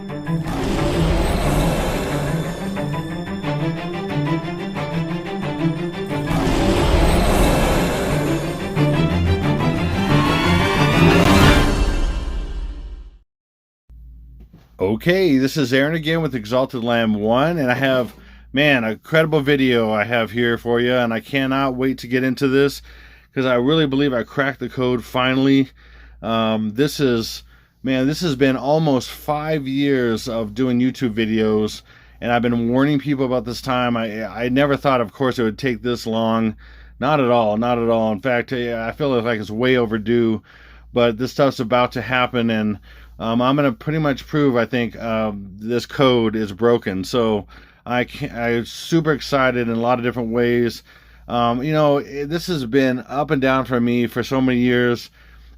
Okay, this is Aaron again with Exalted Lamb 1, and I have, man, a credible video I have here for you, and I cannot wait to get into this because I really believe I cracked the code finally. This has been almost 5 years of doing YouTube videos, and I've been warning people about this time. I never thought, of course, it would take this long. Not at all, not at all. In fact, I feel like it's way overdue, but this stuff's about to happen, and I'm going to pretty much prove, I think, this code is broken. So I'm super excited in a lot of different ways. This has been up and down for me for so many years.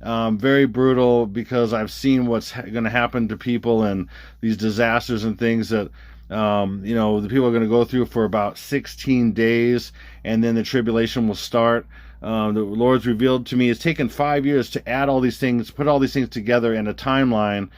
Very brutal because I've seen what's going to happen to people and these disasters and things that, the people are going to go through for about 16 days, and then the tribulation will start. The Lord's revealed to me it's taken 5 years to add all these things, put all these things together in a timeline.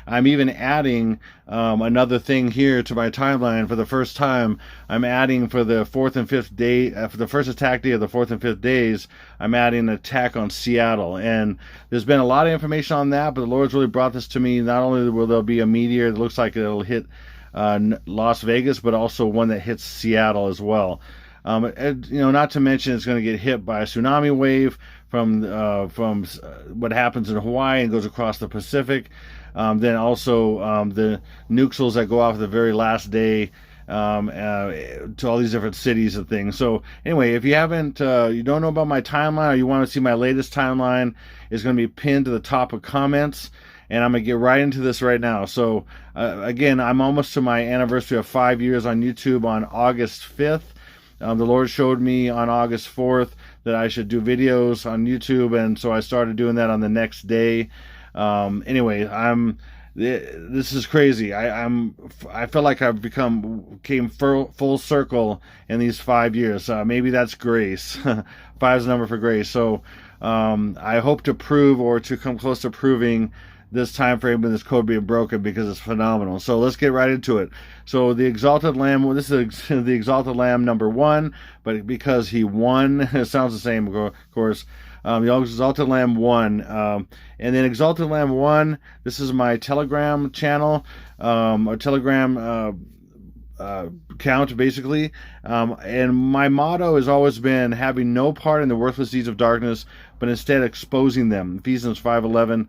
I'm even adding another thing here to my timeline for the first time. I'm adding for the fourth and fifth day, for the first attack day of the fourth and fifth days, I'm adding an attack on Seattle. And there's been a lot of information on that, but the Lord's really brought this to me. Not only will there be a meteor that looks like it'll hit Las Vegas, but also one that hits Seattle as well. Not to mention it's going to get hit by a tsunami wave from what happens in Hawaii and goes across the Pacific. Then also the nukes that go off the very last day to all these different cities and things. So anyway, if you you don't know about my timeline, or you want to see my latest timeline, it's going to be pinned to the top of comments. And I'm going to get right into this right now. So again, I'm almost to my anniversary of 5 years on YouTube on August 5th. The Lord showed me on August 4th that I should do videos on YouTube, and so I started doing that on the next day. This is crazy. I feel like I've came full circle in these 5 years. Maybe that's grace. 5 is the number for grace. So I hope to prove, or to come close to proving, this time frame when this code being broken, because it's phenomenal. So let's get right into it. So the Exalted Lamb, this is the Exalted Lamb number 1, but because he won, it sounds the same, of course. The Exalted Lamb 1, and then Exalted Lamb 1, this is my Telegram channel, a Telegram count, basically. And my motto has always been having no part in the worthless deeds of darkness, but instead exposing them. Ephesians 5:11.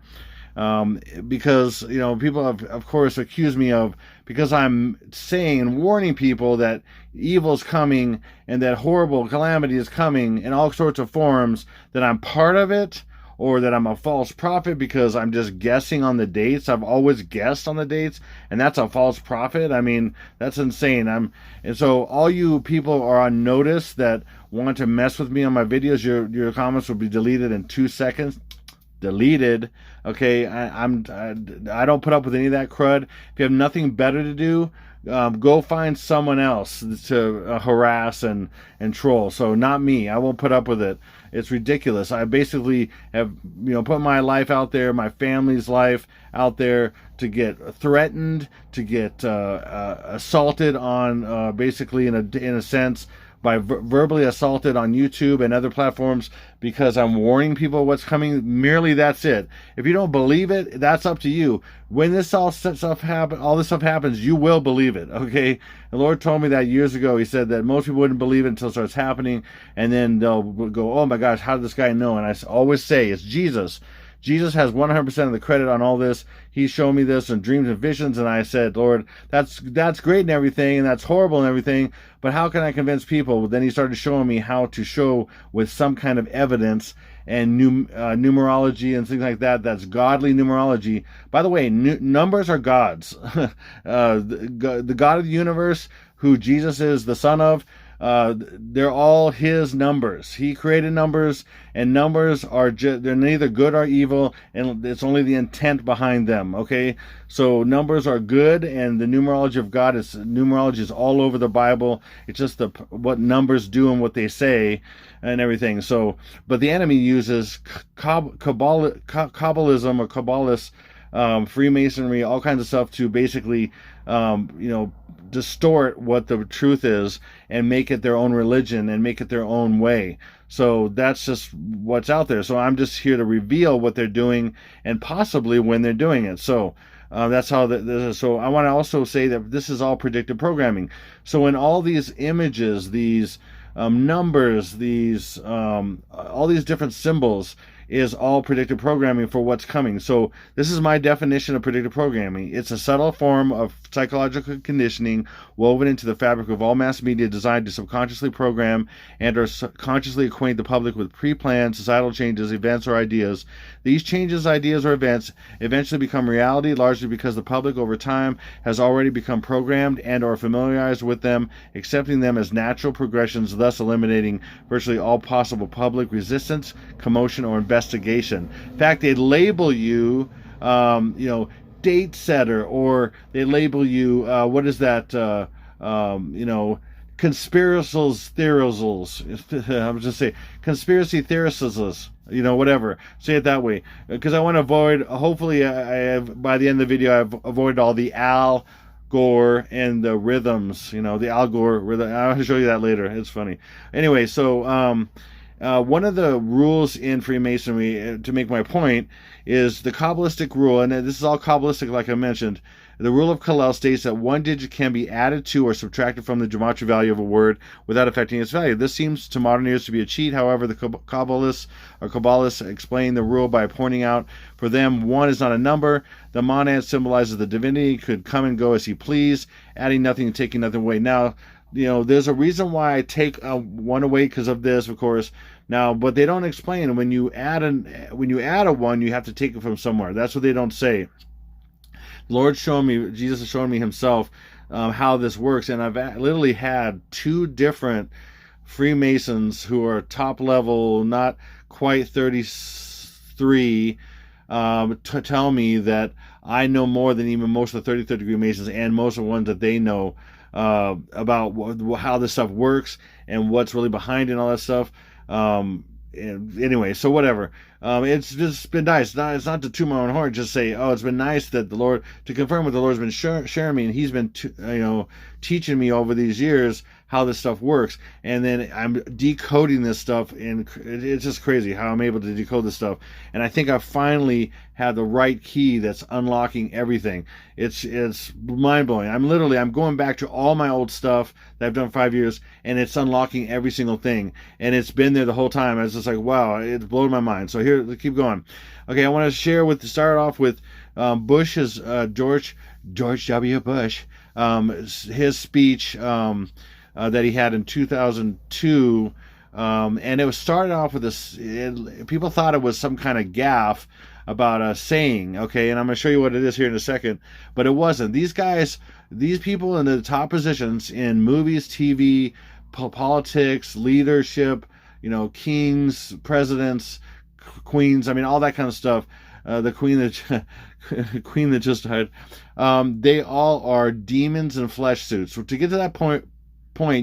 Because people have, of course, accused me of, because I'm saying and warning people that evil is coming and that horrible calamity is coming in all sorts of forms, that I'm part of it, or that I'm a false prophet because I'm just guessing on the dates. I've always guessed on the dates, and that's a false prophet. I mean, that's insane. And so all you people are on notice that want to mess with me on my videos, your comments will be deleted in 2 seconds. Deleted. Okay, I don't put up with any of that crud. If you have nothing better to do, go find someone else to harass and troll. So not me. I won't put up with it. It's ridiculous. I basically have put my life out there, my family's life out there, to get threatened, to get assaulted on, basically in a sense, by verbally assaulted on YouTube and other platforms, because I'm warning people what's coming. Merely that's it. If you don't believe it, that's up to you. When all this stuff happens, you will believe it. Okay. The Lord told me that years ago. He said that most people wouldn't believe it until it starts happening, and then they'll go, "Oh my gosh, how did this guy know?" And I always say it's Jesus. Jesus has 100% of the credit on all this. He showed me this in dreams and visions, and I said, "Lord, that's great and everything, and that's horrible and everything, but how can I convince people?" Well, then he started showing me how to show with some kind of evidence and numerology and things like that. That's godly numerology. By the way, numbers are gods. The God of the universe, who Jesus is the son of, they're all his numbers. He created numbers, and numbers they're neither good or evil, and it's only the intent behind them. Okay, so numbers are good, and the numerology of God numerology is all over the Bible. It's just what numbers do and what they say and everything. So, but the enemy uses Kabbalism or Kabbalists Freemasonry, all kinds of stuff to basically, distort what the truth is and make it their own religion and make it their own way. So that's just what's out there. So I'm just here to reveal what they're doing and possibly when they're doing it. So that's how this is. So I want to also say that this is all predictive programming. So in all these images, these numbers, these all these different symbols is all predictive programming for what's coming. So this is my definition of predictive programming. It's a subtle form of psychological conditioning woven into the fabric of all mass media designed to subconsciously program and or consciously acquaint the public with pre-planned societal changes, events, or ideas. These changes, ideas, or events eventually become reality, largely because the public over time has already become programmed and or familiarized with them, accepting them as natural progressions, thus eliminating virtually all possible public resistance, commotion, or investigation. In fact, they label you, date setter, or they label you, what is that, conspiracals theorizals. I was just say conspiracy theorists, whatever. Say it that way, because I want to avoid. Hopefully, I have by the end of the video, I've avoided all the Al Gore and the rhythms. The Al Gore rhythm. I'll show you that later. It's funny. Anyway, so one of the rules in Freemasonry, to make my point, is the Kabbalistic rule, and this is all Kabbalistic, like I mentioned. The rule of Hillel states that one digit can be added to or subtracted from the gematria value of a word without affecting its value. This seems to modern ears to be a cheat. However, the Kabbalists explain the rule by pointing out, for them, one is not a number. The monad symbolizes the divinity, could come and go as he pleased, adding nothing and taking nothing away. Now, there's a reason why I take one away because of this, of course. Now, but they don't explain when you add a one, you have to take it from somewhere. That's what they don't say. The Lord's shown me, Jesus has shown me himself how this works, and I've literally had two different Freemasons who are top level, not quite 33, to tell me that I know more than even most of the 33rd degree Masons and most of the ones that they know about how this stuff works and what's really behind it and all that stuff. Anyway, so whatever. It's just been nice. It's not to toot my own horn. Just say, it's been nice that the Lord, to confirm what the Lord's been sharing me, and He's been, teaching me over these years how this stuff works. And then I'm decoding this stuff, and it's just crazy how I'm able to decode this stuff. And I think I finally have the right key that's unlocking everything. It's mind blowing. I'm going back to all my old stuff that I've done 5 years, and it's unlocking every single thing. And it's been there the whole time. I was just like, wow, it's blown my mind. So here, let's keep going. Okay, I want to start off with Bush's George W. Bush, his speech that he had in 2002, and it was started off with this. People thought it was some kind of gaffe about a saying, okay, and I'm going to show you what it is here in a second, but it wasn't. These people in the top positions in movies, TV, politics, leadership, kings, presidents, queens, all that kind of stuff. The queen that just died. They all are demons in flesh suits. So to get to that point,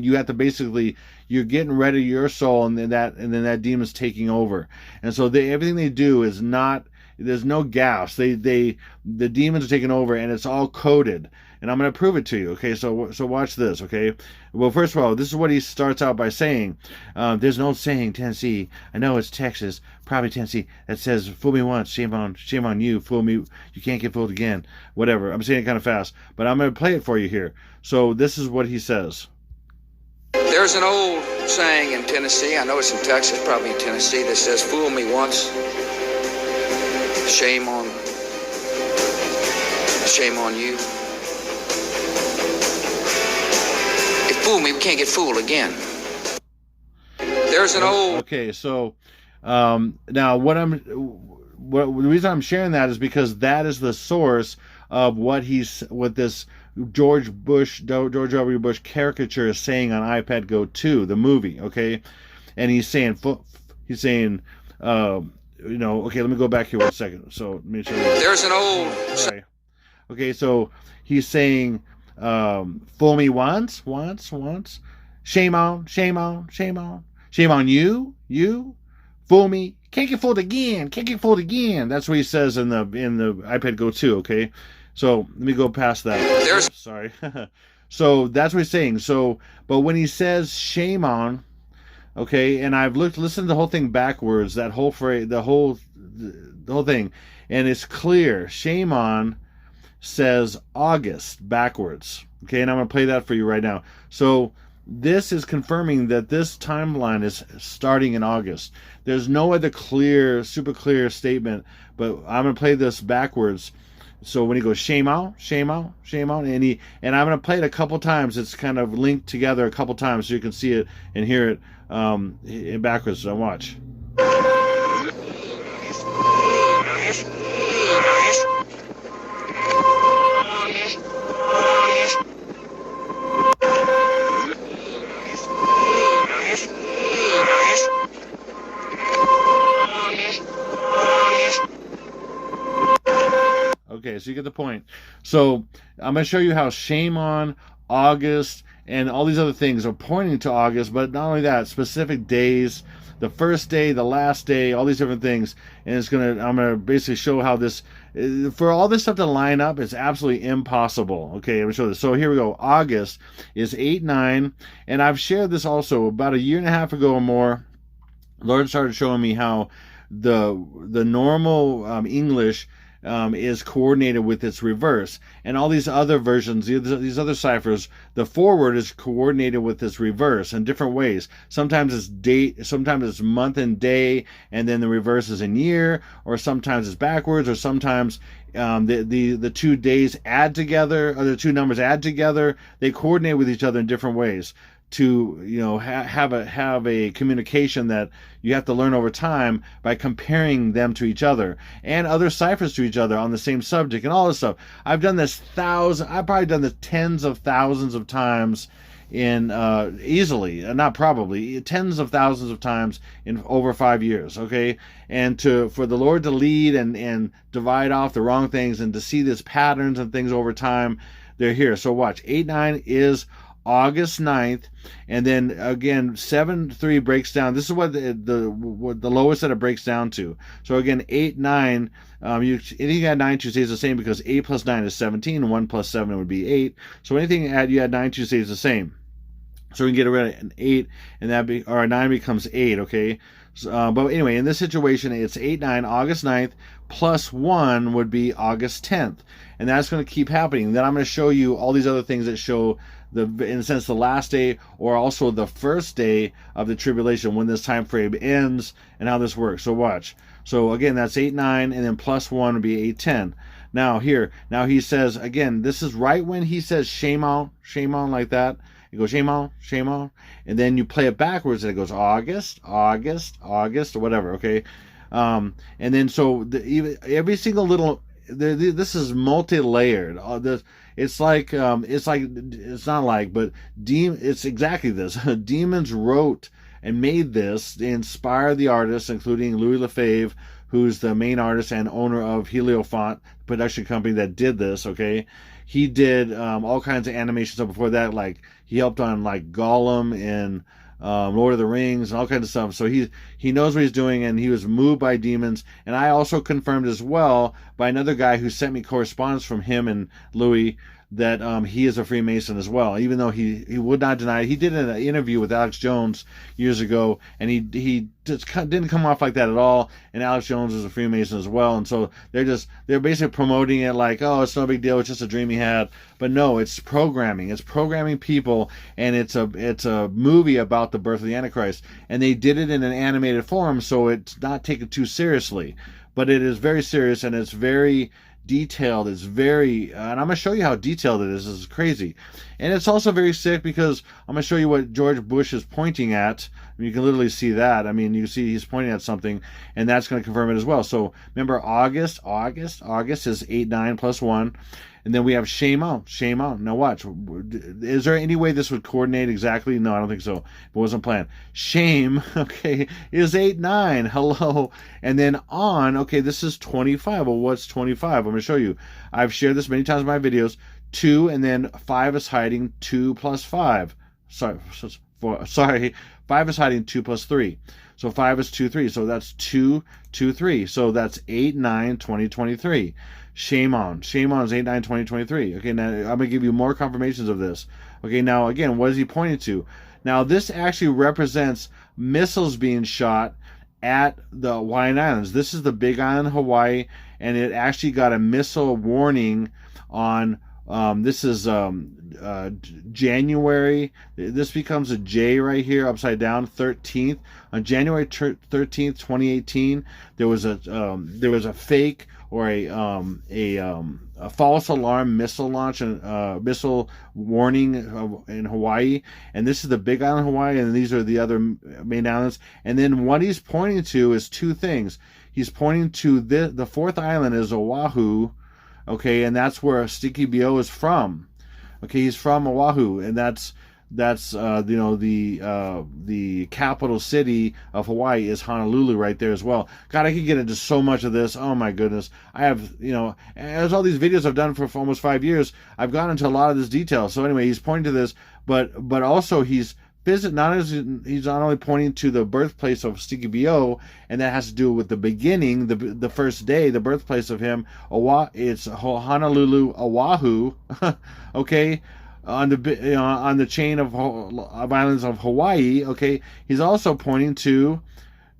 you have to basically, you're getting rid of your soul, and then that demon's taking over. And so everything they do is not. There's no gaps. The demons are taking over, and it's all coded. And I'm going to prove it to you. Okay, so watch this. Okay, well, first of all, this is what he starts out by saying. There's an old saying, Tennessee. I know it's Texas, probably Tennessee, that says, "Fool me once, shame on you. Fool me, you can't get fooled again." Whatever. I'm saying it kind of fast, but I'm going to play it for you here. So this is what he says. There's an old saying in Tennessee. I know it's in Texas, probably in Tennessee, that says, "Fool me once, shame on you. If fool me, we can't get fooled again." There's an old. Okay, so now the reason I'm sharing that is because that is the source of what this George W. Bush caricature is saying on iPad Go 2, the movie. Okay, and he's saying, okay, let me go back here 1 second. So let me show you. There's an old. Sorry. Okay, so he's saying, "Fool me once, shame on you. Fool me, Can't get fooled again. Can't get fooled again. That's what he says in the iPad Go 2. Okay, so let me go past that. There's Sorry. So that's what he's saying. So, but when he says shame on, okay, and I've listened to the whole thing backwards, that whole phrase, the whole thing, and it's clear. Shame on says August backwards. Okay, and I'm gonna play that for you right now. So this is confirming that this timeline is starting in August. There's no other clear, super clear statement, but I'm gonna play this backwards. So when he goes shame out, shame out, shame out, and I'm gonna play it a couple times. It's kind of linked together a couple times so you can see it and hear it in backwards. So watch. Okay, so you get the point. So I'm going to show you how shame on, August, and all these other things are pointing to August, but not only that, specific days, the first day, the last day, all these different things. And I'm going to basically show how this, for all this stuff to line up, it's absolutely impossible. Okay, let me show this. So here we go. August is 8-9, and I've shared this also about a year and a half ago or more. Lord started showing me how the normal English is coordinated with its reverse, and all these other versions, these other ciphers, the forward is coordinated with its reverse in different ways. Sometimes it's date, sometimes it's month and day, and then the reverse is in year, or sometimes it's backwards, or sometimes the 2 days add together, or the two numbers add together. They coordinate with each other in different ways to have a communication that you have to learn over time by comparing them to each other and other ciphers to each other on the same subject and all this stuff. I've done this I've probably done this tens of thousands of times in easily, not probably, tens of thousands of times in over 5 years. Okay, and for the Lord to lead and divide off the wrong things and to see these patterns and things over time, they're here. So watch, 8-9 is August 9th, and then again 7-3 breaks down. This is what the lowest that it breaks down to. So again 8-9, anything at 9 2 stays the same, because 8 plus 9 is 17, and 1 plus 7 would be 8. So anything you add 9 2 stays the same. So we can get rid of an 8, and or a 9 becomes 8. Okay. But anyway, in this situation, it's 8-9, August 9th, plus 1 would be August 10th. And that's going to keep happening. Then I'm going to show you all these other things that show, in a sense, the last day, or also the first day of the tribulation, when this time frame ends, and how this works. So watch. So again, that's 8-9, and then plus 1 would be 8-10. Now he says, again, this is right when he says shame on like that. You go shame on, and then you play it backwards, and it goes August, or whatever. Okay, and then so every single little, this is multi-layered. It's exactly this. Demons wrote and made this. They inspired the artists, including Louis Lefebvre, who's the main artist and owner of Heliofant production company that did this. Okay, he did all kinds of animation stuff before that. Like he helped on like Gollum and Lord of the Rings and all kinds of stuff. So he knows what he's doing, and he was moved by demons. And I also confirmed as well by another guy who sent me correspondence from him and Louis that he is a Freemason as well, even though he would not deny it. He did an interview with Alex Jones years ago, and he just didn't come off like that at all. And Alex Jones is a Freemason as well, and so they're basically promoting it like, oh, it's no big deal, it's just a dream he had. But no, it's programming. It's programming people, and it's a movie about the birth of the Antichrist, and they did it in an animated form, so it's not taken too seriously. But it is very serious, and it's very detailed. It's very and I'm going to show you how detailed it is. This is crazy. And it's also very sick, because I'm going to show you what George Bush is pointing at. You can literally see that. I mean, you see he's pointing at something, and that's going to confirm it as well. So remember, August is 8-9 plus 1. And then we have shame on. Now watch. Is there any way this would coordinate exactly? No, I don't think so. It wasn't planned. Shame, okay, is 8-9. Hello. And then on, okay, this is 25. Well, what's 25? I'm going to show you. I've shared this many times in my videos. 2, and then 5 is hiding. 2 plus 5. Sorry, 5 is hiding 2 plus 3. So 5 is 2, 3. So that's 2, 2, 3. So that's 8, 9, 20, 23. Shame on. Shame on is 8, 9, 20, 23. Okay, now I'm going to give you more confirmations of this. Okay, now again, what is he pointing to? Now this actually represents missiles being shot at the Hawaiian Islands. This is the Big Island, Hawaii, and it actually got a missile warning on this is January. This becomes a J right here, upside down, 13th. On January 13th, 2018, there was a fake or a false alarm missile launch and missile warning in Hawaii. And this is the Big Island, Hawaii, and these are the other main islands. And then what he's pointing to is two things. He's pointing to the fourth island is Oahu. Okay, and that's where Sticky BO is from. Okay, he's from Oahu, and that's you know, the capital city of Hawaii is Honolulu right there as well. God, I could get into so much of this. Oh my goodness, I have, you know, as all these videos I've done for almost 5 years, I've gone into a lot of this detail. So anyway, he's pointing to this, but also he's he's not only pointing to the birthplace of Sticky BO, and that has to do with the beginning, the first day, the birthplace of him. It's Honolulu, Oahu. Okay, on the chain of islands of Hawaii. Okay, he's also pointing to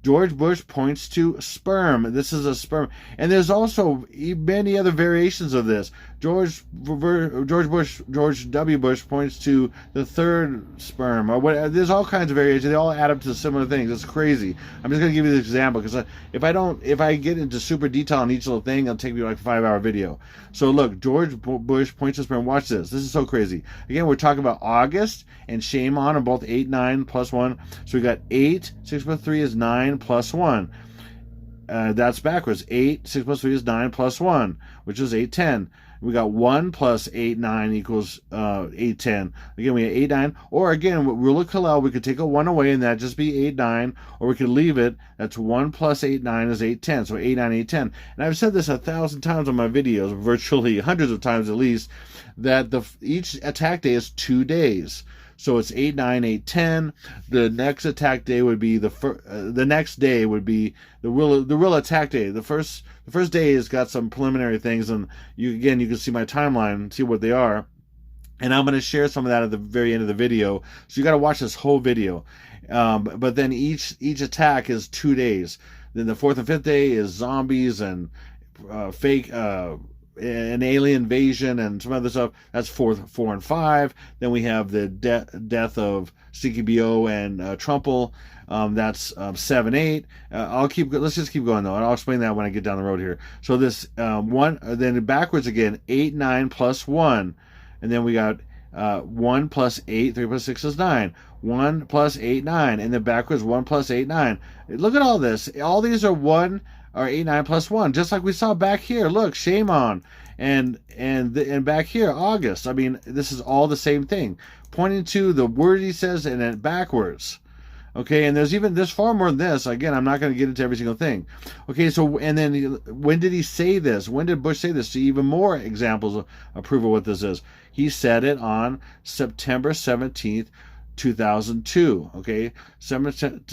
George Bush points to sperm. This is a sperm, and there's also many other variations of this. George W. Bush points to the third sperm, or what? There's all kinds of variations. They all add up to similar things. It's crazy. I'm just going to give you this example because if I get into super detail on each little thing, it'll take me like a 5-hour video. So look, George Bush points to sperm. Watch this. This is so crazy. Again, we're talking about August and shame on both 8, 9 plus 1. So we got 8, 6 plus 3 is 9 plus 1. That's backwards. 8, 6 plus 3 is 9 plus 1, which is 8, 10. We got 1 plus 8, 9 equals 8, 10. Again, we have 8, 9. Or again, with rule of Kalel, we could take a 1 away and that just be 8, 9. Or we could leave it. That's 1 plus 8, 9 is 8, 10. So 8, 9, 8, 10. And I've said this 1,000 times on my videos, virtually hundreds of times at least, that each attack day is 2 days. So it's 8, 9, 8, 10. The next attack day would be the next day would be the real attack day. The first day has got some preliminary things, and you can see my timeline, see what they are. And I'm going to share some of that at the very end of the video. So you got to watch this whole video. But then each attack is 2 days. Then the fourth and fifth day is zombies and fake an alien invasion and some other stuff. That's 4 and 5. Then we have the death of Sticky BO and Trumple. That's 7, 8. Let's just keep going though, and I'll explain that when I get down the road here. So this then backwards again, 8, 9 plus 1, and then we got 1 plus 8, 3 plus 6 is 9. 1 plus 8, 9, and then backwards 1 plus 8, 9. Look at all this. All these are 1. Or 8, 9 plus 1, just like we saw back here. Look, shame on, and back here, August. I mean, this is all the same thing, pointing to the word he says and then backwards. Okay, and there's far more than this. Again, I'm not going to get into every single thing. Okay, so and then when did he say this? When did Bush say this? See even more examples of proof of what this is. He said it on September 17th. 2002. Okay, September 17th,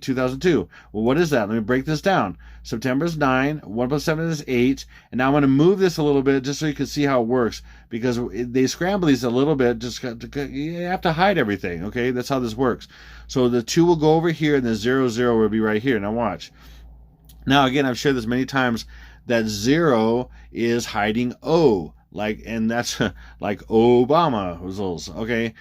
2002. Well, what is that? Let me break this down. September is 9, 1 plus 7 is 8, and now I'm going to move this a little bit just so you can see how it works, because they scramble these a little bit. You have to hide everything. Okay, that's how this works. So the 2 will go over here, and the 0, 0 will be right here. Now watch. Now again, I've shared this many times that 0 is hiding O. And that's like Obama results. Okay,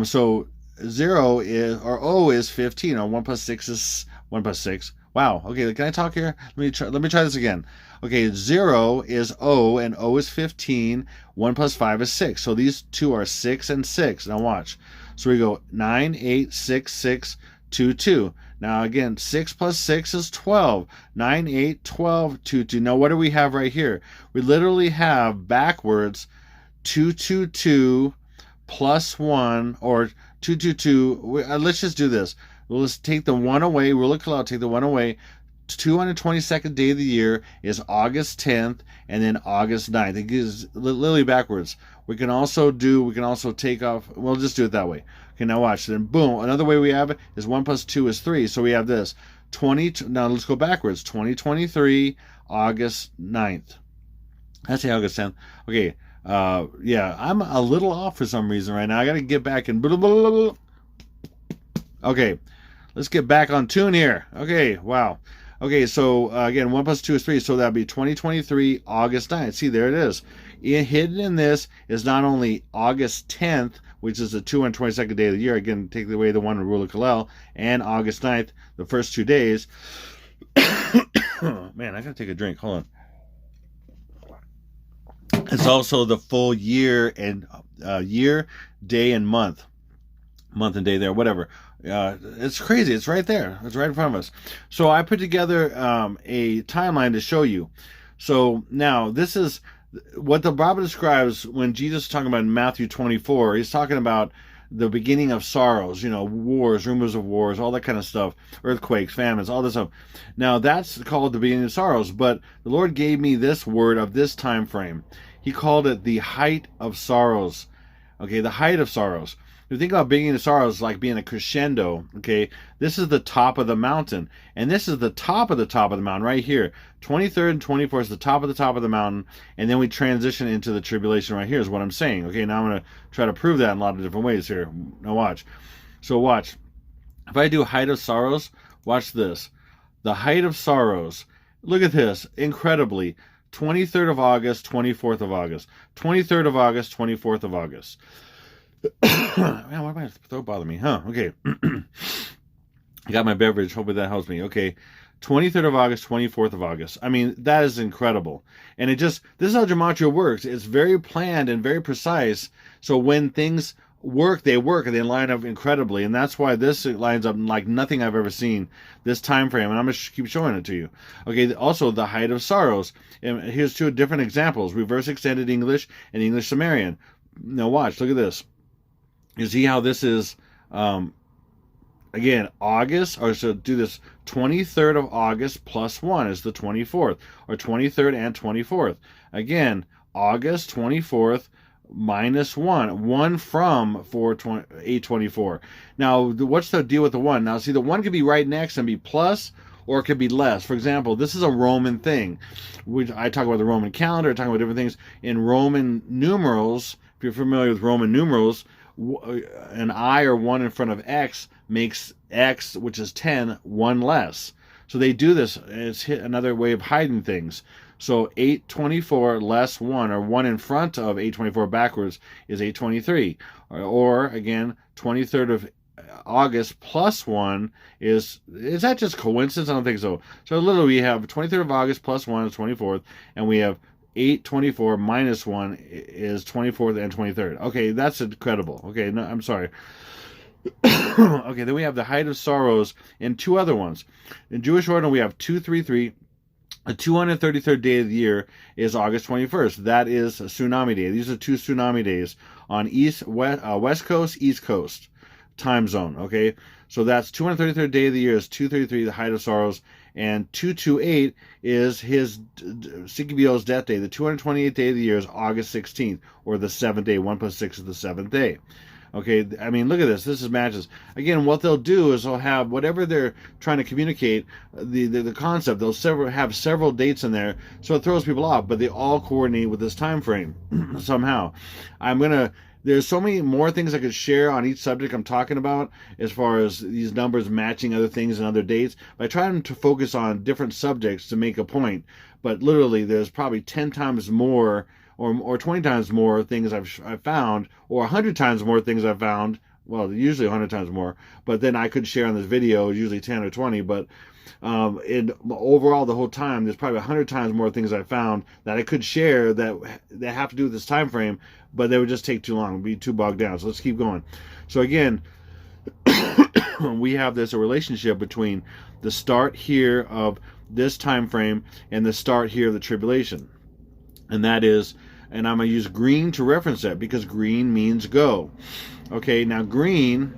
so 0 is, or O is 15, or 1 plus 6 is 1 plus 6. Wow. Okay, can I talk here? Let me try this again. Okay, 0 is O, and O is 15. 1 plus 5 is 6. So these two are 6 and 6. Now watch. So we go 9, 8, 6, 6, 2, 2. Now again, 6 plus 6 is 12. 9, 8, 12, 2, 2. Now what do we have right here? We literally have backwards 2, 2, 2 plus 1, or 2, 2, 2. Let's just do this. We'll just take the 1 away. We'll look out, take the 1 away. 222nd day of the year is August 10th, and then August 9th. It gives literally backwards. We can also take off, we'll just do it that way. Okay, now watch. Then boom, another way we have it is 1 plus 2 is 3. So we have this. Now let's go backwards. 2023, August 9th. I say August 10th. Okay, yeah, I'm a little off for some reason right now. I got to get back and blah, blah, blah, blah. Okay, let's get back on tune here. Okay, wow. Okay, so again, 1 plus 2 is 3, so that'd be 2023, August 9th. See, there it is. Hidden in this is not only August 10th, which is the 222nd day of the year. Again, take away the one in Rule of Kalel, and August 9th, the first 2 days. Man, I gotta take a drink. Hold on. It's also the full year and year, day, and month and day there, whatever. It's crazy. It's right there. It's right in front of us. So I put together a timeline to show you. So now this is what the Bible describes when Jesus is talking about in Matthew 24. He's talking about the beginning of sorrows, wars, rumors of wars, all that kind of stuff, earthquakes, famines, all this stuff. Now that's called the beginning of sorrows, but the Lord gave me this word of this time frame. He called it the height of sorrows. Okay, the height of sorrows. If you think about beginning of sorrows like being a crescendo, okay, this is the top of the mountain, and this is the top of the mountain right here. 23rd and 24th is the top of the mountain, and then we transition into the tribulation right here is what I'm saying. Okay, now I'm going to try to prove that in a lot of different ways here. Now watch. So watch. If I do height of sorrows, watch this. The height of sorrows. Look at this. Incredibly. 23rd of August, 24th of August. 23rd of August, 24th of August. Man, why my throat bother me? Huh? Okay. I got my beverage. Hopefully that helps me. Okay. 23rd of August, 24th of August. I mean, that is incredible. And this is how gematria works. It's very planned and very precise. So when things work, they work, and they line up incredibly. And that's why this lines up like nothing I've ever seen, this time frame. And I'm going to keep showing it to you. Okay. Also, the height of sorrows. And here's 2 different examples. Reverse extended English and English Sumerian. Now watch. Look at this. You see how this is, again, August, or so do this, 23rd of August plus 1 is the 24th, or 23rd and 24th. Again, August 24th minus 1 from 824. Now, what's the deal with the 1? Now, see, the 1 could be right next and be plus, or it could be less. For example, this is a Roman thing. I talk about the Roman calendar, I talk about different things. In Roman numerals, if you're familiar with Roman numerals, an I or 1 in front of X makes X, which is 10, 1 less. So they do this. It's another way of hiding things. So 824 less 1, or 1 in front of 824 backwards, is 823. Or again, 23rd of August plus 1 is that just coincidence? I don't think so. So literally we have 23rd of August plus 1 is 24th, and we have 824 minus 1 is 24th and 23rd. Okay, that's incredible. Okay, no, I'm sorry. Okay, then we have the height of sorrows and 2 other ones. In Jewish ordinal, we have 233. The 233rd day of the year is August 21st. That is a tsunami day. These are 2 tsunami days on West Coast, East Coast time zone. Okay, so that's 233rd day of the year is 233, the height of sorrows. And 228 is his Sikibio's death day. The 228th day of the year is August 16th, or the 7th day. 1 plus 6 is the 7th day. Okay, I mean, look at this. This is matches. Again, what they'll do is they'll have whatever they're trying to communicate, the concept. They'll have several dates in there, so it throws people off. But they all coordinate with this time frame somehow. There's so many more things I could share on each subject I'm talking about as far as these numbers matching other things and other dates. But I try to focus on different subjects to make a point. But literally, there's probably 10 times more or 20 times more things I've found, or 100 times more things I've found. Well, usually 100 times more. But then I could share on this video, usually 10 or 20. But overall, the whole time, there's probably 100 times more things I found that I could share that have to do with this time frame, but they would just take too long, be too bogged down. So let's keep going. So again, we have a relationship between the start here of this time frame and the start here of the tribulation. And that is, and I'm going to use green to reference that because green means go. Okay, now green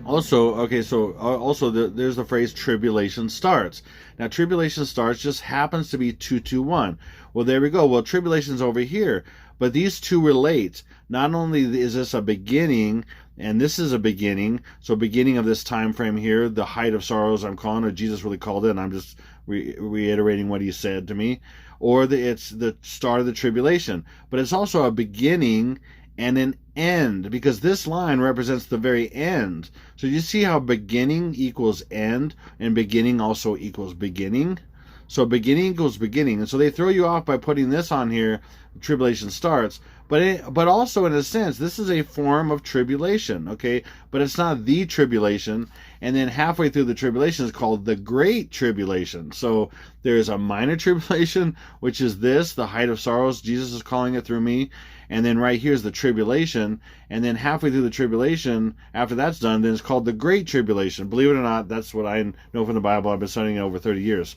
Also, okay, so also there's the phrase tribulation starts. Now, tribulation starts just happens to be 221. Well, there we go. Well, tribulation's over here, but these two relate. Not only is this a beginning, and this is a beginning, so beginning of this time frame here, the height of sorrows, I'm calling it. Jesus really called it, and I'm just reiterating what he said to me. Or it's the start of the tribulation, but it's also a beginning and an end, because this line represents the very end. So you see how beginning equals end, and beginning also equals beginning. So beginning equals beginning, and so they throw you off by putting this on here. Tribulation starts, but also in a sense, this is a form of tribulation, okay? But it's not the tribulation. And then halfway through the tribulation is called the Great Tribulation. So there's a minor tribulation, which is this, the height of sorrows. Jesus is calling it through me. And then right here is the tribulation. And then halfway through the tribulation, after that's done, then it's called the Great Tribulation. Believe it or not, that's what I know from the Bible. I've been studying it over 30 years.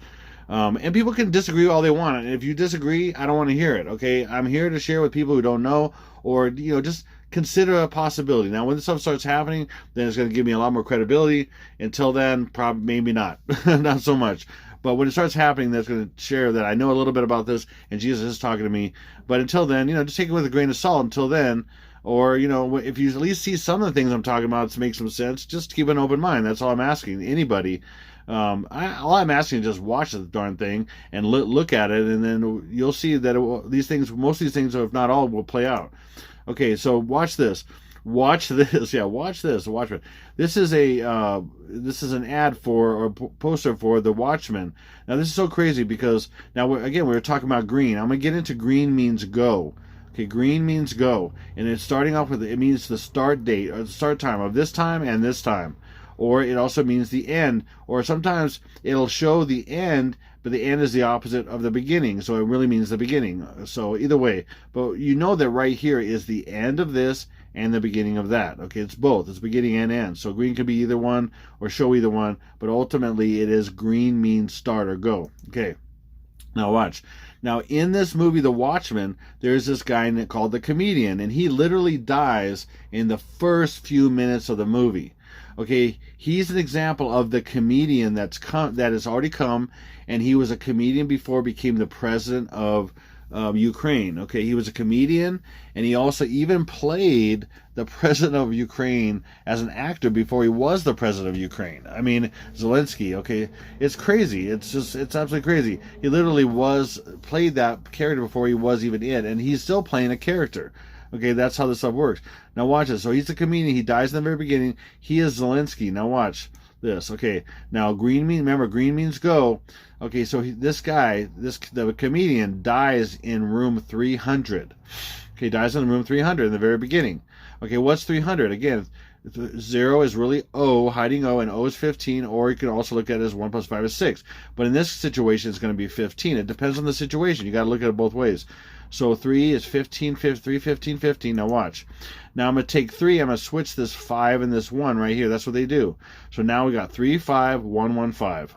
And people can disagree all they want. And if you disagree, I don't want to hear it, okay? I'm here to share with people who don't know, or, just consider a possibility. Now, when this stuff starts happening, then it's going to give me a lot more credibility. Until then, probably maybe not. Not so much. But when it starts happening, that's going to share that I know a little bit about this, and Jesus is talking to me. But until then, just take it with a grain of salt until then. Or, if you at least see some of the things I'm talking about to make some sense, just keep an open mind. That's all I'm asking. Anybody. All I'm asking is just watch the darn thing and look at it, and then you'll see that most of these things, if not all, will play out. Okay, so watch this. Watch this. Yeah, watch this. Watch it. This is an ad or poster for the Watchmen. Now, this is so crazy because now we were talking about green. I'm gonna get into green means go. Okay, green means go, and it's starting off with it means the start date or the start time of this time and this time. Or it also means the end, or sometimes it'll show the end, but the end is the opposite of the beginning, so it really means the beginning. So either way, but you know that right here is the end of this and the beginning of that. Okay, it's both. It's beginning and end. So green could be either one or show either one, but ultimately it is green means start or go. Okay, now watch. Now, in this movie, The Watchmen, there's this guy called the Comedian, and he literally dies in the first few minutes of the movie. Okay, he's an example of the comedian that has already come, and he was a comedian before he became the president of Ukraine. Okay, he was a comedian, and he also even played the president of Ukraine as an actor before he was the president of Ukraine. I mean, Zelensky. Okay, it's crazy. It's absolutely crazy. He literally played that character before he was even it, and he's still playing a character. Okay, that's how this stuff works. Now watch it. So he's a comedian. He dies in the very beginning. He is Zelensky. Now watch this. Okay, now green means go. Okay, so the comedian dies in room 300. Okay, dies in room 300 in the very beginning. Okay, what's 300? Again, 0 is really O, hiding O, and O is 15, or you can also look at it as 1 plus 5 is 6. But in this situation, it's going to be 15. It depends on the situation. You got to look at it both ways. So 3 is 15, 3, 15, 15. Now watch. Now I'm going to take 3. I'm going to switch this 5 and this 1 right here. That's what they do. So now we got 3, 5, 1, 1, 5.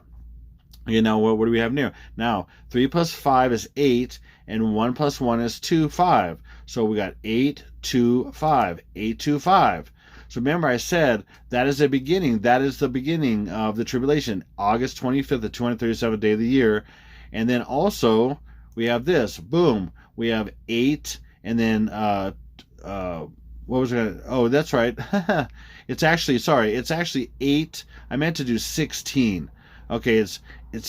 Okay, now what do we have now? Now 3 plus 5 is 8, and 1 plus 1 is 2, 5. So we got 8, 2, 5. 8, 2, 5. So remember I said that is a beginning. That is the beginning of the tribulation. August 25th, the 237th day of the year. And then also we have this. Boom. We have 8, and then what was it? Oh, that's right. It's actually 8. I meant to do 16. Okay, it's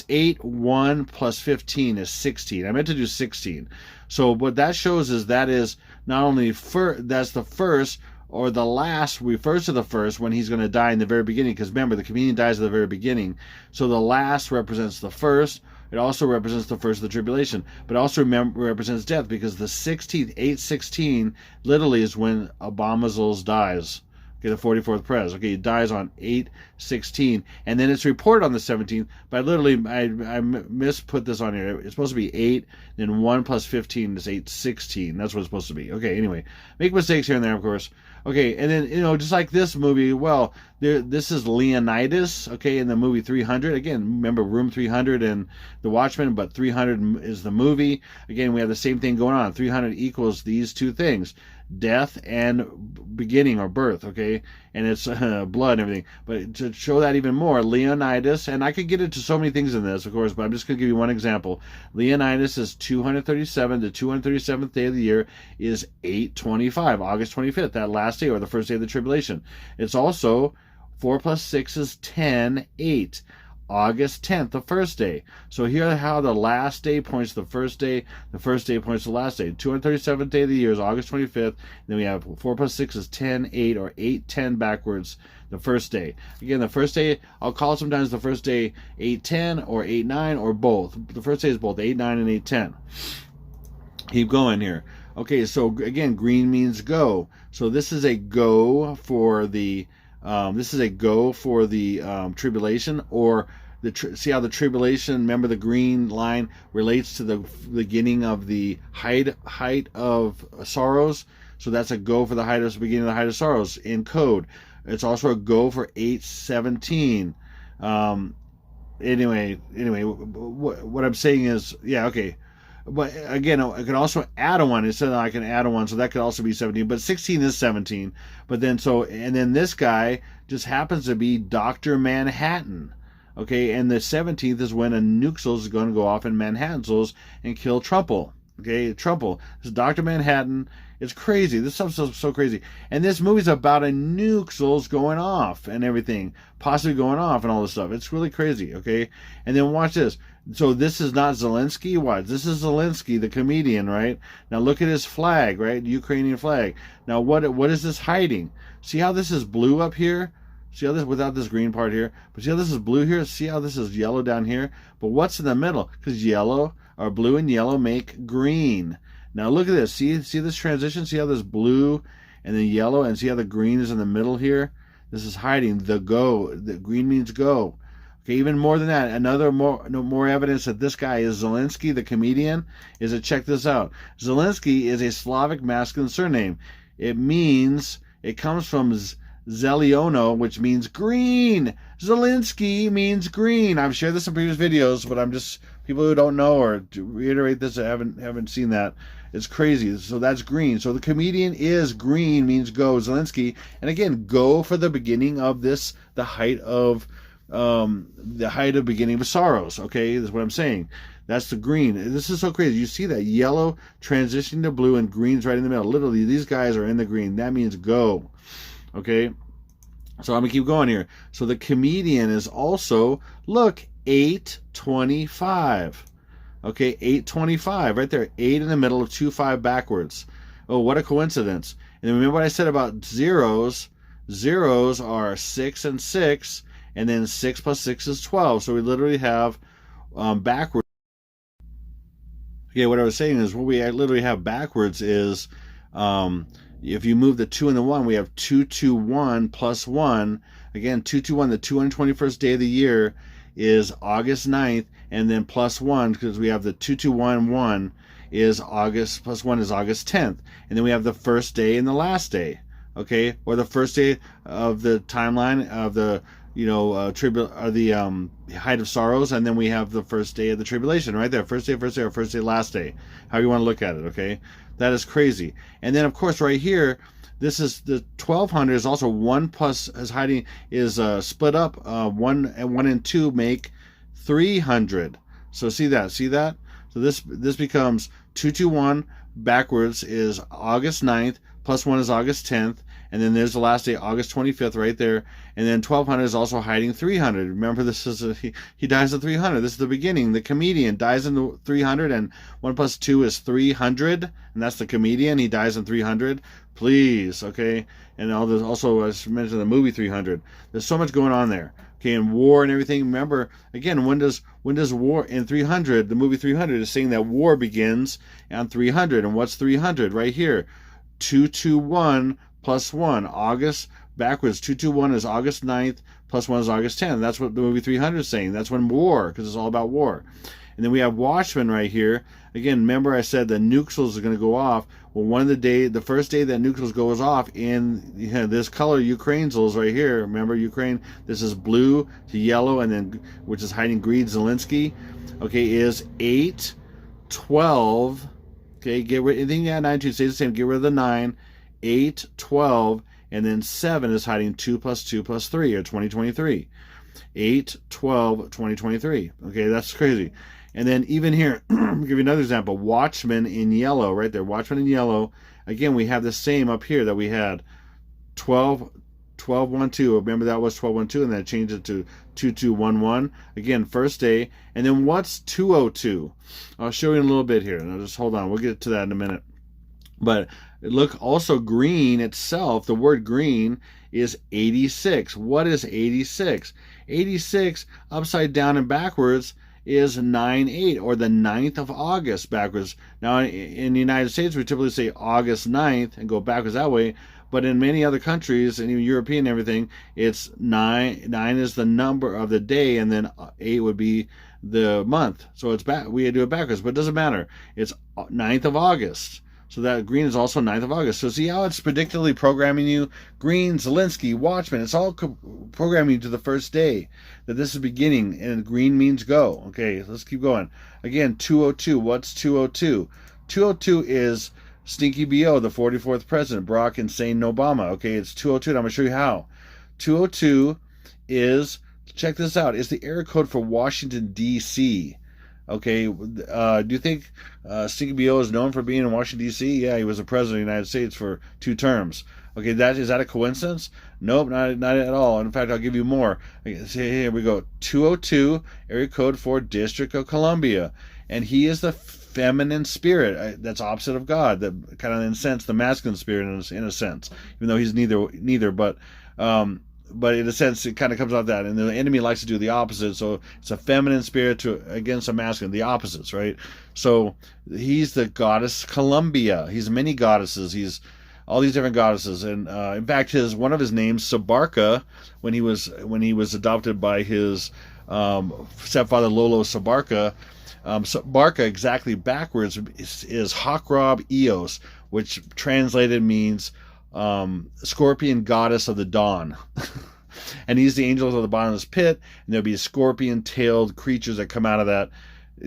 8, 1 plus 15 is 16. I meant to do 16. So what that shows is that is not only that's the first or the last refers to the first when he's going to die in the very beginning, because remember, the comedian dies at the very beginning. So the last represents the first. It also represents the first of the tribulation, but also represents death, because the 16th, 8/16, literally is when Abomazles dies. Okay, the 44th Prez. Okay, he dies on 8/16, and then it's reported on the 17th. But I misput this on here. It's supposed to be 8, then 1 plus 15 is 8/16. That's what it's supposed to be. Okay, anyway, make mistakes here and there, of course. Okay, and then, just like this movie, well, this is Leonidas, okay, in the movie 300. Again, remember room 300 and The Watchmen, but 300 is the movie. Again, we have the same thing going on. 300 equals these two things. death and beginning or birth, okay? And it's blood and everything. But to show that even more, Leonidas, and I could get into so many things in this, of course, but I'm just going to give you one example. Leonidas is 237. The 237th day of the year is 8/25, August 25th, that last day or the first day of the tribulation. It's also 4 plus 6 is 10, 8. August 10th, the first day. So here how the last day points to the first day points to the last day. 237th day of the year is August 25th. Then we have 4 plus 6 is 10, 8, or 8, 10 backwards, the first day. Again, the first day, I'll call it sometimes the first day 8, 10, or 8, 9, or both. The first day is both 8, 9, and 8, 10. Keep going here. Okay, so again, green means go. So this is a go for the tribulation, or see how the tribulation, remember the green line relates to the beginning of the height of sorrows. So that's a go for the beginning of the height of sorrows in code. It's also a go for 8/17. Anyway, what I'm saying is, yeah, okay. But again, I could also add a 1. It said I can add a 1, so that could also be 17. But 16 is 17. But then then this guy just happens to be Dr. Manhattan. Okay, and the 17th is when a nuxel is going to go off in Manhattans and kill Trumple. Okay, Trumple. This is Dr. Manhattan. It's crazy. This stuff's so crazy. And this movie's about a nuxels going off and everything, possibly going off and all this stuff. It's really crazy. Okay, and then watch this. So this is not Zelensky. What? This is Zelensky, the comedian, right? Now look at his flag, right? The Ukrainian flag. Now what is this hiding? See how this is blue up here? See how this, without this green part here? But see how this is blue here? See how this is yellow down here? But what's in the middle? Because yellow, or blue and yellow make green. Now look at this. See this transition? See how this blue and then yellow, and see how the green is in the middle here? This is hiding the go. The green means go. Okay, even more than that, another more evidence that this guy is Zelensky, the comedian, is that check this out. Zelensky is a Slavic masculine surname. It comes from Zeliono, which means green. Zelensky means green. I've shared this in previous videos, but I'm just, people who don't know, or to reiterate this, I haven't seen that. It's crazy. So that's green. So the comedian is green, means go, Zelensky. And again, go for the beginning of this, the height of beginning of sorrows. Okay, that's what I'm saying. That's the green. This is so crazy. You see that yellow transitioning to blue and green's right in the middle. Literally, these guys are in the green. That means go. Okay, so I'm gonna keep going here. So the comedian is also, look, 8/25. Okay, 8/25 right there. 8 in the middle of 2/5 backwards. Oh, what a coincidence. And then remember what I said about zeros. Zeros are 6 and 6, and then 6 plus 6 is 12. So we literally have backwards. Okay, what I was saying is what we literally have backwards is if you move the 2 and the 1, we have 221 plus 1. Again, 221, the 221st day of the year is August 9th, and then plus 1, because we have the 2211 is August, plus 1 is August 10th. And then we have the first day and the last day, okay? Or the first day of the timeline of the, the height of sorrows, and then we have the first day of the tribulation, right there. First day, or first day, last day. However you want to look at it, okay? That is crazy. And then, of course, right here, this is the 1200 is also 1 plus is split up. 1 and 2 make 300. So see that? So this becomes 221 backwards is August 9th, plus 1 is August 10th, and then there's the last day, August 25th, right there. And then 1200 is also hiding 300. Remember, this is he dies at 300. This is the beginning. The comedian dies in 300, and 1 plus 2 is 300, and that's the comedian. He dies in 300. Please, okay. And all this, also, as mentioned, the movie 300. There's so much going on there. Okay, and war and everything. Remember, again, when does war in 300? The movie 300 is saying that war begins on 300. And what's 300? Right here, 221 plus 1. August backwards. 221 is August 9th, plus 1 is August 10th. That's what the movie 300 is saying. That's when war, because it's all about war. And then we have Watchmen right here. Again, remember I said the nuxels are going to go off. Well, the first day that nuxels goes off in this color, Ukraine's right here. Remember Ukraine? This is blue to yellow, and then which is hiding green, Zelensky. Okay, is 8/12. Okay, get rid. Anything that 9 stays the same. Get rid of the 9. 8, 12, and then 7 is hiding 2 plus 2 plus 3, or 2023. 8, 12, 2023. Okay, that's crazy. And then even here, I'll give you another example. Watchman in yellow, right there. Watchman in yellow. Again, we have the same up here that we had 12, 12, 1, 2. Remember that was 12, 1, 2, and then I changed it to 2, 2, 1, 1. Again, first day. And then what's 202? I'll show you in a little bit here. Now just hold on. We'll get to that in a minute. But look, also green itself, the word green is 86. What is 86? 86 upside down and backwards is 9/8, or the 9th of August backwards. Now, in the United States, we typically say August 9th and go backwards that way. But in many other countries, and even European and everything, it's 9. 9 is the number of the day, and then 8 would be the month. So it's back. We do it backwards, but it doesn't matter. It's 9th of August. So that green is also 9th of August. So see how it's predictably programming you? Green, Zelensky, Watchman, it's all programming you to the first day. That this is beginning, and green means go. Okay, let's keep going. Again, 202. What's 202? 202 is Stinky B.O., the 44th president, Barack Hussein Obama. Okay, it's 202, and I'm going to show you how. 202 is, check this out, it's the area code for Washington, D.C., Okay, do you think Stinky B.O. is known for being in Washington, D.C.? Yeah, he was the president of the United States for 2 terms. Okay, is that a coincidence? Nope, not at all. In fact, I'll give you more. Okay, so here we go. 202, area code for District of Columbia. And he is the feminine spirit. That's opposite of God. That kind of, in a sense, the masculine spirit in a sense. Even though he's neither, but in a sense, it kind of comes out that, and the enemy likes to do the opposite. So it's a feminine spirit against a masculine, the opposites, right? So he's the goddess Columbia. He's many goddesses. He's all these different goddesses, and in fact, one of his names, Sabarka, when he was adopted by his stepfather Lolo Sabarka. Sabarka exactly backwards is Hakrob Eos, which translated means scorpion goddess of the dawn. And he's the angels of the bottomless pit, and there'll be scorpion-tailed creatures that come out of that.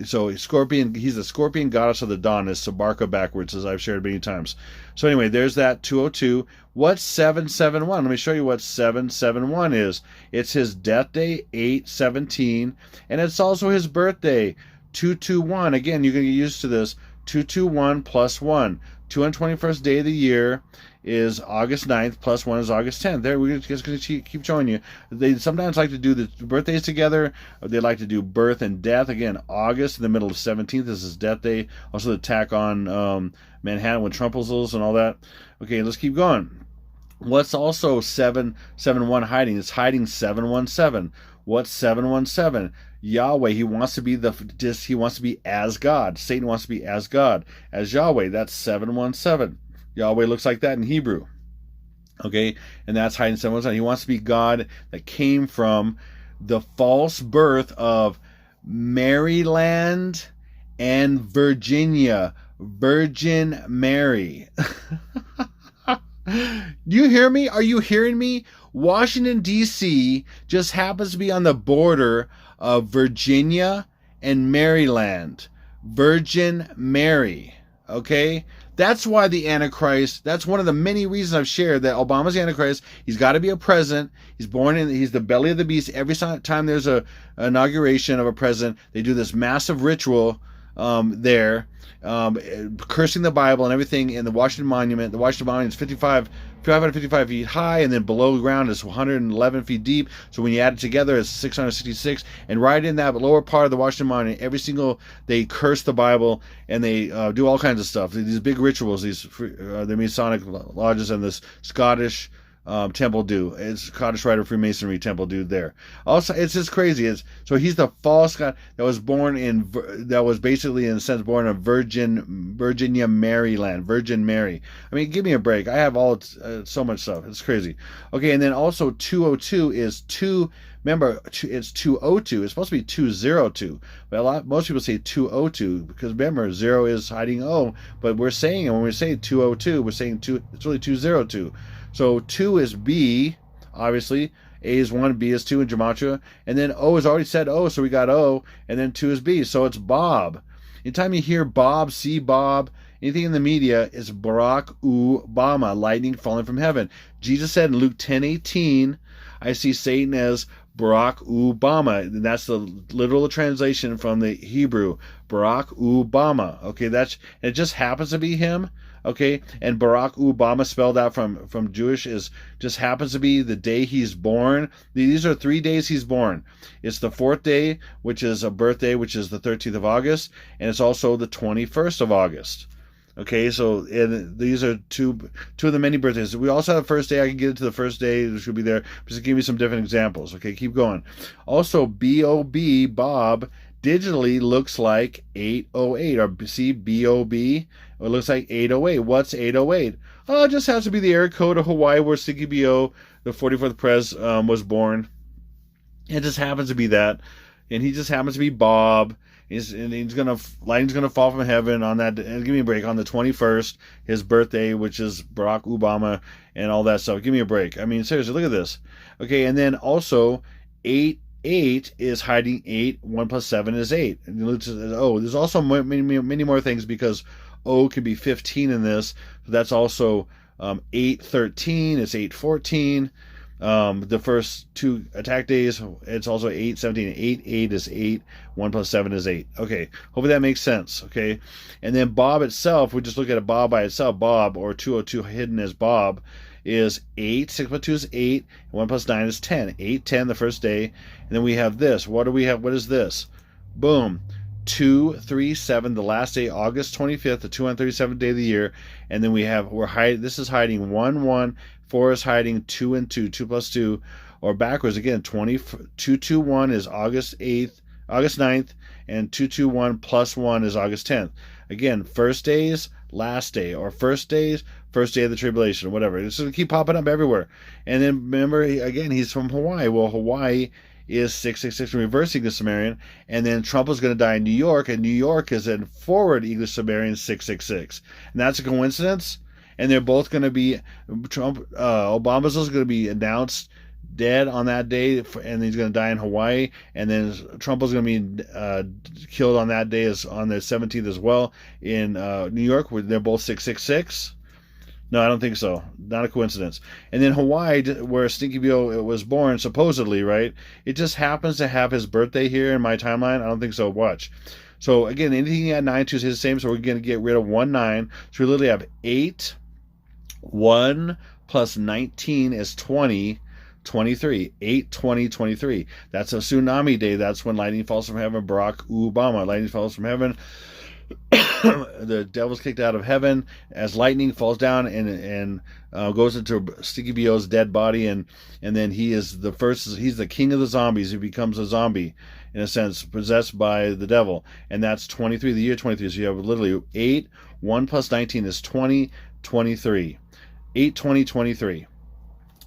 So he's the scorpion goddess of the dawn, is Sabarka backwards, as I've shared many times. So anyway, there's that 202. What's 771? Let me show you what 771 is. It's his death day, 8/17, and it's also his birthday, 221. Again, you're going to get used to this. 221 plus 1. 221st day of the year is August 9th, plus 1 is August 10th. There, we're just going to keep showing you. They sometimes like to do the birthdays together. Or they like to do birth and death. Again, August in the middle of 17th is his death day. Also the attack on Manhattan with Trump whistles and all that. Okay, let's keep going. What's also 771 hiding? It's hiding 717. What's 717? Yahweh. He wants to be as God. Satan wants to be as God, as Yahweh. That's 717. Yahweh looks like that in Hebrew. Okay, and that's hiding 717. He wants to be God that came from the false birth of Maryland and Virginia. Virgin Mary. Do you hear me? Are you hearing me? Washington, D.C. just happens to be on the border of Virginia and Maryland. Virgin Mary. Okay? That's why the Antichrist, that's one of the many reasons I've shared that Obama's the Antichrist. He's got to be a president. He's the belly of the beast. Every time there's an inauguration of a president, they do this massive ritual there, cursing the Bible and everything in the Washington Monument. The Washington Monument is 555 feet high, and then below the ground is 111 feet deep. So when you add it together, it's 666. And right in that lower part of the Washington Monument, they curse the Bible, and they do all kinds of stuff. These big rituals, the Masonic lodges and this Scottish temple do. It's Scottish Rite of Freemasonry temple dude there. Also, it's just crazy. So he's the false God that was basically in a sense born in Virginia, Maryland, Virgin Mary. I mean, give me a break. I have so much stuff. It's crazy. Okay, and then also 202 is 2. Remember, it's 202. It's supposed to be 202. But most people say 202 because remember, 0 is hiding O. But we're saying, and when we say 202, we're saying 2. It's really 202. So 2 is B, obviously. A is 1, B is 2 in Gematria. And then O is already said O, so we got O. And then 2 is B, so it's Bob. Anytime you hear Bob, see Bob anything in the media, is Barack Obama, lightning falling from heaven. Jesus said in Luke 10:18, I see Satan as Barack Obama, and that's the literal translation from the Hebrew, Barack Obama. Okay, it just happens to be him. Okay, and Barack Obama, spelled out from Jewish, just happens to be the day he's born. These are 3 days he's born. It's the 4th day, which is a birthday, which is the 13th of August, and it's also the 21st of August. Okay, so these are two of the many birthdays. We also have first day. I can get into the first day, which will be there. Just to give you some different examples. Okay, keep going. Also, B-O-B, Bob, digitally looks like 808. Or see, B-O-B, it looks like 808. What's 808? Oh, it just has to be the area code of Hawaii where Stinky B.O., the 44th pres, was born. It just happens to be that. And he just happens to be Bob. Lightning's gonna fall from heaven on that. And give me a break on the 21st, his birthday, which is Barack Obama and all that stuff. Give me a break. I mean, seriously, look at this. Okay, and then also 8 is hiding 8. 1 plus 7 is 8. Oh, there's also many more things because O could be 15 in this. So that's also 8:13. It's 8:14. The first 2 attack days, it's also 8:17. 8 is 8. 1 plus 7 is 8. Okay, hopefully that makes sense. Okay, and then Bob itself, we just look at a Bob by itself. Bob, or 202 hidden as Bob, is 8. 6 plus 2 is 8. 1 plus 9 is 10. 8, 10 the first day. And then we have this. What do we have? What is this? Boom. 237, the last day, August 25th, the 237th day of the year. And then this is hiding 1, 1. 4 is hiding 2 and 2. 2 plus 2. Or backwards again, 221 is August 9th, and 221 plus 1 is August 10th. Again, first days, last day, or first day of the tribulation, or whatever. It's going to keep popping up everywhere. And then remember, again, he's from Hawaii. Well, Hawaii is 666, reversing the Sumerian, and then Trump is going to die in New York, and New York is in forward English Sumerian 666. And that's a coincidence? And they're both going to be, Obama's also going to be announced dead on that day, and he's going to die in Hawaii, and then Trump is going to be killed on that day, on the 17th as well, in New York, where they're both 666. No, I don't think so. Not a coincidence. And then Hawaii, where Stinky Bill was born, supposedly, right? It just happens to have his birthday here in my timeline. I don't think so. Watch. So, again, anything at 9, 2 is the same, so we're going to get rid of 1, 9. So we literally have 8, 1 plus 19 is 20, 23. 8, 20, 23. That's a tsunami day. That's when lightning falls from heaven. Barack Obama. Lightning falls from heaven. The devil's kicked out of heaven as lightning falls down and goes into Sticky B.O.'s dead body, and then he's the king of the zombies. He becomes a zombie, in a sense, possessed by the devil. And that's 23, the year 23. So you have literally 8, 1 plus 19 is 20, 23. 8, 20, 23.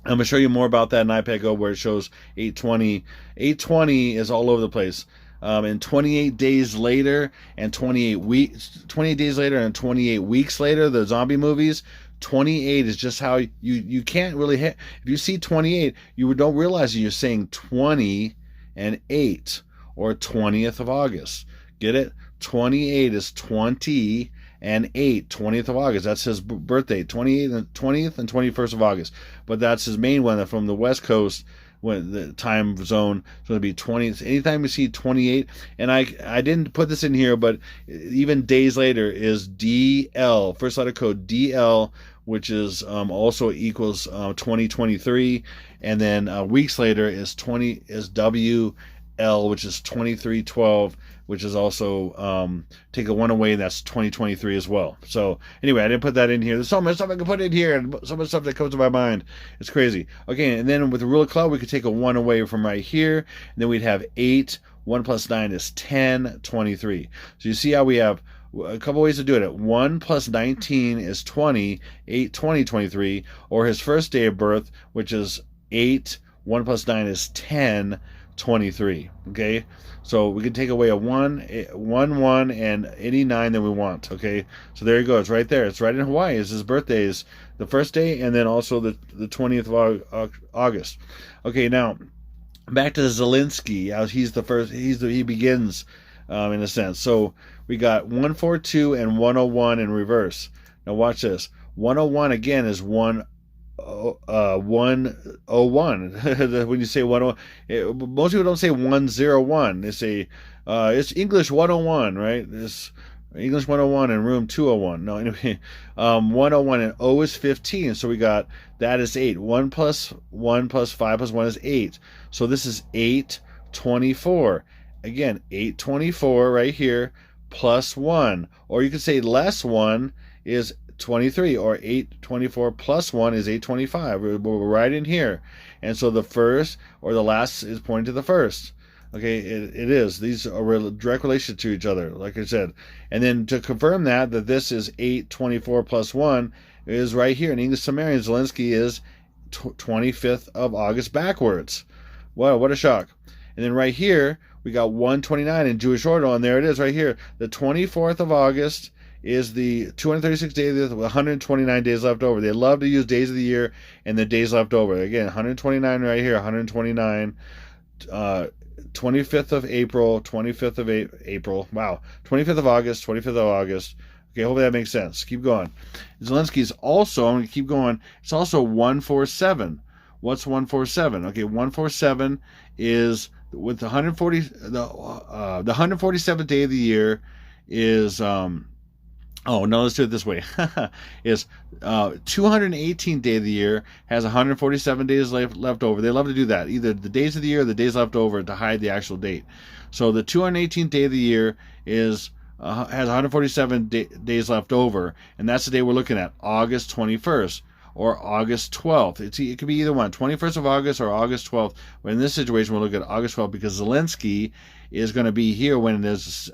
I'm going to show you more about that in iPad Go, where it shows 820. 820 is all over the place. And 28 days later and 28 days later and 28 weeks later, the zombie movies, 28 is just how you can't really hit. If you see 28, you don't realize you're saying 20 and 8, or 20th of August. Get it? 28 is 20 and 8, 20th of August. That's his birthday, 20th and 21st of August. But that's his main one from the West Coast, when the time zone is going to be 20. Anytime you see 28, and I didn't put this in here, but even days later is DL, first letter code DL, which is also equals 2023, and then weeks later is WL, which is 2312, which is also take a 1 away, and that's 2023 as well. So anyway, I didn't put that in here. There's so much stuff I can put in here, and so much stuff that comes to my mind. It's crazy. Okay, and then with the rule of cloud, we could take a 1 away from right here, and then we'd have 8. 1 plus 9 is 10, 23. So you see how we have a couple ways to do it. 1 plus 19 is 20, 8, 20, 23, or his first day of birth, which is 8. 1 plus 9 is 10, 23. Okay, so we can take away a 1, 1, and any 9 that we want. Okay, so there you go. It's right there. It's right in Hawaii. It's his birthday is the first day, and then also the 20th of August. Okay, now back to Zelensky. He's the first. He begins in a sense. So we got 142 and 101 in reverse. Now watch this. 101 again is 101. When you say 101, most people don't say 101. They say it's English 101, right? It's English 101 and room 201. No, anyway, 101 and O is 15. So we got that is 8. 1 plus 1 plus 5 plus 1 is 8. So this is 824. Again, 824 right here plus 1. Or you could say less 1 is 23, or 824 plus 1 is 825. We're right in here. And so the first or the last is pointing to the first. Okay, it is. These are a direct relation to each other, like I said. And then to confirm that this is 824 plus 1 is right here. In English Sumerian, Zelensky is 25th of August backwards. Wow, what a shock. And then right here, we got 129 in Jewish order, and there it is right here. The 24th of August is the 236 days with 129 days left over. They love to use days of the year and the days left over. Again, 129 right here, 129. 25th of April, 25th of April. Wow. 25th of August, 25th of August. Okay, hopefully that makes sense. Keep going. Zelensky's also, I'm going to keep going, it's also 147. What's 147? Okay, 147 is with the 140, the 147th day of the year is, oh, no, let's do it this way. Is 218 day of the year has 147 days left over. They love to do that, either the days of the year or the days left over to hide the actual date. So the 218th day of the year is has 147 days left over, and that's the day we're looking at, August 21st or August 12th. It could be either one, 21st of August or August 12th. But in this situation, we'll look at August 12th because Zelensky is going to be here when there's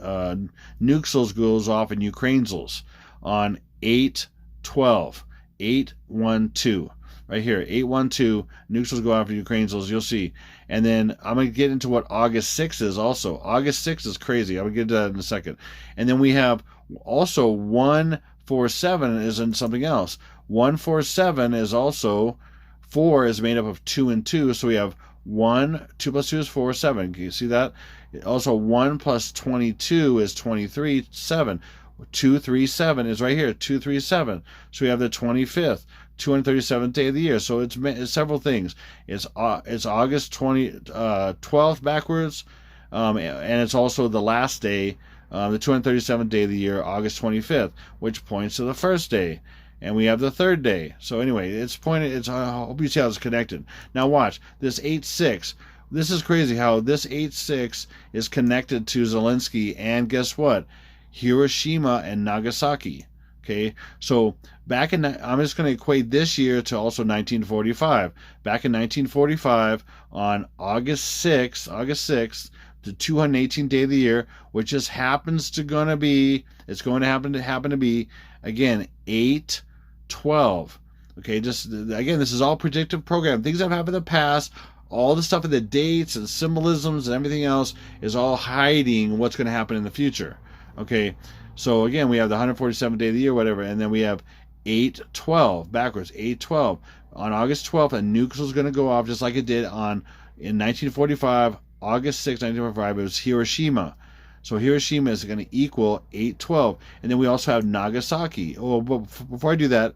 Nuxels goes off in Ukraine's on 8/12, 8/12, right here, 8/12. Nuxels go off in Ukraine's. You'll see, and then I'm gonna get into what August 6th is. Also, August 6th is crazy. I'm gonna get to that in a second. And then we have also 147 is in something else. 147 is also 4 is made up of 2 and 2, so we have 1, 2 plus 2 is 4, 7. Can you see that? Also, 1 plus 22 is 23, 7. 237 is right here, 237. So we have the 25th, 237th day of the year. So it's several things. It's August 12th backwards, and it's also the last day, the 237th day of the year, August 25th, which points to the first day. And we have the third day. So anyway, it's pointed. I hope you see how it's connected. Now watch this 8/6. This is crazy how this 8/6 is connected to Zelensky, and guess what? Hiroshima and Nagasaki. Okay, so back in, I'm just going to equate this year to also 1945. Back in 1945, on August 6th, the 218th day of the year, which just happens to happen to be again 8/12. Okay, just again, this is all predictive program. Things that have happened in the past. All the stuff in the dates and symbolisms and everything else is all hiding what's going to happen in the future. Okay, so again, we have the 147th day of the year, whatever, and then we have 8/12 backwards. 8/12 on August 12th, a nuke was going to go off just like it did in 1945, August 6th, 1945. It was Hiroshima. So Hiroshima is going to equal 8/12, and then we also have Nagasaki. Oh, but before I do that,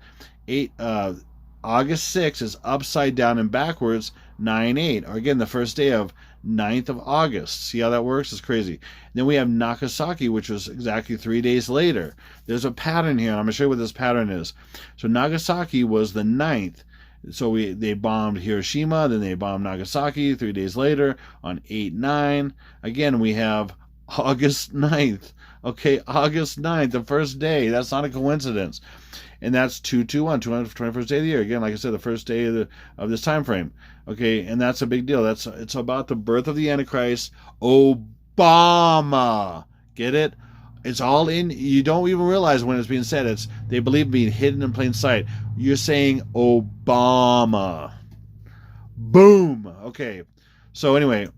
August 6th is upside down and backwards, 9/8, or again, the first day of 9th of August. See how that works? It's crazy. And then we have Nagasaki, which was exactly 3 days later. There's a pattern here, and I'm going to show you what this pattern is. So Nagasaki was the 9th. So they bombed Hiroshima, then they bombed Nagasaki 3 days later on 8/9. Again, we have August 9th. Okay, August 9th, the first day. That's not a coincidence. And that's 2/21, 221st day of the year. Again, like I said, the first day of this time frame. Okay, and that's a big deal. It's about the birth of the Antichrist. Obama. Get it? It's all in. You don't even realize when it's being said. They believe being hidden in plain sight. You're saying Obama. Boom. Okay. So anyway.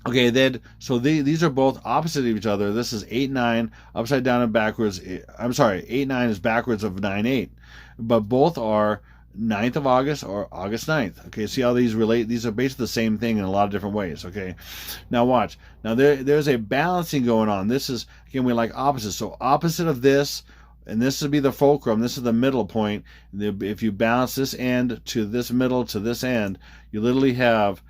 Okay, then, so these are both opposite of each other. This is 8/9, upside down and backwards. I'm sorry, 8/9 is backwards of 9/8. But both are 9th of August or August 9th. Okay, see how these relate? These are basically the same thing in a lot of different ways. Okay, now watch. Now there's a balancing going on. This is, again, we like opposites. So opposite of this, and this would be the fulcrum. This is the middle point. If you balance this end to this middle to this end, you literally have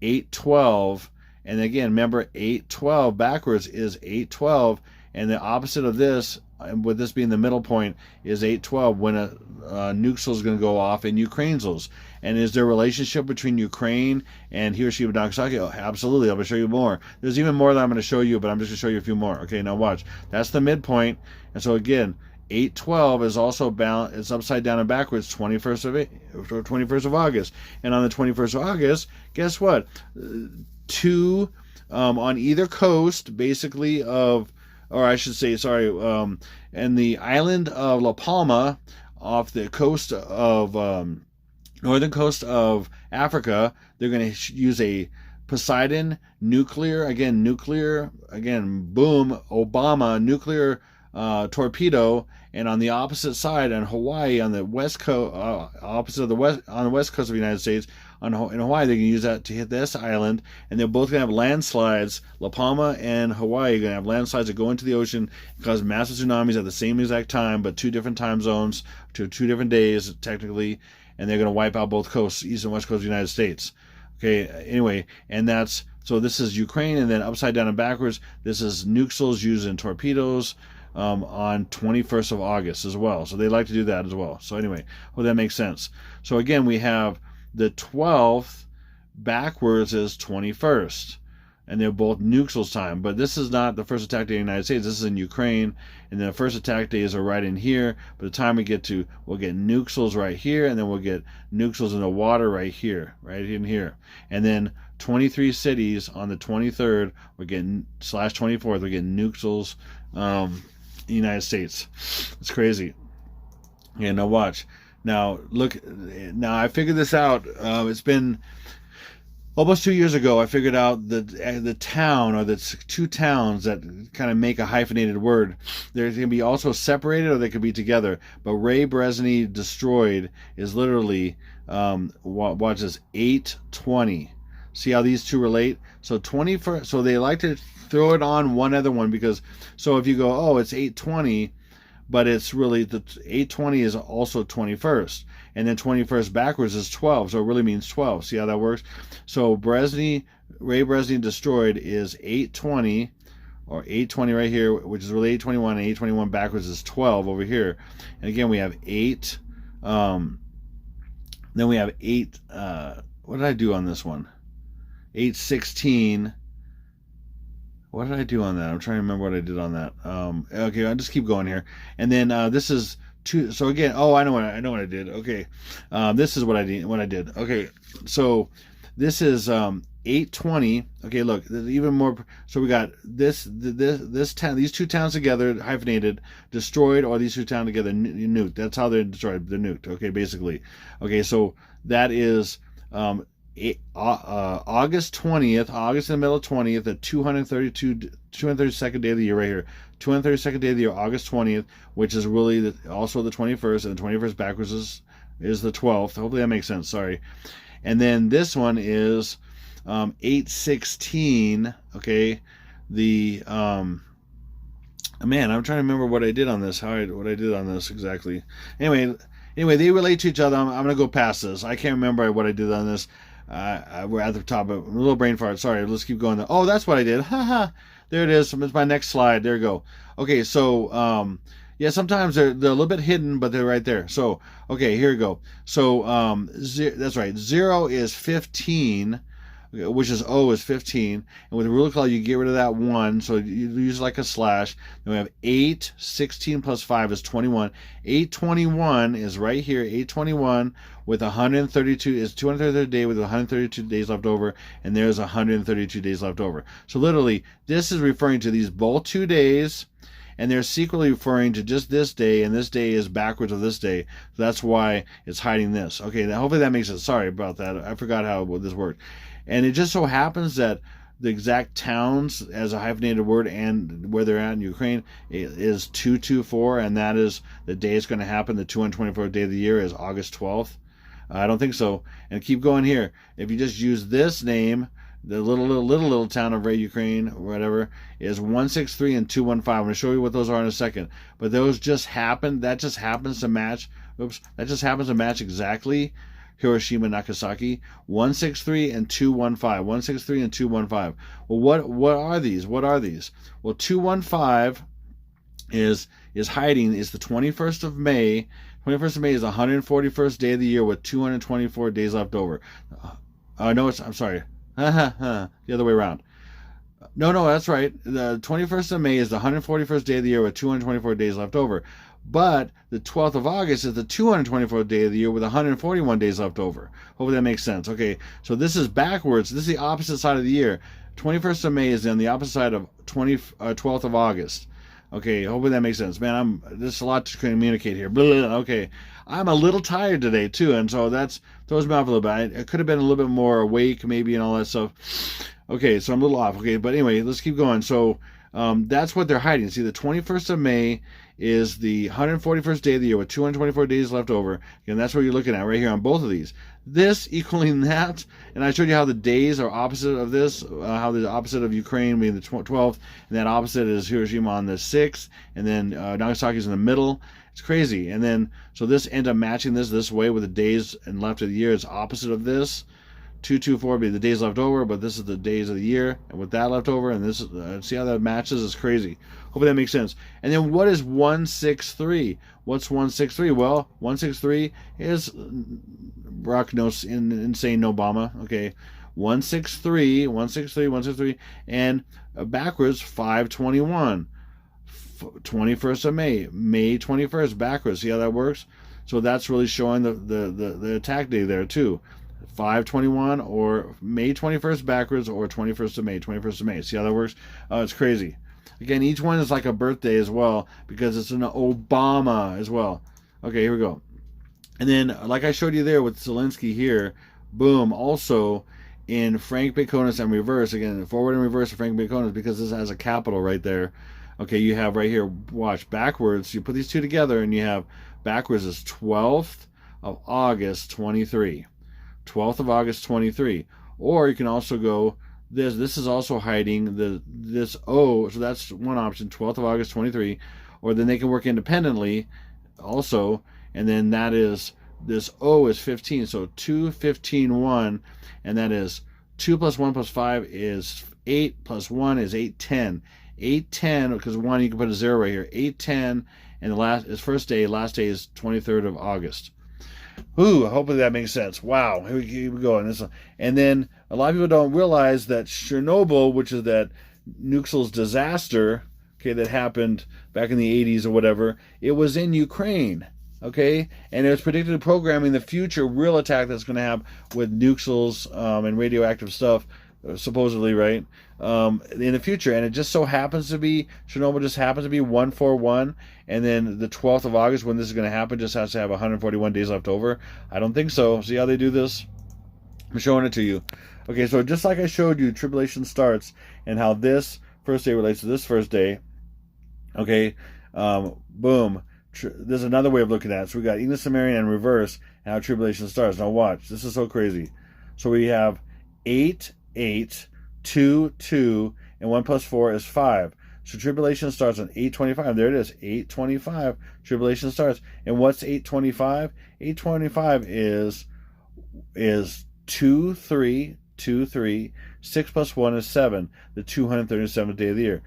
812. And again, remember 812 backwards is 812, and the opposite of this, with this being the middle point, is 812 when a nuke is going to go off in Ukraine's. And is there a relationship between Ukraine and Hiroshima and Nagasaki? Oh, absolutely. I'm going to show you more. There's even more that I'm going to show you, but I'm just going to show you a few more. Okay, now watch. That's the midpoint. And so again, 812 is also balanced. It's upside down and backwards. 21st of August. And on the 21st of August, guess what? Two on either coast, basically of, or I should say, sorry, and the island of La Palma, off the coast of northern coast of Africa, they're going to use a Poseidon nuclear, again, boom, Obama nuclear torpedo. And on the opposite side, on Hawaii, on the west coast, opposite of the west, on the west coast of the United States, in Hawaii, they can use that to hit this island, and they're both going to have landslides. La Palma and Hawaii are going to have landslides that go into the ocean, cause massive tsunamis at the same exact time, but 2 different time zones, to 2 different days, technically, and they're going to wipe out both coasts, east and west coast of the United States. Okay, anyway, and that's, so this is Ukraine, and then upside down and backwards, this is nukes using torpedoes, on 21st of August as well. So they like to do that as well. So anyway, well, that makes sense. So again, we have the 12th backwards is 21st. And they're both nukes time. But this is not the first attack day in the United States. This is in Ukraine. And then the first attack days are right in here. By the time we get to, we'll get nukes right here. And then we'll get nukes in the water right here. Right in here. And then 23 cities on the 23rd, we're getting, /24th, we're getting nukes the United States. It's crazy. Yeah, now watch. Now look. Now I figured this out. It's been almost 2 years ago. I figured out that the town, or the 2 towns that kind of make a hyphenated word, they can be also separated or they could be together. But Ray Brezhnev destroyed is literally watch this, 820. See how these two relate? So 21st. So they like to throw it on one other one, because so if you go, oh, it's 820, but it's really, the 820 is also 21st, and then 21st backwards is 12, so it really means 12. See how that works? So Ray Brezhnev destroyed is 820, or 820 right here, which is really 821, and 821 backwards is 12 over here. And again, we have 8, then we have 8, what did I do on this one? 816. What did I do on that? I'm trying to remember what I did on that. Okay, I'll just keep going here. And then this is 2. So again, oh, I know what I did. Okay, this is what I did. Okay, so this is 820. Okay, look, there's even more. So we got this town, these 2 towns together, hyphenated, destroyed, or these 2 towns together, nuked. That's how they're destroyed. They're nuked. Okay, basically. Okay, so that is August 20th, August in the middle of 20th, the 232nd day of the year right here. 232nd day of the year, August 20th, which is really also the 21st, and the 21st backwards is the 12th. Hopefully that makes sense. Sorry. And then this one is 816. Okay. The man, I'm trying to remember what I did on this. What I did on this exactly. Anyway, they relate to each other. I'm going to go past this. I can't remember what I did on this. We're at the top of a little brain fart. Sorry, let's keep going. Oh, that's what I did. Haha. There it is. It's my next slide. There you go. Okay, so yeah, sometimes they're a little bit hidden, but they're right there. So okay, here we go. So that's right. 0 is 15, which is O is 15, and with the rule of color you get rid of that 1, so you use like a slash. Then we have 8, 16 plus 5 is 21. 821 is right here. 821 with 132 is 233rd day with 132 days left over, and there's 132 days left over. So literally, this is referring to these both 2 days, and they're secretly referring to just this day, and this day is backwards of this day. So that's why it's hiding this. Okay, now hopefully that makes sense. Sorry about that. I forgot how this worked. And it just so happens that the exact towns as a hyphenated word and where they're at in Ukraine is 224, and that is the day it's going to happen. The 224th day of the year is August 12th. I don't think so. And keep going here. If you just use this name, the little town of Ray, Ukraine, or whatever, is 163 and 215. I'm going to show you what those are in a second. But those just happen. That just happens to match. Oops. That just happens to match exactly Hiroshima, Nagasaki. 163 and 215. 163 and 215. Well, what are these? What are these? Well, 215 is hiding. Is the 21st of May. 21st of May is the 141st day of the year with 224 days left over. No, I'm sorry. The other way around. No, that's right. The 21st of May is the 141st day of the year with 224 days left over. But the 12th of August is the 224th day of the year with 141 days left over. Hopefully that makes sense. Okay, so this is backwards. This is the opposite side of the year. 21st of May is on the opposite side of 12th of August. Okay, hopefully that makes sense. Man, there's a lot to communicate here. Okay, I'm a little tired today too, and so that throws me off a little bit. I could have been a little bit more awake maybe and all that stuff. Okay, so I'm a little off. Okay, but anyway, let's keep going. So that's what they're hiding. See, the 21st of May is the 141st day of the year with 224 days left over. And that's what you're looking at right here on both of these. This equaling that, and I showed you how the days are opposite of this, how the opposite of Ukraine being the 12th, and that opposite is Hiroshima on the 6th, and then Nagasaki is in the middle. It's crazy. And then, so this ends up matching this way with the days and left of the year. It's opposite of this. 224 would be the days left over, but this is the days of the year, and with that left over, and this see how that matches? It's crazy. Hopefully that makes sense. And then what is 163? What's 163? Well, 163 is Barack insane Obama. Okay, 163, 163, 163, and backwards 521. 21st of May 21st backwards. See how that works? So that's really showing the attack day there too. 521 or May 21st backwards or 21st of May, 21st of May. See how that works? It's crazy. Again, each one is like a birthday as well because it's an Obama as well. Okay, here we go. And then, like I showed you there with Zelensky here, boom, also in Frank Baconus and reverse, again, forward and reverse of Frank Baconus because this has a capital right there. Okay, you have right here, watch, backwards. You put these two together and you have backwards is 12th of August 23. 12th of August 23. Or you can also go this is also hiding this O, so that's one option, 12th of August 23. Or then they can work independently also, and then that is this O is 15, so 2 15 1, and that is 2 plus 1 plus 5 is 8 plus 1 is 8 10. 8 10 because 1 you can put a 0 right here. 8 10, and the last is first day, last day is 23rd of August. Ooh, hopefully that makes sense. Wow, here we go. And then a lot of people don't realize that Chernobyl, which is that Nuxel's disaster, okay, that happened back in the 80s or whatever, it was in Ukraine, okay? And it was predicted programming the future real attack that's going to happen with Nuxels and radioactive stuff, supposedly, right, in the future. And it just so happens to be, Chernobyl just happens to be 141, and then the 12th of August, when this is going to happen, just has to have 141 days left over. I don't think so. See how they do this? I'm showing it to you. Okay, so just like I showed you, tribulation starts, and how this first day relates to this first day. Okay, boom. There's another way of looking at it. So we got English Sumerian and reverse, and how tribulation starts. Now watch. This is so crazy. So we have 8, 8, 2, 2, and 1 plus 4 is 5. So tribulation starts on 8:25. There it is, 8:25. Tribulation starts. And what's 8:25? 8:25 is 2, 3, 2, 3. 6 plus 1 is 7. The 237th day of the year.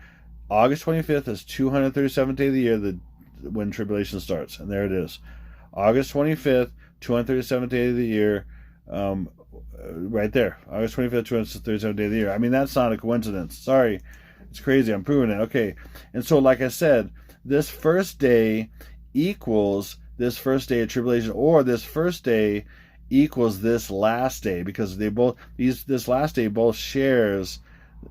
August 25th is 237th day of the year when tribulation starts. And there it is. August 25th, 237th day of the year. Right there, August 25th, 237th day of the year. I mean, that's not a coincidence. Sorry, it's crazy. I'm proving it. Okay, and so like I said, this first day equals this first day of tribulation, or this first day equals this last day, because this last day both share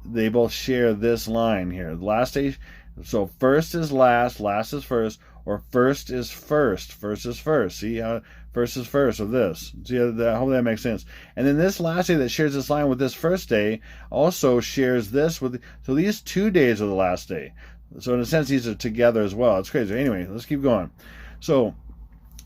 this line here. The last day, so first is last, last is first, or first is first, first is first. See how first is first of this. See how I hope that makes sense. And then this last day that shares this line with this first day also shares this with. So these 2 days are the last day. So in a sense, these are together as well. It's crazy. Anyway, let's keep going. So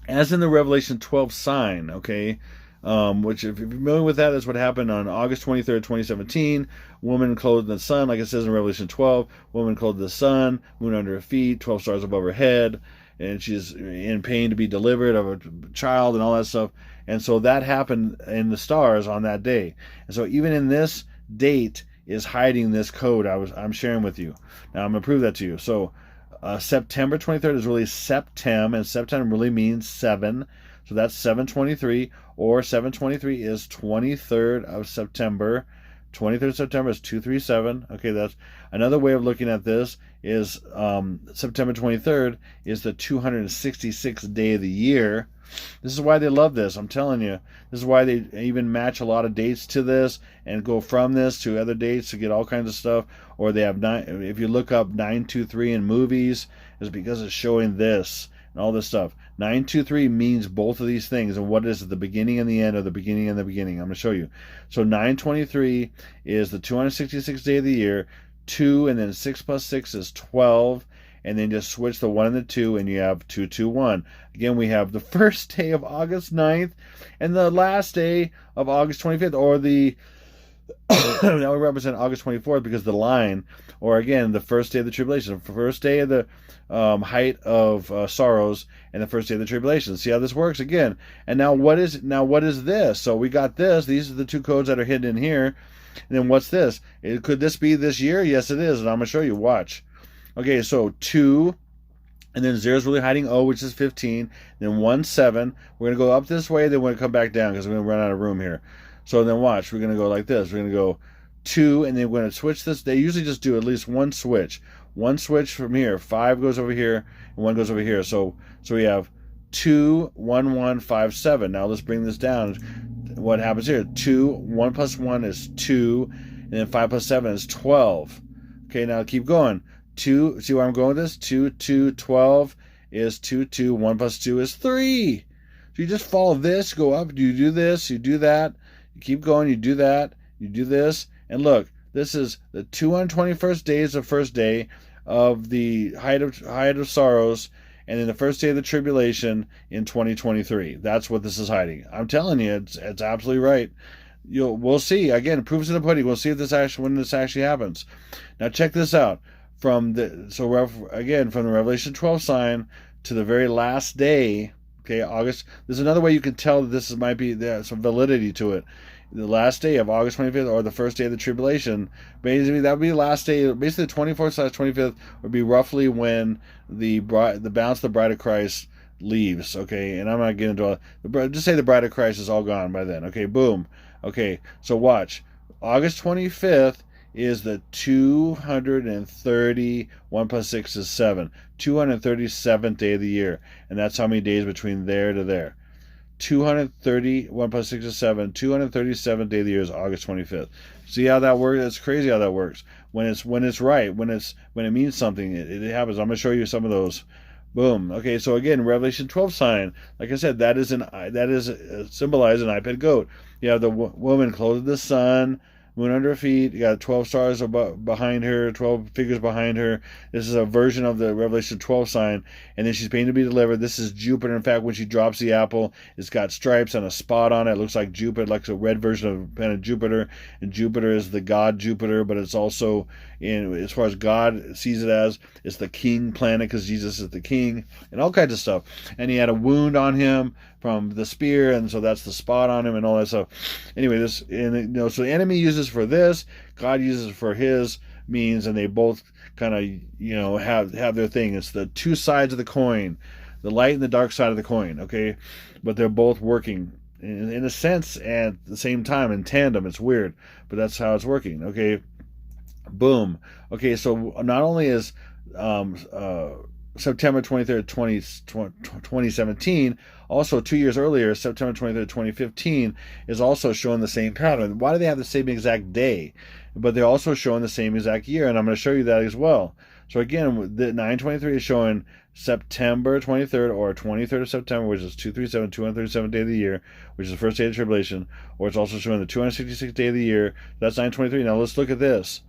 as in the Revelation 12 sign, okay, which if you're familiar with that, that's what happened on August 23rd, 2017. Woman clothed in the sun, like it says in Revelation 12. Woman clothed in the sun, moon under her feet, 12 stars above her head, and she's in pain to be delivered of a child and all that stuff. And so that happened in the stars on that day. And so even in this date is hiding this code I'm sharing with you. Now I'm going to prove that to you. So September 23rd is really Septem, and Septem really means 7. So that's 723, or 723 is 23rd of September. 23rd of September is 237. Okay, that's another way of looking at this is September 23rd is the 266th day of the year. This is why they love this. I'm telling you. This is why they even match a lot of dates to this and go from this to other dates to get all kinds of stuff. Or they have if you look up 923 in movies, it's because it's showing this and all this stuff. 923 means both of these things. And what is it? The beginning and the end, or the beginning and the beginning? I'm going to show you. So 923 is the 266th day of the year. 2 and then 6 plus 6 is 12. And then just switch the 1 and the 2, and you have 221. Again, we have the first day of August 9th and the last day of August 25th, or the now we represent August 24th because the line, or again, the first day of the tribulation, the first day of the height of sorrows, and the first day of the tribulation. See how this works again. And now what is this? So we got this. These are the two codes that are hidden in here. And then what's this? Could this be this year? Yes, it is. And I'm going to show you. Watch. Okay, so 2, and then 0 is really hiding O, which is 15. Then 1, 7. We're going to go up this way, then we're going to come back down because we're going to run out of room here. So then watch. We're going to go like this. We're going to go 2, and then we're going to switch this. They usually just do at least one switch. One switch from here. 5 goes over here, and 1 goes over here. So we have 2, 1, 1, 5, 7. Now let's bring this down. What happens here? 2, 1 plus 1 is 2, and then 5 plus 7 is 12. Okay, now keep going. 2, see where I'm going with this? 2, 2, 12 is 2, 2, 1 plus 2 is 3. So you just follow this, go up, you do this, you do that, you keep going, you do that, you do this, and look, this is the 221st day is the first day of the height of sorrows, and then the first day of the tribulation in 2023. That's what this is hiding. I'm telling you, it's absolutely right. We'll see. Again, proof's in the pudding. We'll see if when this actually happens. Now check this out. From the Revelation 12 sign to the very last day, okay, August. There's another way you can tell that this might be there's some validity to it. The last day of August 25th, or the first day of the tribulation, basically that would be the last day. Basically, the 24th/25th would be roughly when the balance of the bride of Christ leaves. Okay, and I'm not getting into just say the bride of Christ is all gone by then. Okay, boom. Okay, so watch. August 25th is the 230, 1 plus 6 is 7, 237th day of the year. And that's how many days between there to there. 230, 1 plus 6 is 7, 237th day of the year is August 25th. See how that works? It's crazy how that works. When it's right, when it means something, it happens. I'm going to show you some of those. Boom. Okay, so again, Revelation 12 sign. Like I said, that is symbolized an iPad goat. You have the woman clothed in the sun, moon under her feet. You got 12 stars behind her, 12 figures behind her. This is a version of the Revelation 12 sign. And then she's being to be delivered. This is Jupiter. In fact, when she drops the apple, it's got stripes and a spot on it. It looks like Jupiter, like a red version of planet Jupiter. And Jupiter is the god Jupiter, but it's also, as far as God sees it as, it's the king planet because Jesus is the king and all kinds of stuff. And he had a wound on him from the spear, and so that's the spot on him and all that stuff. Anyway, so the enemy uses for this, God uses for his means, and they both kind of have their thing. It's the two sides of the coin, the light and the dark side of the coin. Okay, but they're both working in a sense at the same time in tandem. It's weird, but that's how it's working. Okay, boom. Okay, so not only is September 23rd, 2017, also 2 years earlier, September 23rd, 2015, is also showing the same pattern. Why do they have the same exact day? But they're also showing the same exact year, and I'm going to show you that as well. So again, the 923 is showing September 23rd, or 23rd of September, which is 237th day of the year, which is the first day of the tribulation, or it's also showing the 266th day of the year. That's 923. Now let's look at this.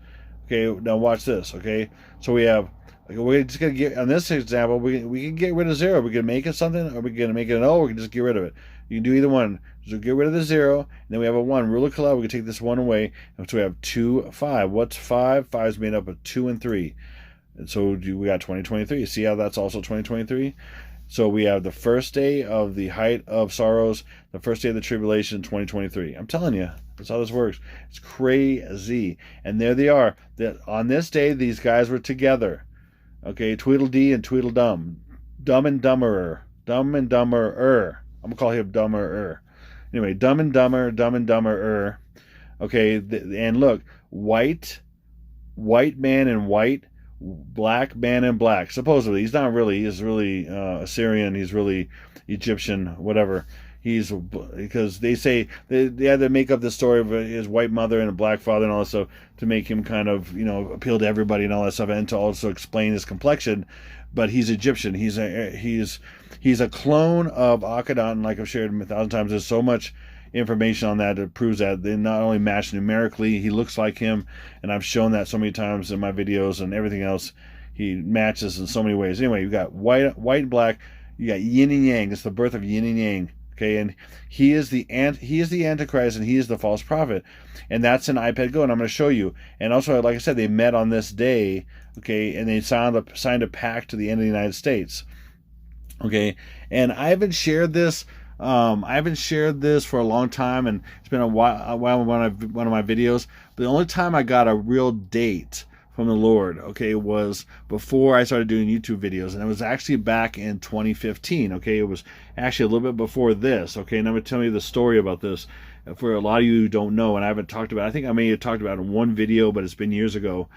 Okay, now watch this. Okay, so we have We're just gonna get on this example. We can get rid of 0. We can make it something, or we can make it an O. We can just get rid of it. You can do either one. So get rid of the 0, and then we have a 1. Rule of collab. We can take this 1 away, and so we have 2, 5. What's 5? 5 is made up of 2 and 3, and so we got 2023. See how that's also 2023. So we have the first day of the height of sorrows, the first day of the tribulation, 2023. I'm telling you, that's how this works. It's crazy. And there they are. That on this day, these guys were together. Okay, Tweedledee and Tweedledum. Dumb and Dumberer. Dumb and Dumberer. I'm going to call him Dumberer. Anyway, Dumb and Dumberer. Okay, and look, white man in white, black man in black. Supposedly, he's not really. He's really Assyrian. He's really Egyptian, whatever. He's, because they say they had to make up this story of his white mother and a black father and all that stuff to make him kind of, appeal to everybody and all that stuff, and to also explain his complexion. But he's Egyptian. He's a clone of Akhenaten, like I've shared 1,000 times. There's so much information on that that proves that they not only match numerically, he looks like him, and I've shown that so many times in my videos and everything else. He matches in so many ways. Anyway, you got white and black. You got yin and yang. It's the birth of yin and yang. Okay, and he is the Antichrist, and he is the false prophet, and that's an iPad Go, and I'm going to show you. And also, like I said, they met on this day, okay, and they signed a pact to the end of the United States, okay. And I haven't shared this for a long time, and it's been a while one of my videos. But the only time I got a real date from the Lord, okay, was before I started doing YouTube videos, and it was actually back in 2015, okay. It was actually a little bit before this, okay. And I'm going to tell you the story about this for a lot of you who don't know, and I haven't talked about it. I think I may have talked about it in one video, but it's been years ago.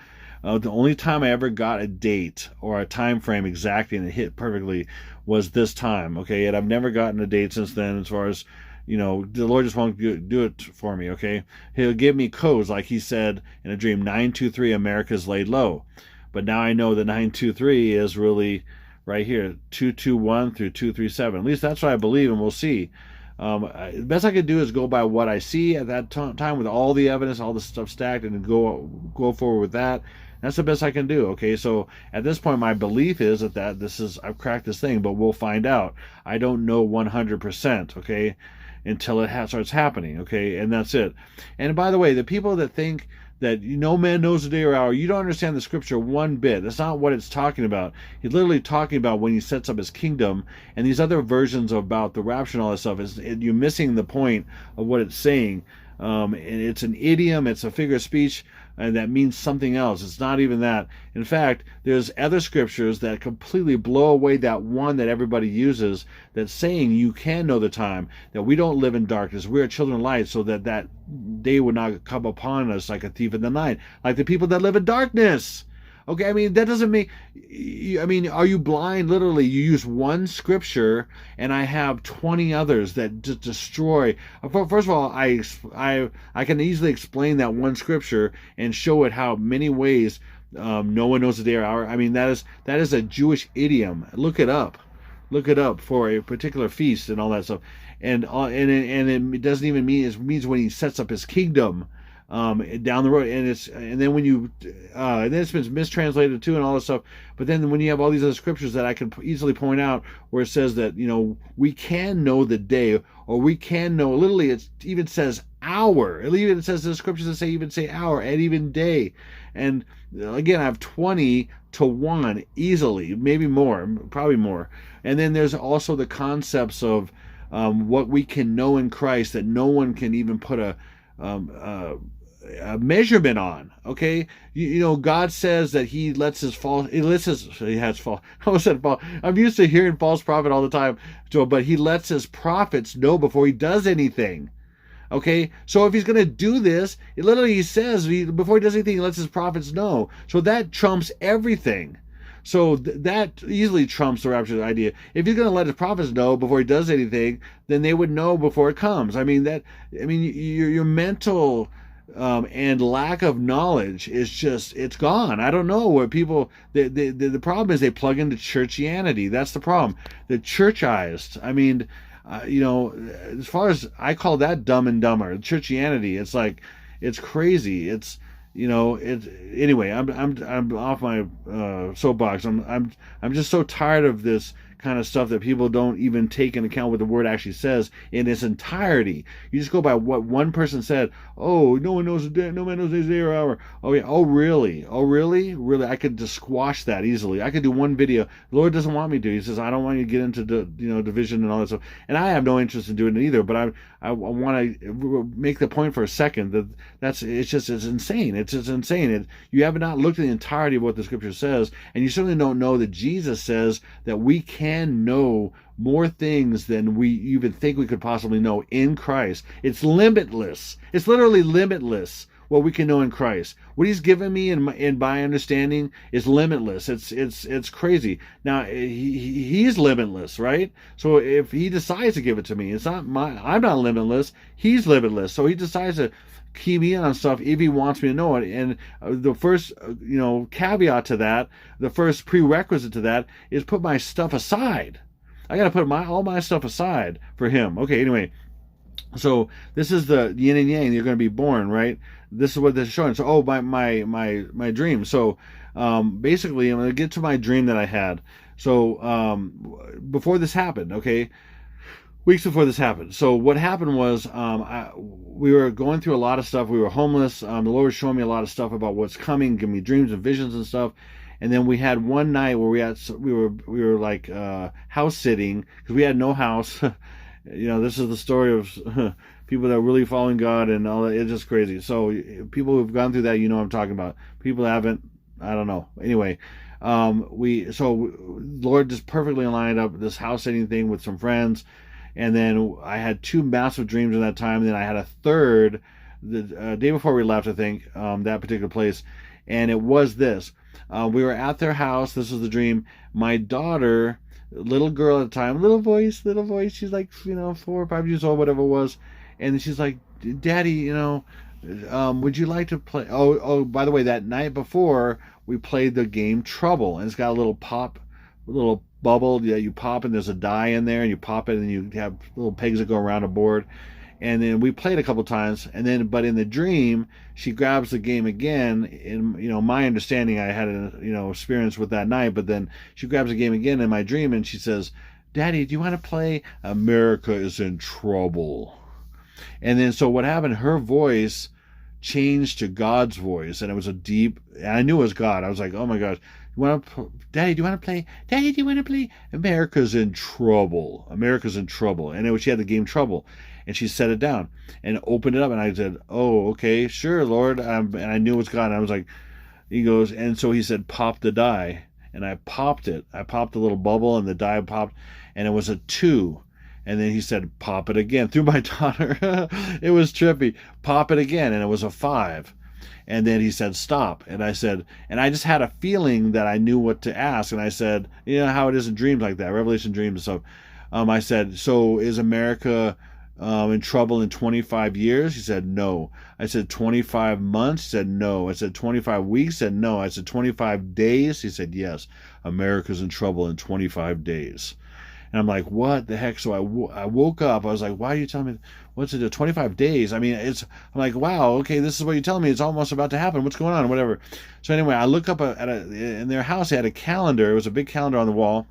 The only time I ever got a date or a time frame exactly and it hit perfectly was this time, okay. And I've never gotten a date since then, as far as, the Lord just won't do it for me, okay. He'll give me codes, like he said in a dream, 923, America's laid low. But now I know that 923 is really right here, 221 through 237. At least that's what I believe, and we'll see. The best I could do is go by what I see at that time with all the evidence, all the stuff stacked, and go forward with that. That's the best I can do, okay. So at this point, my belief is that I've cracked this thing, but we'll find out. I don't know 100%, okay, until it starts happening, okay, and that's it. And by the way, the people that think that no man knows the day or hour, you don't understand the scripture one bit. That's not what it's talking about. He's literally talking about when he sets up his kingdom, and these other versions about the rapture and all that stuff, you're missing the point of what it's saying. And it's an idiom, it's a figure of speech, and that means something else. It's not even that. In fact, there's other scriptures that completely blow away that one that everybody uses, that's saying you can know the time, that we don't live in darkness, we are children of light, so that day would not come upon us like a thief in the night, like the people that live in darkness. Okay, I mean, that doesn't mean, are you blind? Literally, you use one scripture, and I have 20 others that just destroy. First of all, I can easily explain that one scripture and show it how many ways no one knows the day or hour. I mean, that is a Jewish idiom. Look it up for a particular feast and all that stuff. And it doesn't even mean, it means when he sets up his kingdom. Down the road, and then when you and then it's been mistranslated too and all this stuff. But then when you have all these other scriptures that I can easily point out where it says that we can know the day, or we can know, literally it even says hour. It says the scriptures that say hour and even day. And again, I have 20 to 1 easily, maybe more, probably more. And then there's also the concepts of what we can know in Christ that no one can even put a measurement on, okay. God says that he has false. I almost said false. I'm used to hearing false prophet all the time, but he lets his prophets know before he does anything, okay. So if he's going to do this, he says before he does anything, he lets his prophets know. So that trumps everything. So that easily trumps the rapture idea. If he's going to let his prophets know before he does anything, then they would know before it comes. Your mental and lack of knowledge is it's gone. I don't know where people, the problem is they plug into churchianity. That's the problem. They're churchized. As far as I call that dumb and dumber, churchianity, it's crazy. Anyway, I'm off my soapbox. I'm just so tired of this kind of stuff that people don't even take into account what the word actually says in its entirety. You just go by what one person said. Oh, no one knows the day, no man knows the day or hour. Oh yeah. Oh really? Oh really? I could just squash that easily. I could do one video. The Lord doesn't want me to. He says, I don't want you to get into division and all that stuff. And I have no interest in doing it either. But I want to make the point for a second that it's insane. It's just insane. You have not looked at the entirety of what the Scripture says, and you certainly don't know that Jesus says that we can know more things than we even think we could possibly know in Christ. It's limitless. It's literally limitless what we can know in Christ. What He's given me in my understanding is limitless. It's crazy. Now He's limitless, right? So if He decides to give it to me, I'm not limitless. He's limitless. So He decides to key me in on stuff if He wants me to know it. And the first caveat to that, the first prerequisite to that, is put my stuff aside. I got to put all my stuff aside for Him. Okay, anyway. So this is the yin and yang. You're going to be born, right? This is what this is showing. So, my dream. So, basically, I'm going to get to my dream that I had. So, before this happened, okay, weeks before this happened. So what happened was, we were going through a lot of stuff. We were homeless. The Lord was showing me a lot of stuff about what's coming, giving me dreams and visions and stuff. And then we had one night where we were like house sitting because we had no house. This is the story of people that are really following God and all that. It's just crazy. So people who've gone through that, what I'm talking about. People that haven't, I don't know. Anyway, Lord just perfectly lined up this house sitting thing with some friends. And then I had two massive dreams in that time. And then I had a third the day before we left, I think, that particular place. And it was this. We were at their house. This was the dream. My daughter, little girl at the time, little voice. She's like, 4 or 5 years old, whatever it was. And she's like, Daddy, would you like to play? Oh, by the way, that night before, we played the game Trouble. And it's got a little bubble that you pop, and there's a die in there, and you pop it, and you have little pegs that go around a board. And then we played a couple times, but in the dream, she grabs the game again. In my understanding, I had an experience with that night, but then she grabs the game again in my dream, and she says, Daddy, do you want to play America is in Trouble? And then so what happened? Her voice changed to God's voice, and it was I knew it was God. I was like, oh my gosh. Daddy, do you want to play? Daddy, do you want to play? America's in Trouble. America's in Trouble. And she had the game Trouble. And she set it down and opened it up. And I said, oh, okay, sure, Lord. And I knew it was God. And I was like, he goes, and so he said, pop the die. And I popped it. I popped the little bubble, and the die popped. And it was a 2. And then he said, pop it again. Through my daughter. It was trippy. Pop it again. And it was a 5. And then he said, stop. And I said, and I just had a feeling that I knew what to ask. And I said, how it is in dreams like that, Revelation dreams and stuff. I said, so is America in trouble in 25 years? He said, no. I said, 25 months? He said, no. I said, 25 weeks? He said, no. I said, 25 days? He said, yes. America's in trouble in 25 days. And I'm like, what the heck? So I woke up. I was like, why are you telling me? What's it? 25 days? I mean, I'm like, wow, okay, this is what you're telling me. It's almost about to happen. What's going on? Whatever. So anyway, I look up in their house. They had a calendar. It was a big calendar on the wall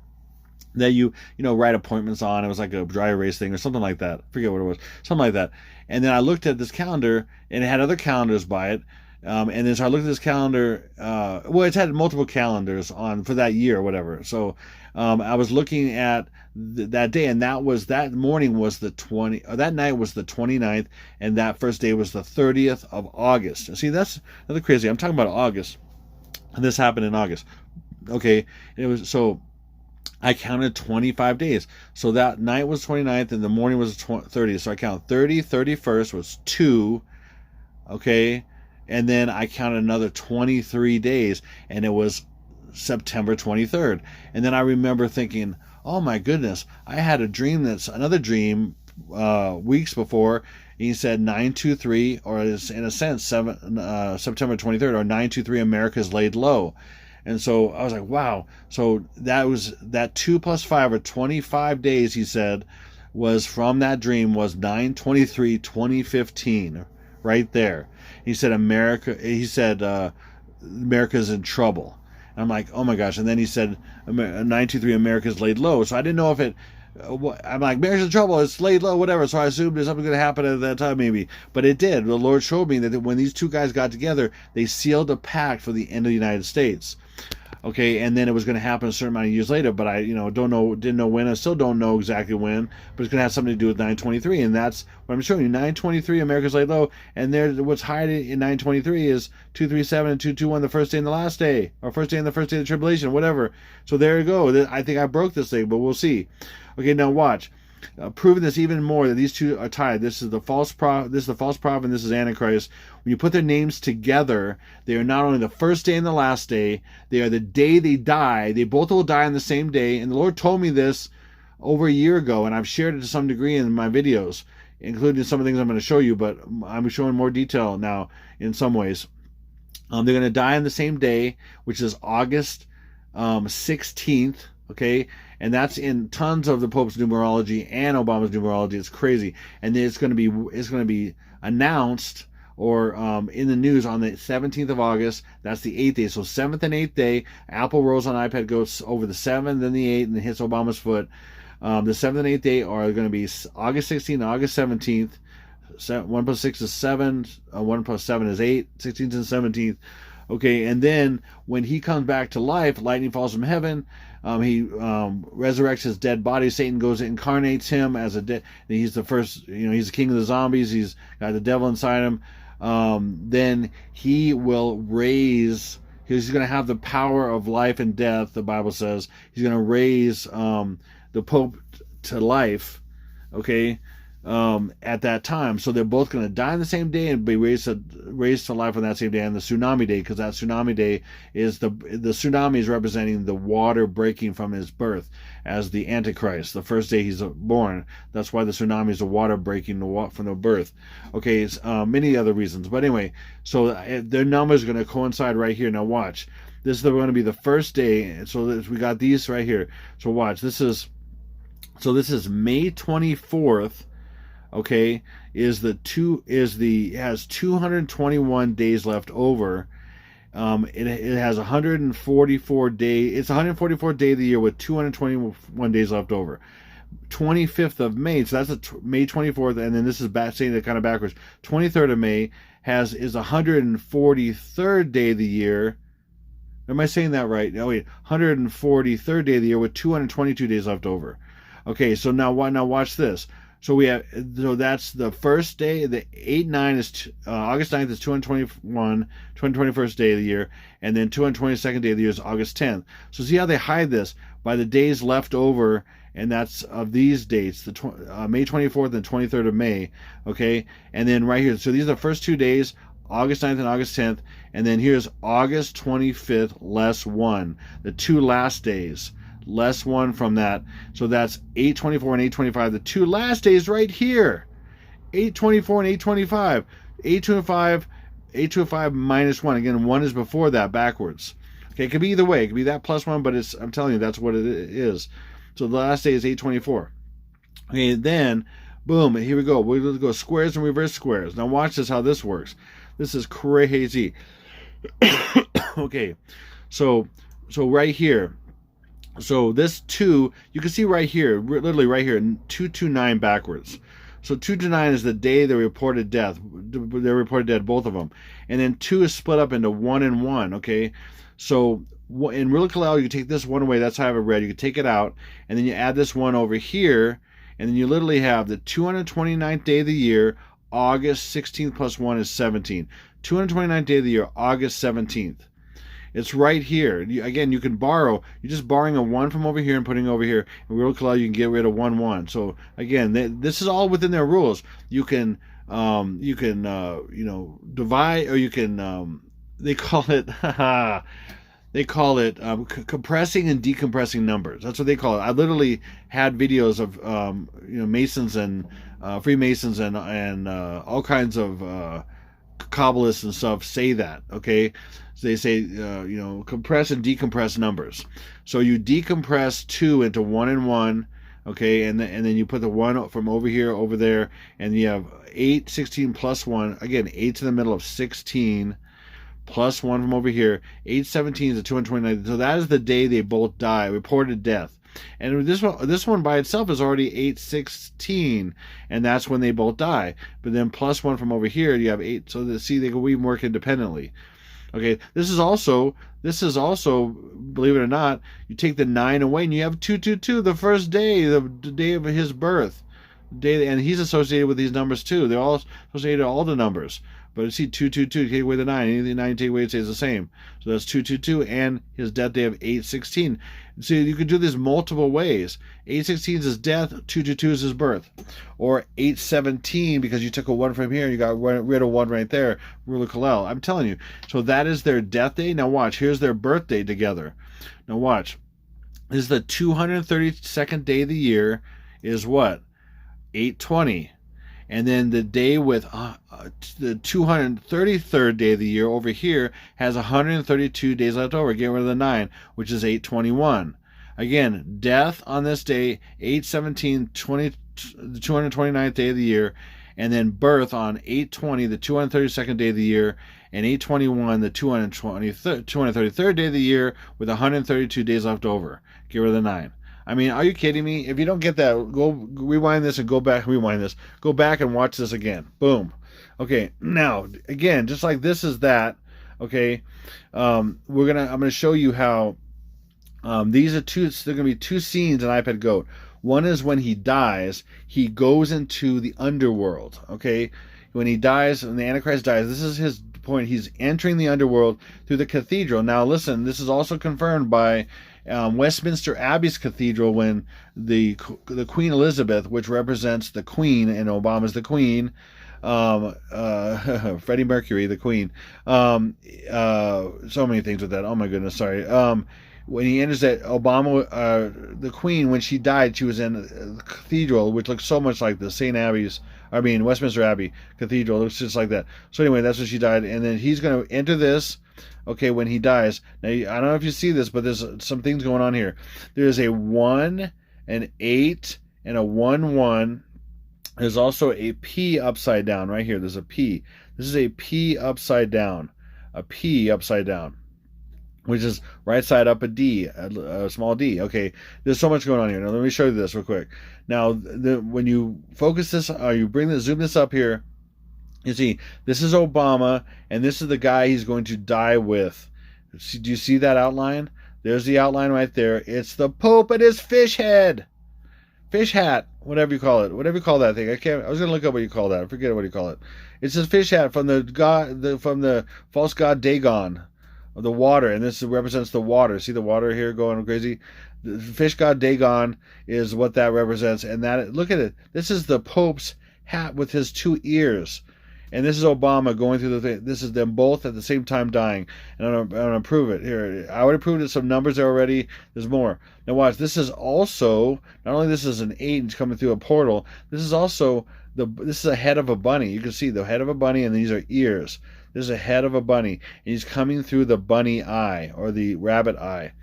that you write appointments on. It was like a dry erase thing or something like that. I forget what it was. Something like that. And then I looked at this calendar, and it had other calendars by it. And then so I looked at this calendar. It's had multiple calendars on for that year or whatever. So I was looking at that day, and that morning was that night was the 29th, and that first day was the 30th of August. See, that's another crazy. I'm talking about August, and this happened in August. Okay, it was so. I counted 25 days. So that night was 29th, and the morning was 30th. So I counted 30, 31st was 2. Okay. And then I counted another 23 days, and it was September 23rd. And then I remember thinking, oh my goodness, I had another dream weeks before. He said 923, or in a sense, September 23rd, or 923, America's laid low. And so I was like, wow. So that 2 plus 5 or 25 days, he said, was from that dream was 9/23/2015. right there. He said America's in trouble. And I'm like, oh my gosh. And then he said 923 America's laid low. So I didn't know if it. I'm like, America's in trouble. It's laid low, whatever. So I assumed there's something going to happen at that time, maybe. But it did. The Lord showed me that when these two guys got together, they sealed a pact for the end of the United States. Okay, and then it was going to happen a certain amount of years later, but I, didn't know when. I still don't know exactly when, but it's going to have something to do with 923, and that's what I'm showing you. 923, America's laid low, and what's hiding in 923 is 237 and 221, the first day and the last day, or first day and the first day of the tribulation, whatever. So there you go. I think I broke this thing, but we'll see. Okay, now watch. Proving this even more that these two are tied. This is the false prophet. This is the false prophet, and this is Antichrist. When you put their names together, they are not only the first day and the last day. They are the day they die. They both will die on the same day. And the Lord told me this over a year ago, and I've shared it to some degree in my videos, including some of the things I'm going to show you. But I'm showing more detail now in some ways. They're going to die on the same day, which is August 16th. Okay, and that's in tons of the Pope's numerology and Obama's numerology. It's crazy, and it's going to be announced or in the news on the 17th of August. That's the 8th day. So 7th and 8th day, Apple rolls on iPad, goes over the 7th and the 8th, and hits Obama's foot. The 7th and 8th day are going to be August 16th and August 17th. 1 plus 6 is 7. 1 plus 7 is 8. 16th and 17th. Okay, and then when he comes back to life, lightning falls from heaven. He resurrects his dead body. Satan incarnates him as a dead. He's the first. He's the king of the zombies. He's got the devil inside him. Then he will raise. He's going to have the power of life and death. The Bible says he's going to raise the Pope to life. Okay. At that time, so they're both going to die on the same day and be raised to life on that same day, on the tsunami day, because that tsunami day is the tsunami is representing the water breaking from his birth as the Antichrist. The first day he's born, that's why the tsunami is the water breaking from the birth. Okay, it's many other reasons, but anyway, so their numbers are going to coincide right here. Now watch, this is going to be the first day. So we got these right here. So watch, this is May 24th. Okay, has 221 days left over. It has 144 days. It's 144th day of the year with 221 days left over. 25th of May, so that's May 24th, and then this is saying it kind of backwards. 23rd of May is 143rd day of the year. Am I saying that right? Oh wait, 143rd day of the year with 222 days left over. Okay, so now watch this. So that's the first day. The 8-9 is August 9th is 221st day of the year, and then 222nd day of the year is August 10th. So see how they hide this by the days left over, and that's of these dates, May 24th and 23rd of May. Okay, and then right here. So these are the first 2 days, August 9th and August 10th, and then here's August 25th less 1, the 2 last days. Less 1 from that. So that's 824 and 825. The 2 last days right here. 824 and 825. 825 minus 1. Again, 1 is before that, backwards. Okay, it could be either way. It could be that plus 1, but I'm telling you, that's what it is. So the last day is 824. Okay, then, boom, here we go. We're going to go squares and reverse squares. Now watch this, how this works. This is crazy. Okay, so right here. So this 2, you can see right here, literally right here, 229 backwards. So 229 is the day they reported death. They reported dead, both of them. And then 2 is split up into 1 and 1, okay? So in Real Kalel, you take this 1 away. That's how I have it read. You can take it out, and then you add this 1 over here, and then you literally have the 229th day of the year, August 16th plus 1 is 17. 229th day of the year, August 17th. It's right here. Again, you can borrow. You're just borrowing a 1 from over here and putting it over here. In Real Kalel, you can get rid of 1, 1. So again, this is all within their rules. You can divide, or you can they call it compressing and decompressing numbers. That's what they call it. I literally had videos of Masons and Freemasons and all kinds of Kabbalists and stuff say that. Okay. So they say, compress and decompress numbers. So you decompress 2 into 1 and 1, Okay, and then you put the 1 from over here over there, and you have 8, 16 plus 1. Again, 8's in the middle of 16 plus 1 from over here. 8, 17 is a 229. So that is the day they both die, reported death. And this one by itself is already 816, and that's when they both die. But then plus 1 from over here, you have 8. So see, they can even work independently. Okay, this is also, believe it or not, you take the 9 away and you have 222, the first day, the day of his birth. And he's associated with these numbers too. They're all associated with all the numbers. But you see 222, take away the 9. Anything 9 take away, it stays the same. So that's 222 and his death day of 816. So you could do this multiple ways. 816 is his death, 222 is his birth. Or 817, because you took a 1 from here and you got rid of 1 right there, Ruler Kalel. I'm telling you. So that is their death day. Now watch, here's their birthday together. Now watch. This is the 232nd day of the year is what? 820. And then the day with the 233rd day of the year over here has 132 days left over. Get rid of the 9, which is 821. Again, death on this day, 817, the 229th day of the year. And then birth on 820, the 232nd day of the year. And 821, the 233rd day of the year with 132 days left over. Get rid of the 9. I mean, are you kidding me? If you don't get that, go rewind this and go back. Rewind this. Go back and watch this again. Boom. Okay. Now, again, just like this is that. Okay. I'm gonna show you how. These are two. There are gonna be 2 scenes in iPad Goat. One is when he dies. He goes into the underworld. Okay. When he dies, when the Antichrist dies, this is his point. He's entering the underworld through the cathedral. Now, listen. This is also confirmed by Westminster Abbey's cathedral when the Queen Elizabeth, which represents the Queen, and Obama's the Queen, Freddie Mercury, the Queen, so many things with that. Oh my goodness, sorry. When he enters that, the Queen, when she died, she was in the cathedral, which looks so much like the Westminster Abbey Cathedral. It looks just like that. So anyway, that's when she died, and then he's going to enter this. Okay, when he dies. Now, I don't know if you see this, but there's some things going on here. There's a 1, an 8, and a 1, 1. There's also a P upside down right here. There's a P. This is a P upside down. A P upside down, which is right side up a D, a small d. Okay, there's so much going on here. Now, let me show you this real quick. Now, when you focus this, zoom this up here, you see, this is Obama, and this is the guy he's going to die with. Do you see that outline? There's the outline right there. It's the Pope and his fish head. Fish hat, whatever you call it. Whatever you call that thing. I was going to look up what you call that. I forget what you call it. It's his fish hat from from the false god Dagon, of the water, and this represents the water. See the water here going crazy? The fish god Dagon is what that represents. And look at it. This is the Pope's hat with his 2 ears. And this is Obama going through the thing. This is them both at the same time dying. And I'm going to prove it. Here, I already proved it. Some numbers there already. There's more. Now watch. This is also, not only this is an 8 and it's coming through a portal, this is also, this is a head of a bunny. You can see the head of a bunny, and these are ears. This is a head of a bunny. And he's coming through the bunny eye, or the rabbit eye.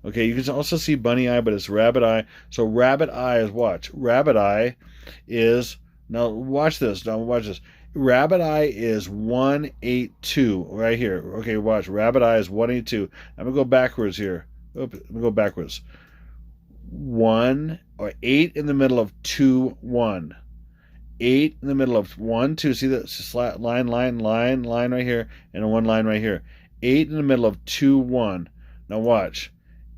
Okay, you can also see bunny eye, but it's rabbit eye. So rabbit eye is, watch. Rabbit eye is, now watch this. Now watch this. Rabbit eye is 182 right here. Okay, watch. Rabbit eye is 182. I'm going to go backwards here. Oops, I'm going to go backwards. 1 or 8 in the middle of 2, 1. 8 in the middle of 1, 2. See that line right here, and a 1 line right here. 8 in the middle of 2, 1. Now watch.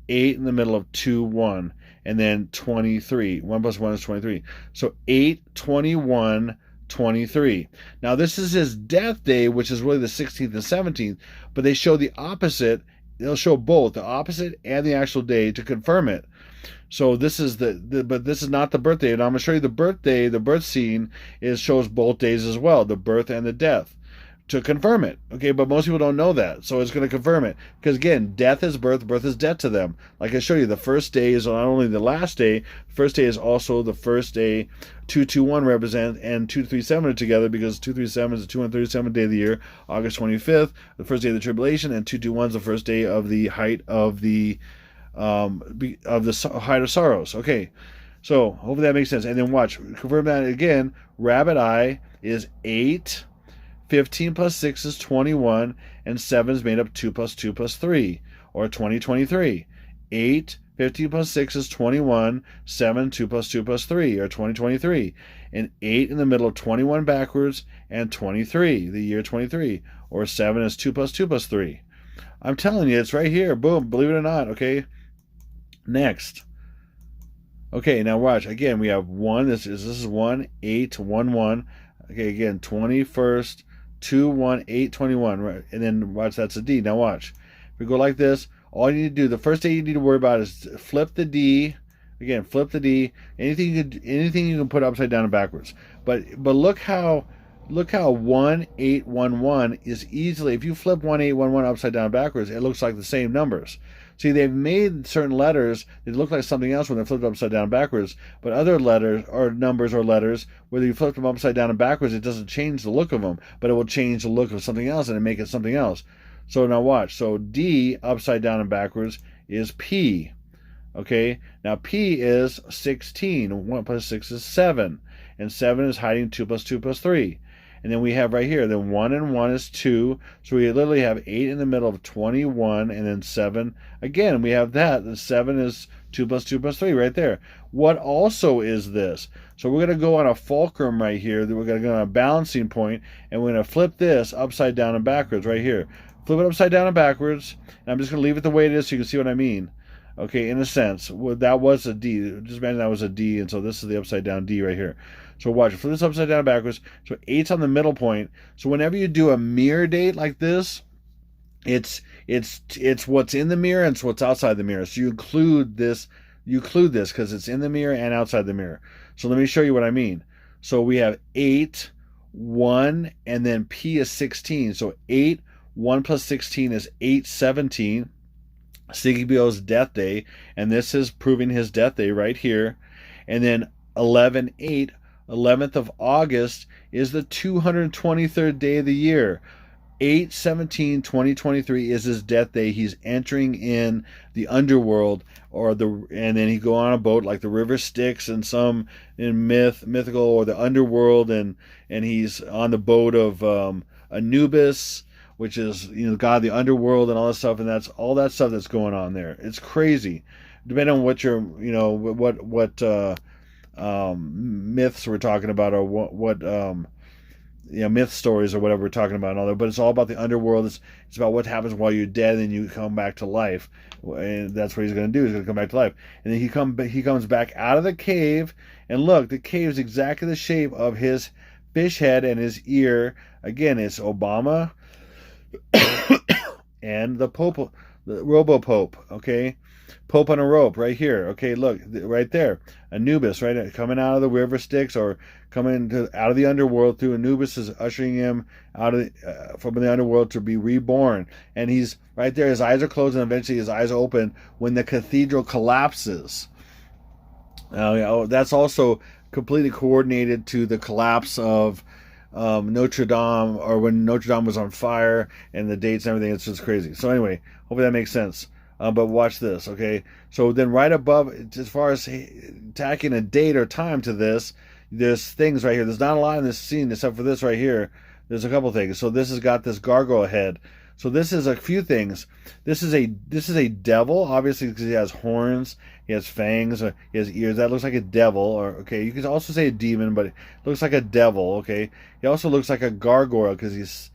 8 in the middle of 2, 1. And then 23. 1 plus 1 is 23. So 8, 21, 23. Now this is his death day, which is really the 16th and 17th, but they show the opposite. They'll show both the opposite and the actual day to confirm it. So this is but this is not the birthday. And I'm going to show you the birthday. The birth scene shows both days as well, the birth and the death, to confirm it. Okay, but most people don't know that, so it's going to confirm it. Because again, death is birth, birth is death to them. Like I showed you, the first day is not only the last day, the first day is also the first day. 221 represent, and 237 are together because 237 is the 237th day of the year, August 25th, the first day of the tribulation, and 221 is the first day of the height of the height of sorrows. Okay, So hopefully that makes sense. And then watch, confirm that again. Rabbit eye is 8. 15 plus 6 is 21, and 7 is made up 2 plus 2 plus 3, or 2023. 8, 15 plus 6 is 21, 7, 2 plus 2 plus 3, or 2023. And 8 in the middle of 21 backwards, and 23, the year 23, or 7 is 2 plus 2 plus 3. I'm telling you, it's right here. Boom, believe it or not, okay? Next. Okay, now watch. Again, we have 1. This is 1, 8, 1, 1. Okay, again, 21st, 2, 1, 8, 21. Right? And then watch, that's a D. Now watch. If we go like this, all you need to do, the first thing you need to worry about is flip the D. Again, flip the D. Anything you can put upside down and backwards. But look how 1, 8, 1, 1 is easily, if you flip 1, 8, 1, 1 upside down and backwards, it looks like the same numbers. See, they've made certain letters that look like something else when they're flipped upside down and backwards, but other letters or numbers or letters, whether you flip them upside down and backwards, it doesn't change the look of them, but it will change the look of something else and make it something else. So now watch. So D upside down and backwards is P. Okay, now P is 16. 1 plus 6 is 7. And 7 is hiding 2 plus 2 plus 3. And then we have right here, then 1 and 1 is 2. So we literally have 8 in the middle of 21, and then 7. Again, we have that. The 7 is 2 plus 2 plus 3 right there. What also is this? So we're going to go on a fulcrum right here. We're going to go on a balancing point, and we're going to flip this upside down and backwards right here. Flip it upside down and backwards. And I'm just going to leave it the way it is so you can see what I mean. Okay, in a sense, that was a D. Just imagine that was a D, and so this is the upside down D right here. So watch, flip this upside down backwards. So 8's on the middle point. So whenever you do a mirror date like this, it's what's in the mirror and it's what's outside the mirror. So you include this because it's in the mirror and outside the mirror. So let me show you what I mean. So we have 8, 1, and then P is 16. So 8, 1 plus 16 is 8, 17. Sigibio's death day, and this is proving his death day right here. And then 11, 8, 11th of August is the 223rd day of the year. 8/17/2023 is his death day. He's entering in the underworld, and then he go on a boat like the river Styx and some in mythical or the underworld, and he's on the boat of Anubis, which is god of the underworld and all that stuff, and that's all that stuff that's going on there. It's crazy, depending on what your what myths we're talking about, or what myth stories or whatever we're talking about and all that. But it's all about the underworld. It's about what happens while you're dead and you come back to life, and that's what he's going to do. He's going to come back to life, and then he comes back out of the cave, and look, the cave is exactly the shape of his fish head and his ear. Again, it's Obama and the Pope, the Robo-Pope, okay? Pope on a rope right here. Okay, look, right there. Anubis, right? Coming out of the river Styx, or coming out of the underworld through Anubis is ushering him out of from the underworld to be reborn. And he's right there. His eyes are closed, and eventually his eyes open when the cathedral collapses. That's also completely coordinated to the collapse of Notre Dame, or when Notre Dame was on fire, and the dates and everything. It's just crazy. So anyway, hopefully that makes sense. But watch this, okay? So then right above, as far as tacking a date or time to this, there's things right here. There's not a lot in this scene except for this right here. There's a couple things. So this has got this gargoyle head. So this is a few things. This is a devil, obviously, because he has horns, he has fangs, he has ears. That looks like a devil, or okay, you could also say a demon, but it looks like a devil, okay? He also looks like a gargoyle because he's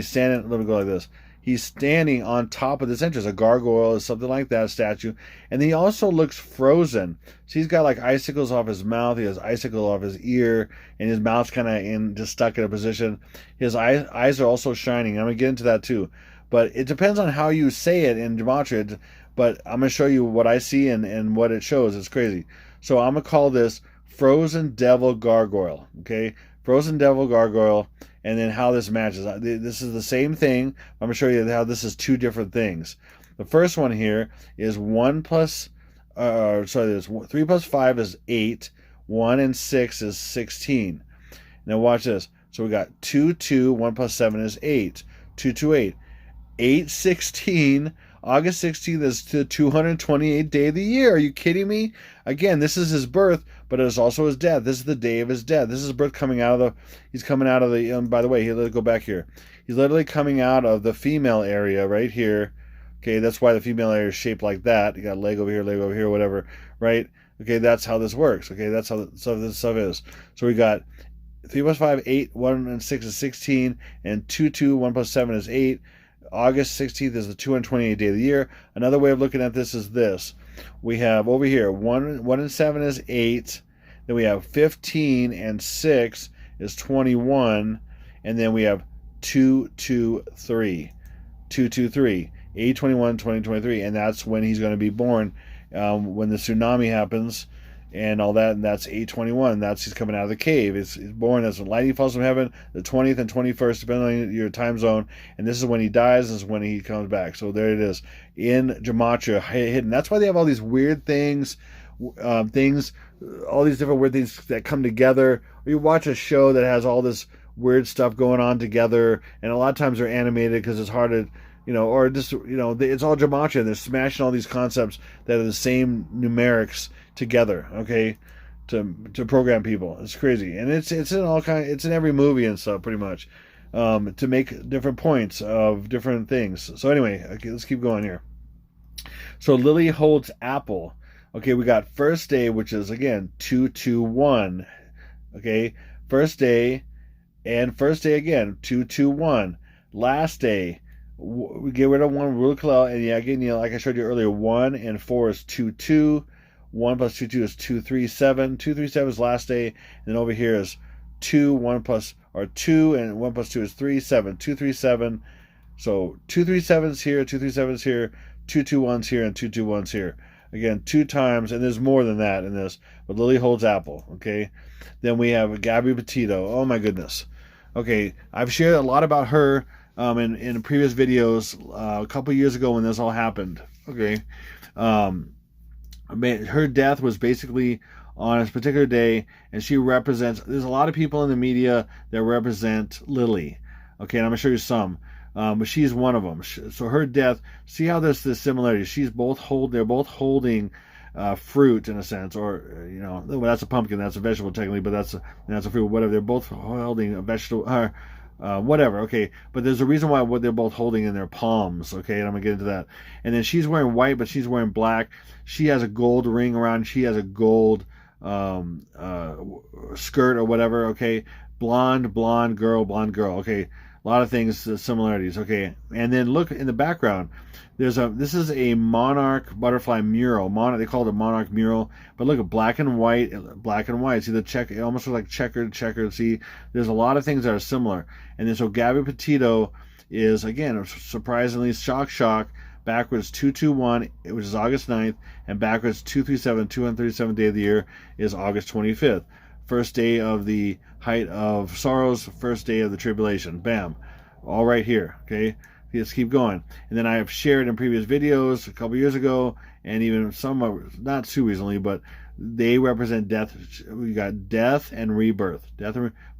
standing. Let me go like this. He's standing on top of this entrance. A gargoyle is something like that, a statue. And he also looks frozen. So he's got like icicles off his mouth. He has icicles off his ear. And his mouth's kind of just stuck in a position. His eyes are also shining. I'm going to get into that too. But it depends on how you say it in gematria. But I'm going to show you what I see and what it shows. It's crazy. So I'm going to call this Frozen Devil Gargoyle. Okay? Frozen Devil Gargoyle. And then how this matches. This is the same thing. I'm going to show you how this is two different things. The first one here is 3 plus 5 is 8. 1 and 6 is 16. Now watch this. So we got 2, 2. 1 plus 7 is 8. 2, 2, 8. 8, 16 August 16th is the 228th day of the year. Are you kidding me? Again, this is his birth, but it is also his death. This is the day of his death. This is his birth coming out of the, he's coming out of the, by the way, let's go back here. He's literally coming out of the female area right here. Okay, that's why the female area is shaped like that. You got leg over here, whatever, right? Okay, that's how this works. Okay, that's how this stuff is. So we got 3 plus 5, 8, 1 and 6 is 16, and 2, 2, 1 plus 7 is 8. August 16th is the 228th day of the year. Another way of looking at this is this. We have over here 1 and 7 is 8. Then we have 15 and 6 is 21. And then we have 2, 2, 3. 2, 2, 3. 8/21, 2023. And that's when he's going to be born. When the tsunami happens and all that, and that's 8/21. That's he's coming out of the cave. He's born as lightning falls from heaven, the 20th and 21st, depending on your time zone. And this is when he dies. This is when he comes back. So there it is in Gematria hidden. That's why they have all these weird things, all these different weird things that come together. Or you watch a show that has all this weird stuff going on together, and a lot of times they're animated because it's hard to, or just, it's all gematria. They're smashing all these concepts that are the same numerics together, okay, to program people. It's crazy, and it's in it's in every movie and stuff, pretty much, to make different points of different things. So anyway, okay, let's keep going here. So Lily holds apple. Okay, we got first day, which is again 2/2/1. Okay, first day, and first day again 2/2/1. Last day, we get rid of 1 rule of law, and again, like I showed you earlier, 1 and 4 is 2/2. 1 plus 2, 2 is 2/3/7. 2/3/7 is last day, and then over here is 2, 1 plus, or 2, and 1 plus 2 is 3, 7. 2/3/7. So 2/3/7's here, 2/3/7's here, 2/2/1's here, and 2/2/1's here. Again, 2 times, and there's more than that in this, but Lily holds apple, okay? Then we have Gabby Petito. Oh my goodness. Okay, I've shared a lot about her in previous videos a couple years ago when this all happened. Okay, her death was basically on a particular day, and she represents. There's a lot of people in the media that represent Lily. Okay, and I'm gonna show you some, but she's one of them. So her death. See how there's this similarity. They're both holding fruit in a sense, or well, that's a pumpkin. That's a vegetable technically, but that's a fruit. Whatever. They're both holding a vegetable. Whatever, okay, but there's a reason why what they're both holding in their palms, okay, and I'm gonna get into that. And then she's wearing white, but she's wearing black. She has a gold ring around. She has a gold skirt or whatever, okay. Blonde girl, okay. A lot of things, similarities, okay. And then look in the background. This is a monarch butterfly mural. They call it a monarch mural, but look at black and white. See the check, it almost looks like checkered. See, there's a lot of things that are similar. And then so Gabby Petito is again surprisingly shock. Backwards 2/2/1, which is August 9th, and backwards 2/3/7, 237th day of the year is August 25th. First day of the height of sorrows, first day of the tribulation. Bam. All right here. Okay. Let's keep going. And then I have shared in previous videos a couple years ago, and even some not too recently, but they represent death. We got death and rebirth.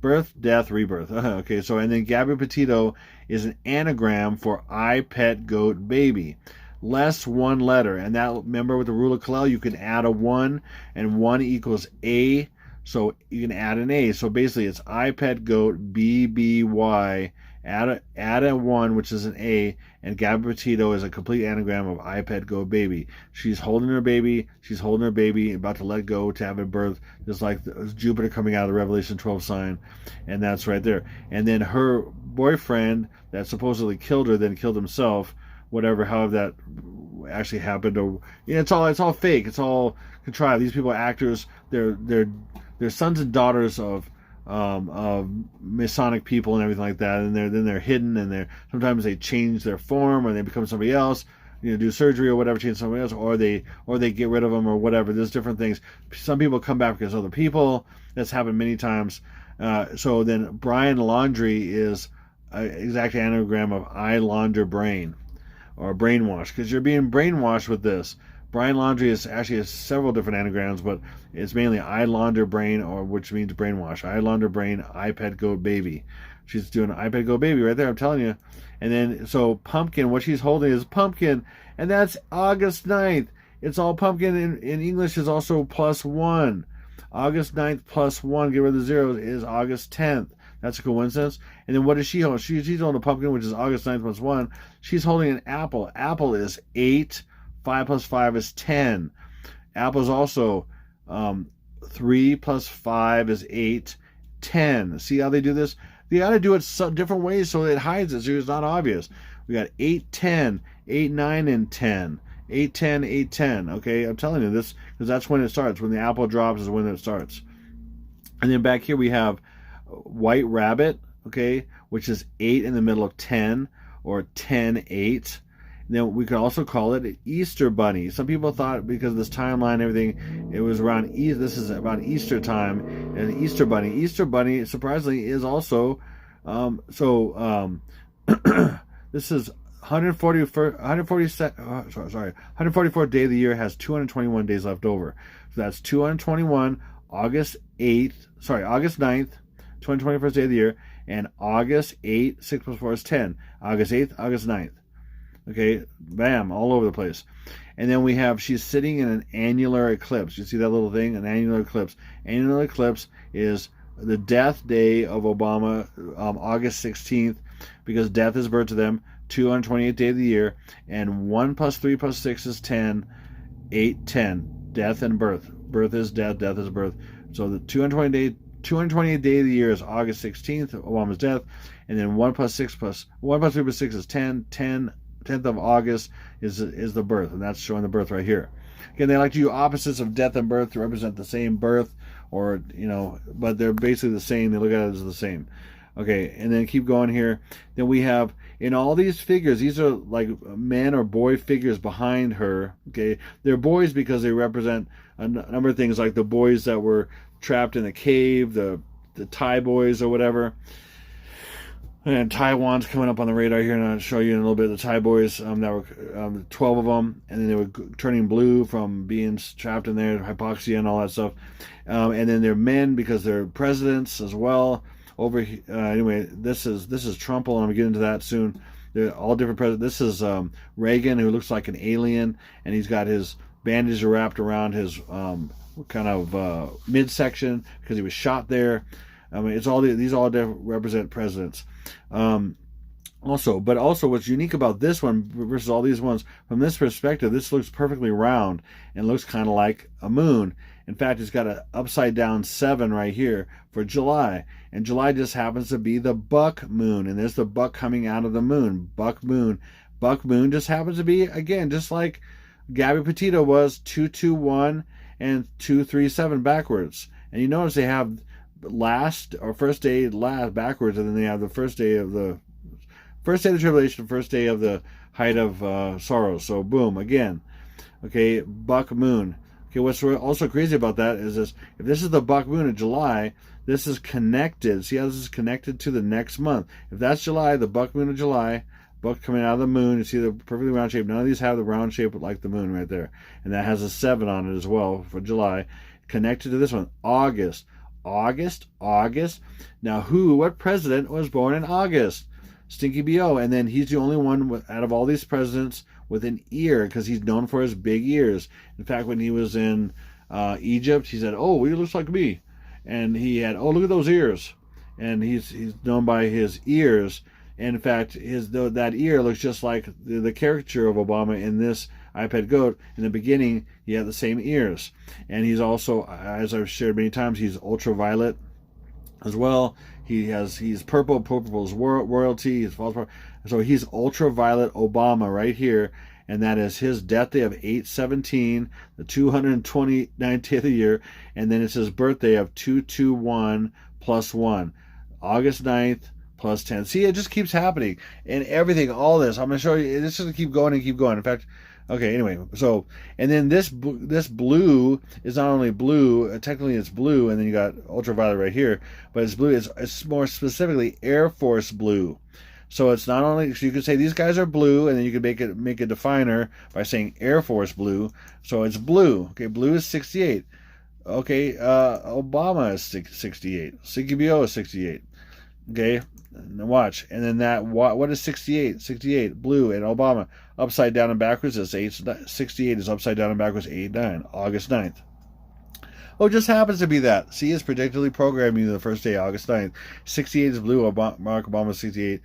Birth, death, rebirth. Okay, so and then Gabby Petito is an anagram for I pet goat baby. Less 1 letter. And that, remember with the rule of Kalel, you can add a 1, and 1 equals A. So you can add an A. So basically it's I pet goat BBY. Add a 1, which is an A, and Gabby Petito is a complete anagram of I pet goat baby. She's holding her baby, about to let go to have a birth, just like Jupiter coming out of the Revelation 12 sign, and that's right there. And then her boyfriend that supposedly killed her, then killed himself, however that actually happened, or it's all fake, it's all contrived. These people are actors. They're sons and daughters of Masonic people and everything like that, and they're hidden, and sometimes they change their form, or they become somebody else, do surgery or whatever, change somebody else, or they get rid of them or whatever. There's different things. Some people come back because other people. That's happened many times. So then Brian Laundrie is an exact anagram of I launder brain, or brainwash, because you're being brainwashed with this. Brian Laundrie has several different anagrams, but it's mainly I launder brain, or which means brainwash. I launder brain, I pet goat baby. She's doing an iPad Go baby right there, I'm telling you. And then, so pumpkin, what she's holding is pumpkin, and that's August 9th. It's all pumpkin. In English is also +1. August 9th +1, get rid of the zeros, is August 10th. That's a coincidence. And then what does she hold? She's holding a pumpkin, which is August 9th +1. She's holding an apple. Apple is 8. 5 + 5 is 10. Apple is also 3 + 5 is 8. 10. See how they do this? They got to do it different ways so it hides it, so it's not obvious. We got 8, 10, 8, 9, and 10. 8, 10, 8, 10. Okay, I'm telling you this because that's when it starts. When the apple drops is when it starts. And then back here we have white rabbit, okay, which is 8 in the middle of 10, or 10, 8. And then we could also call it an Easter bunny. Some people thought because of this timeline and everything, it was around this is about Easter time, and Easter bunny. Easter bunny, surprisingly, is also this is 144th day of the year, has 221 days left over. So that's 221, August 9th, 221st day of the year, and August 8th, 6 + 4 is 10. August 8th, August 9th. Okay, bam, all over the place. And then we have, she's sitting in an annular eclipse. You see that little thing? An annular eclipse. Annular eclipse is the death day of Obama, August 16th, because death is birth to them, 228th day of the year, and 1 + 3 + 6 is 10, 8, 10. Death and birth. Birth is death, death is birth. So the 228th day of the year is August 16th, Obama's death, and then 1 + 3 + 6 is 10, 10th of August is the birth, and that's showing the birth right here. Again, they like to use opposites of death and birth to represent the same birth, or, but they're basically the same. They look at it as the same. Okay, and then keep going here. Then we have, in all these figures, these are like man or boy figures behind her. Okay, they're boys because they represent a number of things, like the boys that were trapped in the cave, the Thai boys or whatever. And Taiwan's coming up on the radar here, and I'll show you in a little bit the Thai boys. That were 12 of them, and then they were turning blue from being trapped in there, hypoxia and all that stuff. And then they're men because they're presidents as well. Anyway, this is Trump, and I'm gonna get into that soon. They're all different presidents. This is Reagan, who looks like an alien, and he's got his bandages wrapped around his kind of midsection because he was shot there. I mean, these all represent presidents. Also, what's unique about this one versus all these ones, from this perspective, this looks perfectly round and looks kind of like a moon. In fact, it's got an upside down 7 right here for July, and July just happens to be the buck moon, and there's the buck coming out of the moon. Buck moon just happens to be, again, just like Gabby Petito was, 221 and 237 backwards. And you notice they have first day last backwards, and then they have the first day of the tribulation, first day of the height of sorrows. So boom, again. Okay, buck moon. Okay, what's also crazy about that is this: if this is the buck moon of July, this is connected. See how this is connected to the next month? If that's July, the buck moon of July, buck coming out of the moon, you see the perfectly round shape. None of these have the round shape like the moon right there, and that has a 7 on it as well for July, connected to this one. August. Now, what president was born in August? Stinky B.O. And then he's the only one out of all these presidents with an ear, because he's known for his big ears. In fact, when he was in Egypt, he said, "Oh, he looks like me," and he had, "Oh, look at those ears," and he's known by his ears. And in fact, that ear looks just like the caricature of Obama in this iPad Goat. In the beginning, he had the same ears, and he's also, as I've shared many times, he's ultraviolet as well. He's purple. Purple is royalty. So he's ultraviolet Obama right here, and that is his death day of 8/17, the 229th day of the year, and then it's his birthday of 221 + 1, August 9th + 10. See, it just keeps happening, and everything, all this. I'm going to show you. This is going to keep going and keep going. In fact, okay, anyway, so, and then this blue is not only blue, technically it's blue, and then you got ultraviolet right here, but it's blue, it's more specifically Air Force blue. So it's not only, so you could say these guys are blue, and then you could make a definer by saying Air Force blue. So it's blue. Okay, blue is 68. Okay, Obama is 68. CQBO is 68. Okay, Watch. And then what is 68? 68, blue, and Obama. Upside down and backwards is 68 is upside down and backwards 89, August 9th. Oh, it just happens to be that. See, it's predictably programming the first day, August 9th. 68 is blue, Barack Obama 68.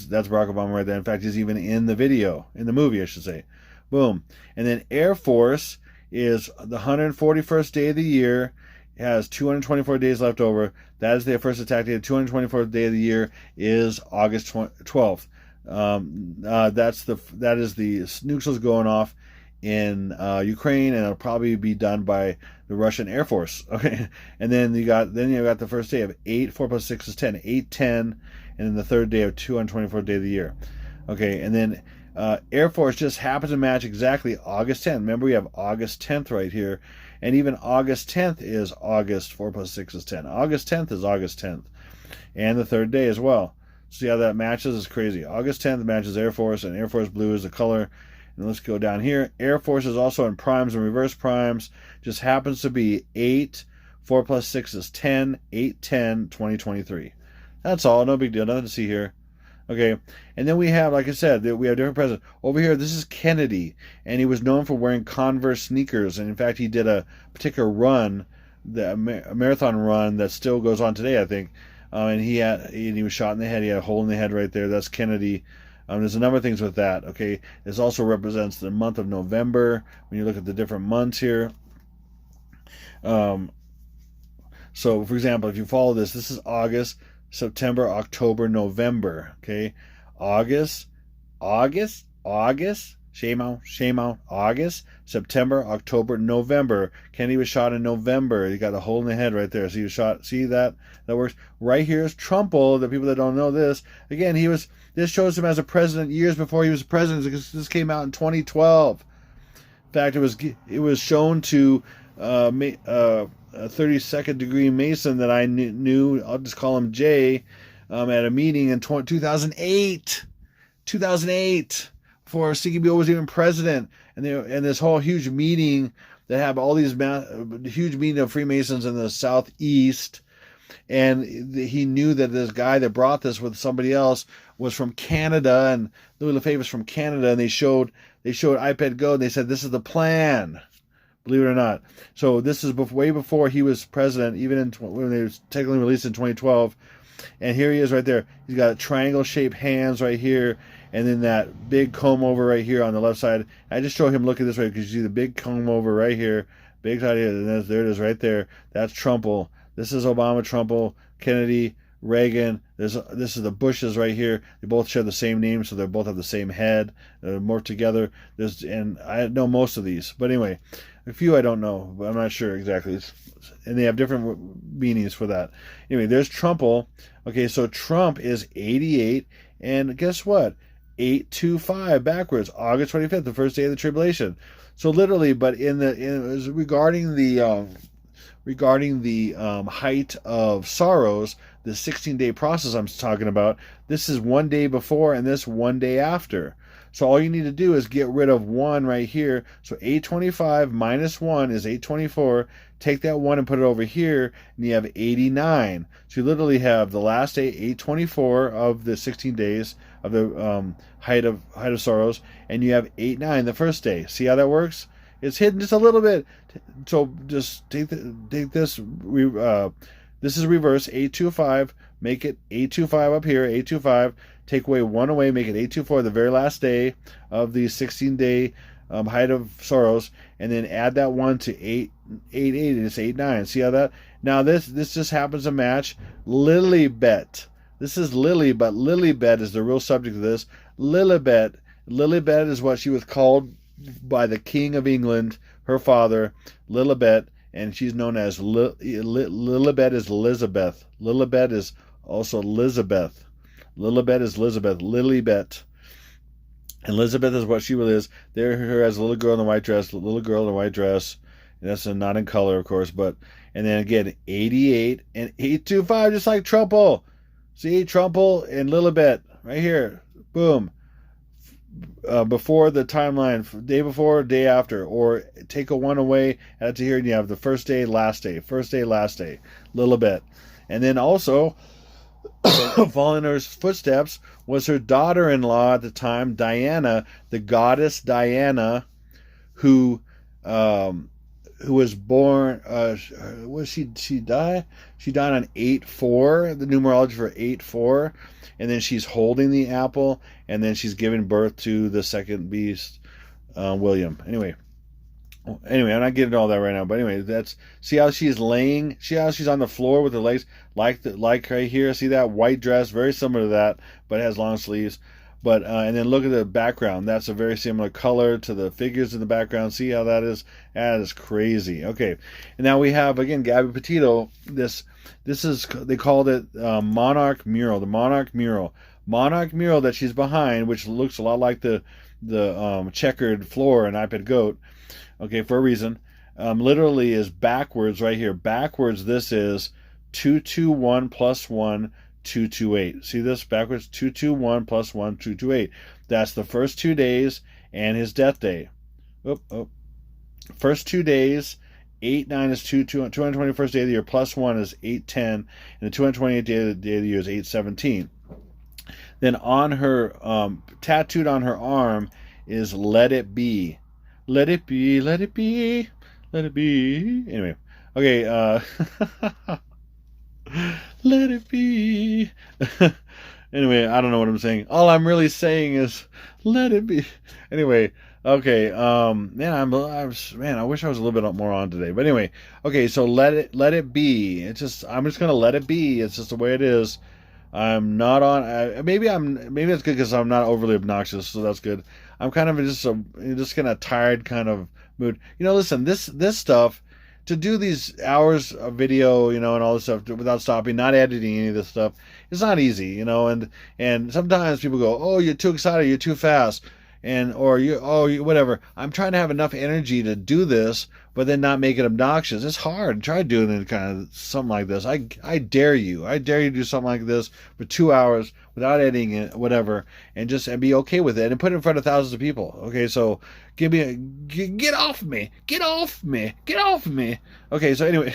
That's Barack Obama right there. In fact, he's even in the video, in the movie, I should say. Boom. And then Air Force is the 141st day of the year. It has 224 days left over. That is their first attack day. The 224th day of the year is August 12th. That is the nukes going off in Ukraine, and it'll probably be done by the Russian Air Force. Okay, and then you got the first day of 8. 4 plus 6 is 10. 8, 10, and then the third day of 224th day of the year. Okay, and then Air Force just happens to match exactly August 10th. Remember, we have August 10th right here. And even August 10th is August. 4 plus 6 is 10. August 10th is August 10th. And the third day as well. See how that matches? It's crazy. August 10th matches Air Force, and Air Force blue is the color. And let's go down here. Air Force is also in primes and reverse primes. Just happens to be 8. 4 plus 6 is 10. 8, 10, 2023. That's all. No big deal. Nothing to see here. Okay, and then we have, like I said, we have different presidents. Over here, this is Kennedy, and he was known for wearing Converse sneakers. And in fact, he did a particular run, a marathon run that still goes on today, I think. And he was shot in the head. He had a hole in the head right there. That's Kennedy. There's a number of things with that. Okay, this also represents the month of November. When you look at the different months here. So, for example, if you follow this is August, September, October, November. Okay, August, shame out, August, September, October, November. Kennedy was shot in November. He got a hole in the head right there. So he was shot. See that? That works. Right here is Trumple. The people that don't know this, again, this shows him as a president years before he was president. Because this came out in 2012. In fact, it was shown to a 32nd degree Mason that I knew. I'll just call him Jay, at a meeting in 2008. 2008, before CKBO was even president, and this whole huge meeting that had all these huge meeting of Freemasons in the Southeast, and he knew that this guy that brought this with somebody else was from Canada, and Louis Lefebvre was from Canada, and they showed iPad Go, and they said, this is the plan. Believe it or not. So this is way before he was president, even when they was technically released in 2012. And here he is right there. He's got triangle-shaped hands right here, and then that big comb-over right here on the left side. I just show him looking this way because you see the big comb-over right here. Big side here, and there it is right there. That's Trumple. This is Obama, Trumple, Kennedy, Reagan. This is the Bushes right here. They both share the same name, so they both have the same head. They're more together. And I know most of these. But anyway, a few I don't know, but I'm not sure exactly. And they have different meanings for that. Anyway, there's Trumple. Okay, so Trump is 88, and guess what? 825 backwards, August 25th, the first day of the tribulation. So literally, but regarding the height of sorrows, the 16-day process I'm talking about, this is 1 day before and this 1 day after. So all you need to do is get rid of 1 right here. So 825 minus 1 is 824. Take that 1 and put it over here, and you have 89. So you literally have the last day, 824 of the 16 days of the height of sorrows, and you have 89 the first day. See how that works? It's hidden just a little bit. So just take this. This is reverse, 825. Make it 825 up here, 825. Take away 1 away, make it 824, the very last day of the 16-day height of sorrows, and then add that 1 to 888, and it's 89. See how that? Now this just happens to match Lilibet. This is Lily, but Lilibet is the real subject of this. Lilibet is what she was called by the King of England, her father, Lilibet, and she's known as Lilibet is Elizabeth. Lilibet is also Elizabeth. Lilibet is Elizabeth. Lilibet. And Elizabeth is what she really is. There, her as a little girl in the white dress, little girl in the white dress. And that's not in color, of course, but, and then again, 88 and 825, just like Trumple. See, Trumple and Lilibet, right here. Boom. Before the timeline, day before, day after, or take a 1 away, add to here, and you have the first day, last day, Lilibet. And then also, Following her footsteps was her daughter-in-law at the time, Diana, the goddess Diana, who um, who was born. Was she died? She died on 8/4. The numerology for 8/4, and then she's holding the apple, and then she's giving birth to the second beast, William. Anyway, I'm not getting into all that right now, but anyway, that's see how she's laying. See how she's on the floor with her legs, like right here. See that white dress, very similar to that, but it has long sleeves. But and then look at the background. That's a very similar color to the figures in the background. See how that is? That is crazy. Okay, and now we have again Gabby Petito. This is they called it Monarch Mural. The Monarch Mural that she's behind, which looks a lot like the checkered floor in iPad Goat. Okay, for a reason. Literally is backwards right here. Backwards, this is 221 plus 1, 228. See this? Backwards, 221 plus 1, 228. That's the first 2 days and his death day. First 2 days, 8/9 is 221st day of the year, plus 1 is 8/10, and the 228th day of the year is 8/17. Then on her, tattooed on her arm is Let It Be. Let it be, let it be, let it be. Anyway, okay, let it be. Anyway, I don't know what I'm saying. All I'm really saying is, let it be. Anyway, okay, man, I wish I was a little bit more on today. But anyway, okay, so let it be. I'm just gonna let it be. It's just the way it is. I'm not on. Maybe it's good because I'm not overly obnoxious, so that's good. I'm kind of just kind of tired kind of mood. Listen, this stuff, to do these hours of video, and all this stuff without stopping, not editing any of this stuff, it's not easy, and sometimes people go, oh, you're too excited, you're too fast, or whatever. I'm trying to have enough energy to do this, but then not make it obnoxious. It's hard. Try doing it kind of something like this. I dare you. I dare you to do something like this for 2 hours without editing it, whatever, and be okay with it and put it in front of thousands of people. Okay, so get off me. Get off me. Get off me. Okay, so anyway,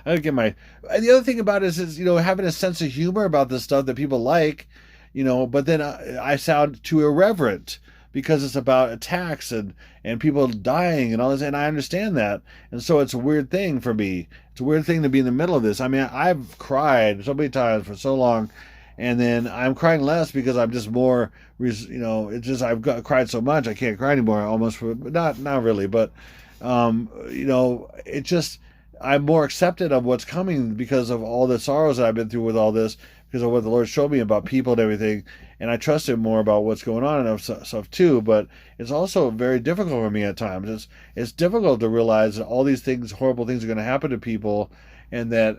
I get my. The other thing about it is having a sense of humor about this stuff that people like, but then I sound too irreverent, because it's about attacks and people dying and all this, and I understand that. And so it's a weird thing for me. It's a weird thing to be in the middle of this. I mean, I've cried so many times for so long, and then I'm crying less because I'm just more, it's just cried so much I can't cry anymore almost, but not really, but, it just, I'm more accepted of what's coming because of all the sorrows that I've been through with all this, because of what the Lord showed me about people and everything, and I trust Him more about what's going on and stuff too. But it's also very difficult for me at times. It's difficult to realize that all these things, horrible things, are going to happen to people, and that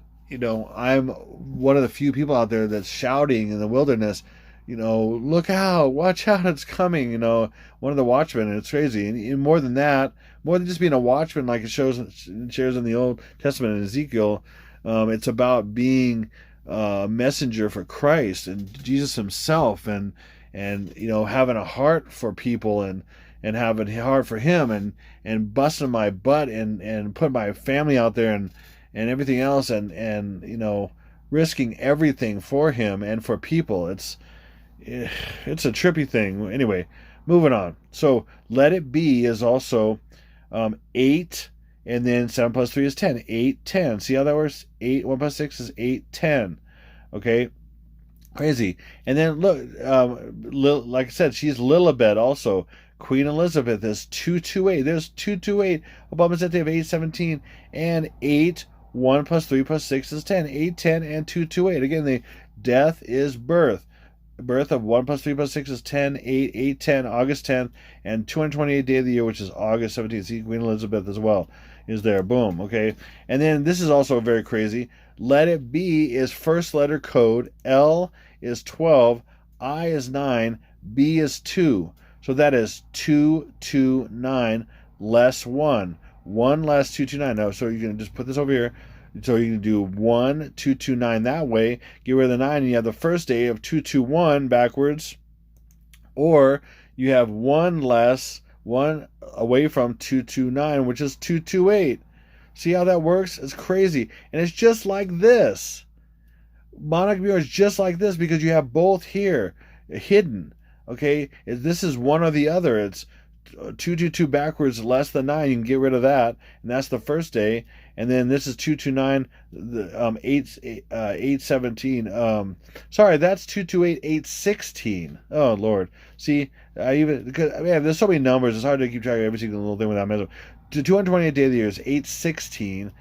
I'm one of the few people out there that's shouting in the wilderness, look out, watch out, it's coming. One of the watchmen, and it's crazy. And more than that, more than just being a watchman, like it shares in the Old Testament in Ezekiel, it's about being messenger for Christ and Jesus Himself, and having a heart for people, and having a heart for Him, and busting my butt and putting my family out there, and everything else, and risking everything for Him and for people. It's a trippy thing. Anyway, moving on. So Let It Be is also 8. And then 7 plus 3 is 10. 8, 10. See how that works? 8, 1 plus 6 is 8, 10. Okay? Crazy. And then look, like I said, she's Lilibet also. Queen Elizabeth is 228. There's 228. Obama's at the of 817. And 8, 1 plus 3 plus 6 is 10. 8, 10, and 228. Again, the death is birth. Birth of 1 plus 3 plus 6 is 10, 8, 8, 10, August 10th, and 228th day of the year, which is August 17th. See, Queen Elizabeth as well is there. Boom. Okay. And then this is also very crazy. Let It Be is first letter code. L is 12. I is 9. B is 2. So that is 229 less 1. 1 less 229. Now, so you can just put this over here. So you can do 1, 229 that way. Get rid of the 9, and you have the first day of 221 backwards. Or you have 1 less, 1 away from 229, which is 228. See how that works? It's crazy. And it's just like this. Monarch Muir is just like this because you have both here hidden. Okay, this is one or the other. It's 222 backwards less than 9. You can get rid of that, and that's the first day. And then this is 229 817. Sorry, that's 228 816. Oh Lord, see, man, there's so many numbers. It's hard to keep track of every single little thing without messing. 228 day of the year is 816.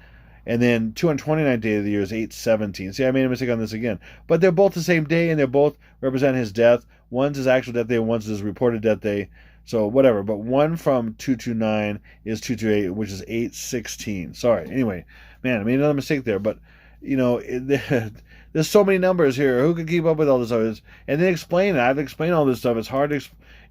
And then 229th day of the year is 817. See, I made a mistake on this again. But they're both the same day, and they both represent his death. One's his actual death day, and one's his reported death day. So whatever. But one from 229 is 228, which is 816. Sorry. Anyway, man, I made another mistake there. But, there's so many numbers here. Who can keep up with all this stuff? And then explain it. I've explained all this stuff. It's hard to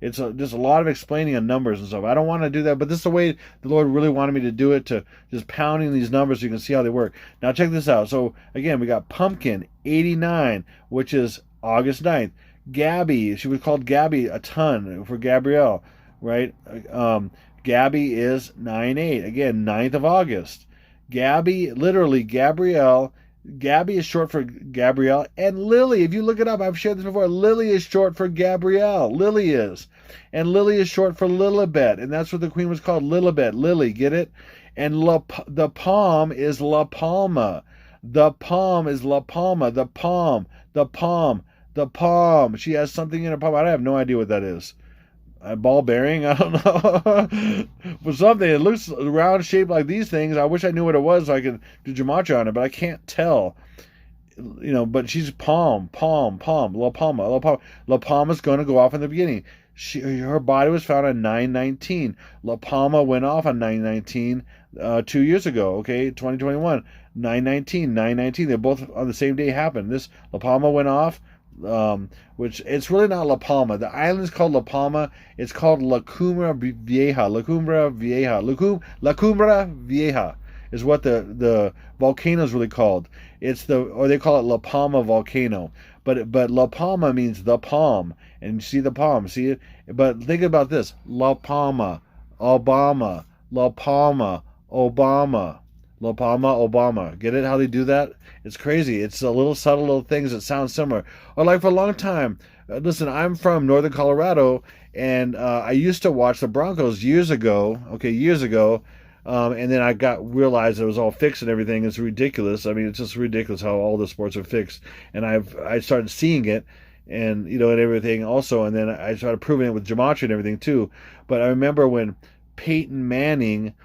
it's just a lot of explaining on numbers and stuff. I don't want to do that, but this is the way the Lord really wanted me to do it, to just pounding these numbers so you can see how they work. Now check this out. So again, we got Pumpkin 89, which is August 9th. Gabby, she was called Gabby a ton for Gabrielle, right? Gabby is 9/8. Again, 9th of August. Gabby, literally Gabrielle. Gabby is short for Gabrielle, and Lily, if you look it up, I've shared this before, Lily is short for Gabrielle. Lily is. And Lily is short for Lilibet, and that's what the queen was called, Lilibet. Lily, get it? And the palm is La Palma. The palm is La Palma. The palm. She has something in her palm. I have no idea what that is. A ball bearing? I don't know. But something. It looks round shaped like these things. I wish I knew what it was so I could do gematria on it, but I can't tell. But she's palm. La Palma. La Palma's going to go off in the beginning. Her body was found on 9/19. La Palma went off on 9/19 2 years ago, okay, 2021. 9/19. They both on the same day happened. This La Palma went off. Which it's really not La Palma. The island is called La Palma. It's called La Cumbra Vieja. La Cumbra Vieja is what the volcano is really called. Or they call it La Palma volcano. But La Palma means the palm, and you see the palm, see it. But think about this: La Palma, Obama, La Palma, Obama. La Palma, Obama. Get it? How they do that? It's crazy. It's a little subtle little things that sound similar. Or like for a long time, listen, I'm from northern Colorado, and I used to watch the Broncos years ago. And then I realized it was all fixed and everything. It's ridiculous. I mean, it's just ridiculous how all the sports are fixed. And I started seeing it, and and everything also. And then I started proving it with gematria and everything too. But I remember when Peyton Manning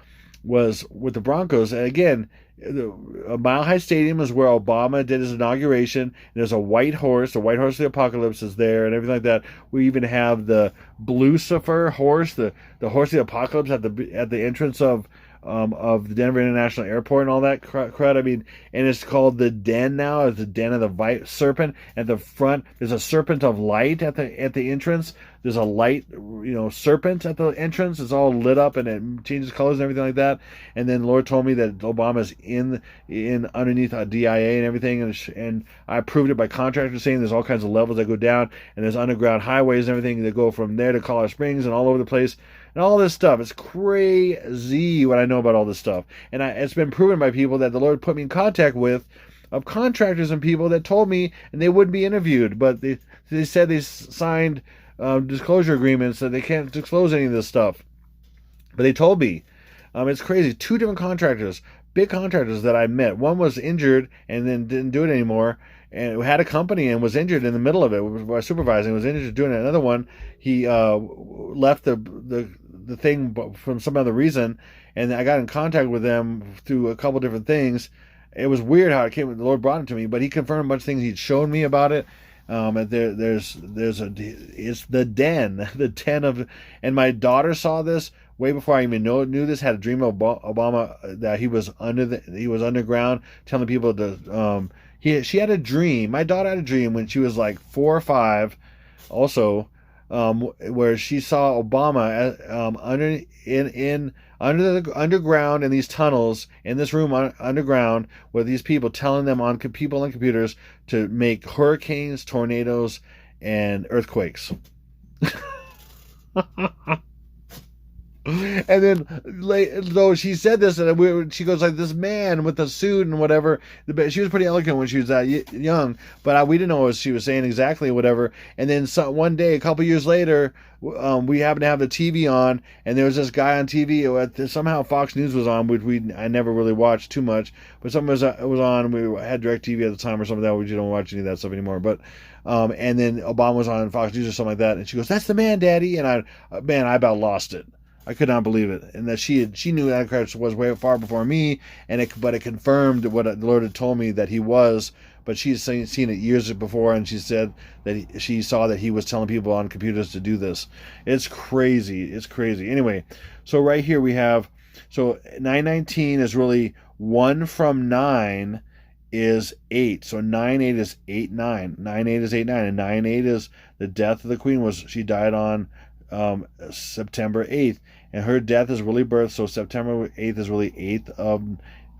was with the Broncos, and again, Mile High Stadium is where Obama did his inauguration. And there's a white horse, the white horse of the apocalypse is there, and everything like that. We even have the Blucifer horse, the horse of the apocalypse at the entrance of the Denver International Airport and all that crud. I mean, and it's called the Den now. It's the Den of the Serpent. At the front, there's a serpent of light at the entrance. There's a light, serpent at the entrance. It's all lit up and it changes colors and everything like that. And then the Lord told me that Obama's in underneath a DIA and everything. And I proved it by contractors saying there's all kinds of levels that go down, and there's underground highways and everything that go from there to Colorado Springs and all over the place. And all this stuff. It's crazy what I know about all this stuff. And it's been proven by people that the Lord put me in contact with, of contractors and people that told me, and they wouldn't be interviewed, but they said they signed disclosure agreements that they can't disclose any of this stuff. But they told me. It's crazy. 2 different contractors, big contractors that I met. One was injured and then didn't do it anymore, and had a company and was injured in the middle of it. Was supervising, was injured doing it. Another one, he left the thing from some other reason, and I got in contact with them through a couple different things. It was weird how it came. The Lord brought it to me, but He confirmed a bunch of things He'd shown me about it. And it's the den of, and my daughter saw this way before I even knew this. Had a dream of Obama that he was underground, telling people to. She had a dream. My daughter had a dream when she was like 4 or 5, also, where she saw Obama under the underground in these tunnels in this room underground with these people telling them on people on computers to make hurricanes, tornadoes, and earthquakes. And then, though she said this, and she goes like, "This man with the suit and whatever." She was pretty eloquent when she was that young, but we didn't know what she was saying exactly, whatever. And then one day, a couple years later, we happened to have the TV on, and there was this guy on TV. Somehow Fox News was on, which I never really watched too much, but something was on. We had DirecTV at the time or something like that. We don't watch any of that stuff anymore, but. And then Obama was on Fox News or something like that, and she goes, "That's the man, Daddy," and I about lost it. I could not believe it, and that she knew Antichrist was way far before me, but it confirmed what the Lord had told me that he was. But she's seen it years before, and she said that she saw that he was telling people on computers to do this. It's crazy. It's crazy. Anyway, so right here we have 919 is really 1 from 9 is 8. So 9-8 is 8-9. 9-8 is 8-9, and 9-8 is the death of the Queen. She died on September 8th, and her death is really birth, so September 8th is really 8th of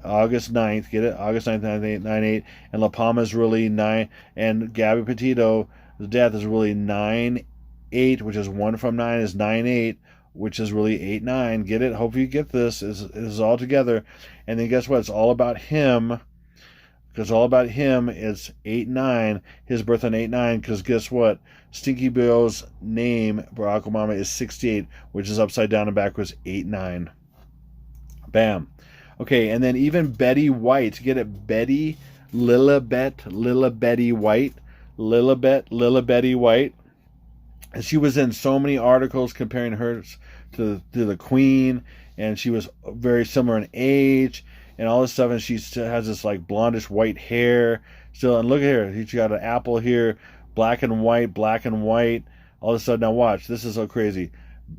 August 9th, get it? August 9th, 9-8, and La Palma is really 9, and Gabby Petito's death is really 9-8, which is 1 from 9 is 9-8, which is really 8-9, get it? Hope you get this. This is all together, and then guess what? It's all about him, because all about him is 8-9, his birth on 8-9, because guess what? Stinky Bill's name, Barack Obama, is 68, which is upside down and backwards, 8-9. Bam. Okay, and then even Betty White, get it? Betty, Lila Betty White, Lila Betty White. And she was in so many articles comparing her to the Queen, and she was very similar in age and all this stuff, and she still has this like blondish white hair still. And look at her, she got an apple here, black and white, all this stuff. Now watch, this is so crazy.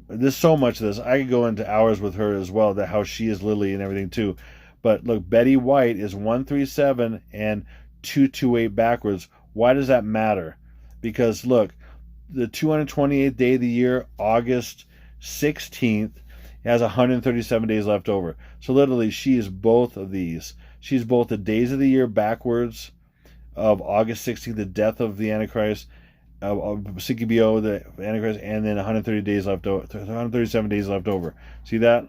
There's so much of this. I could go into hours with her as well, that how she is Lily and everything too. But look, Betty White is 137 and 228 backwards. Why does that matter? Because look, the 228th day of the year, August 16th, has 137 days left over. So literally, she is both of these. She's both the days of the year backwards of August 16th, the death of the Antichrist, of CKBO, the Antichrist, and then 137 days left over. See that?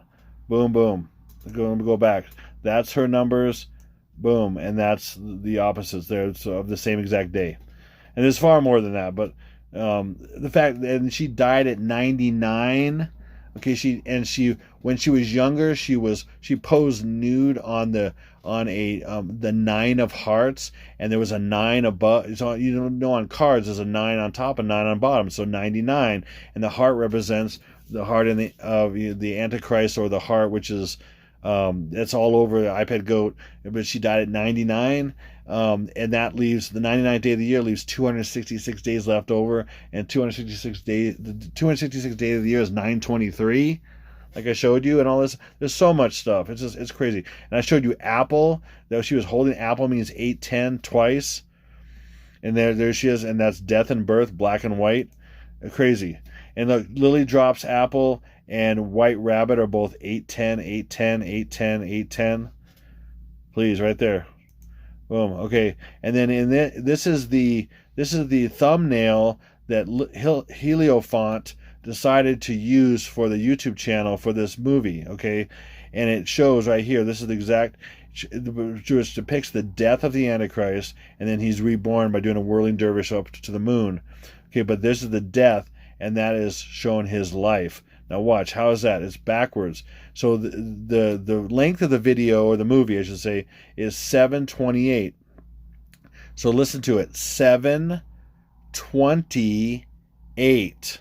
Boom, boom. Go back. That's her numbers. Boom, and that's the opposites there of the same exact day. And there's far more than that, but the fact that she died at 99. Okay, when she was younger, she posed nude on the 9 of hearts, and there was a 9 above. So you know, on cards there's a 9 on top and 9 on bottom, so 99, and the heart represents the heart in the Antichrist, or the heart, which is it's all over the iPad Goat. But she died at 99. And that leaves the 99th day of the year leaves 266 days left over, and 266 days of the year is 923, like I showed you, and all this. There's so much stuff. It's crazy. And I showed you apple, that she was holding apple means 810 twice, and there she is, and that's death and birth, black and white, crazy. And look, Lily drops apple and white rabbit are both 810, 810, 810, 810. Please, right there. Boom. Okay, and then this is the thumbnail that Heliofant decided to use for the YouTube channel for this movie. Okay, and it shows right here. This is the exact, which depicts the death of the Antichrist, and then he's reborn by doing a whirling dervish up to the moon. Okay, but this is the death, and that is showing his life. Now watch, how is that? It's backwards. So the length of the video, or the movie I should say, is 7:28. So listen to it. 7:28.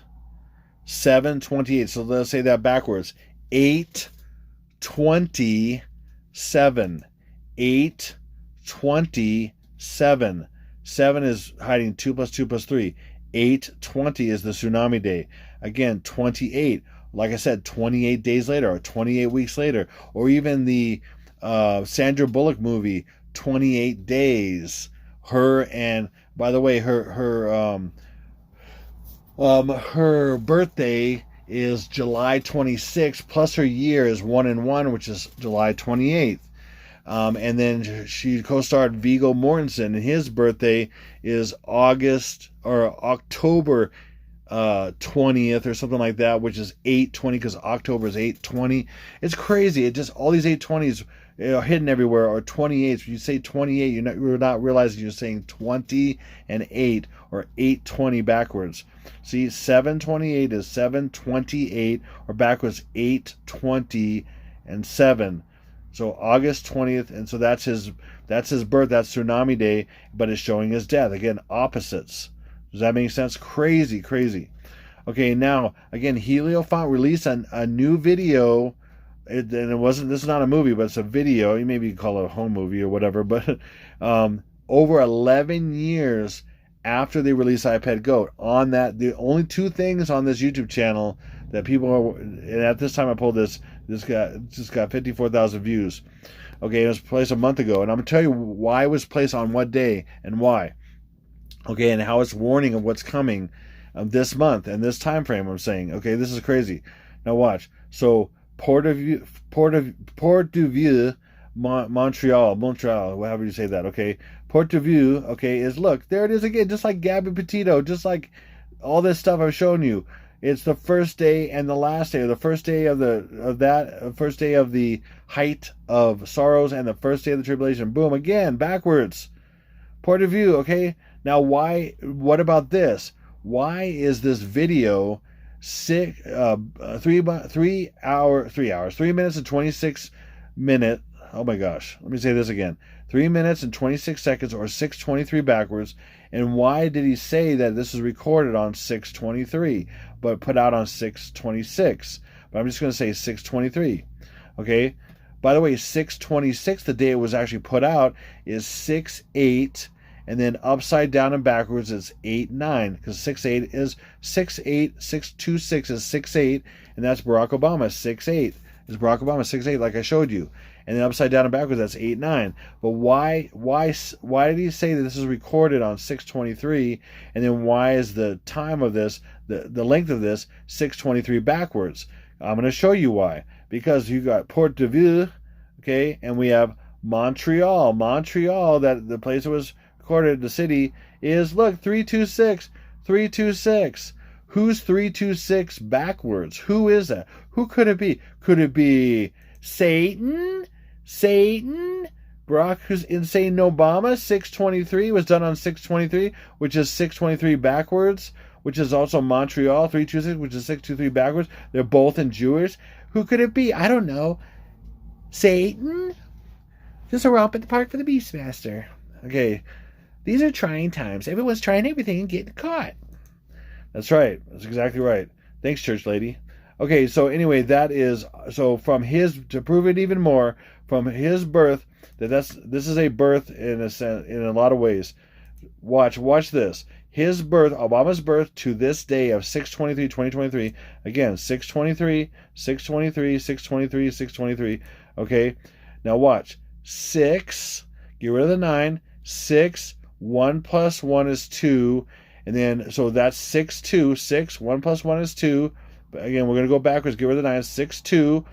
7:28. So let's say that backwards. 8:27. 8:27. 7 is hiding 2 plus 2 plus 3. 8:20 is the tsunami day. Again, 28. Like I said, 28 days later, or 28 weeks later, or even the Sandra Bullock movie, 28 Days. Her, and by the way, her birthday is July 26th, plus her year is 1 and 1, which is July 28th. And then she co-starred Viggo Mortensen, and his birthday is October 20th or something like that, which is 8/20 because October is 8/20. It's crazy. It just all these 8/20s are hidden everywhere, or 28s. When you say 28, you're not realizing you're saying 20 and 8, or 8/20 backwards. See, 7/28 is 7/28, or backwards 8/20 and 7. So August 20th, and so that's his birth. That's Tsunami Day, but it's showing his death. Again, opposites. Does that make sense? Crazy, crazy. Okay, now again, Heliofant released a new video. And it wasn't. This is not a movie, but it's a video. You maybe call it a home movie or whatever. But over 11 years after they released iPad Goat, on that, the only two things on this YouTube channel that people are. And at this time, I pulled this. This got 54,000 views. Okay, it was placed a month ago, and I'm gonna tell you why it was placed on what day and why. Okay, and how it's warning of what's coming this month and this time frame. I'm saying, okay, this is crazy. Now watch. So Port du Vieux, Montreal, however you say that. Okay, Port du Vieux. Okay, is look, there it is again, just like Gabby Petito, just like all this stuff I've shown you. It's the first day and the last day, or the first day first day of the height of sorrows, and the first day of the tribulation. Boom, again, backwards. Port du Vieux. Okay. Now, why? What about this? Why is this video 3 minutes and 26 minutes? Oh my gosh! Let me say this again: 3 minutes and 26 seconds, or 6:23 backwards. And why did he say that this is recorded on 6:23, but put out on 6:26? But I'm just going to say 6:23. Okay. By the way, 6:26, the day it was actually put out, is 6:8. And then upside down and backwards is 8/9, because 6/8 is 6/8, 6/26 is 6/8, and that's Barack Obama. 6/8 is Barack Obama. 6/8, like I showed you. And then upside down and backwards, that's 8/9. But why did he say that this is recorded on 6:23? And then why is the time of this, the length of this, 6:23 backwards? I'm going to show you why. Because you got Port du Vieux, okay, and we have Montreal. Montreal, that the place it was recorded, the city is, look, 326. 326. Who's 326 backwards? Who is that? Who could it be? Could it be Satan? Satan? Barack Hussein Obama? 6:23 was done on 6:23, which is 6:23 backwards, which is also Montreal. 326, which is 6:23 backwards. They're both in Jewish. Who could it be? I don't know. Satan? Just a romp at the park for the Beastmaster. Okay. These are trying times. Everyone's trying everything and getting caught. That's right. That's exactly right. Thanks, church lady. Okay, so anyway, so from his, to prove it even more, from his birth, this is a birth in a lot of ways. Watch this. His birth, Obama's birth, to this day of 6/23/2023. Again, 6/23, 6/23, 6/23, 6/23. Okay, now watch. 6. Get rid of the 9. 6. 1 plus 1 is 2, and then so that's 6, 2, 6. 1 plus 1 is 2. But again, we're going to go backwards. Get rid of the 9. 6, 2,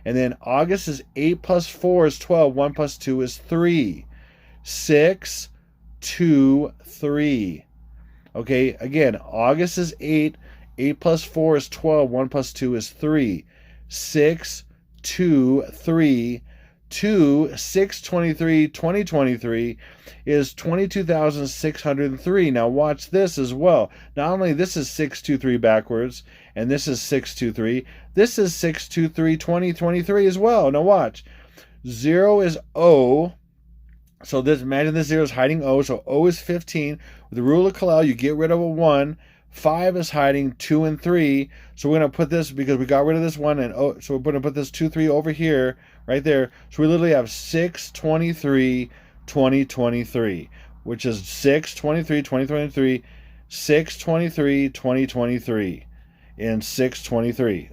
and then August is 8 plus 4 is 12. 1 plus 2 is 3. 6, 2, 3. Okay, again, August is 8. 8 plus 4 is 12. 1 plus 2 is 3. 6, 2, 3. 6/23/2023 is 22,603. Now watch this as well. Not only this is 623 backwards, and this is 623. This is 623/2023 as well. Now watch. 0 is O. So imagine this 0 is hiding O. So O is 15. With the rule of Kalel, you get rid of a 1. 5 is hiding 2 and 3. So we're going to put this, because we got rid of this 1, and so we're going to put this 2, 3 over here, right there. So we literally have 6/23/2023, which is 6/23/2023, 6/23/2023, and 6/23.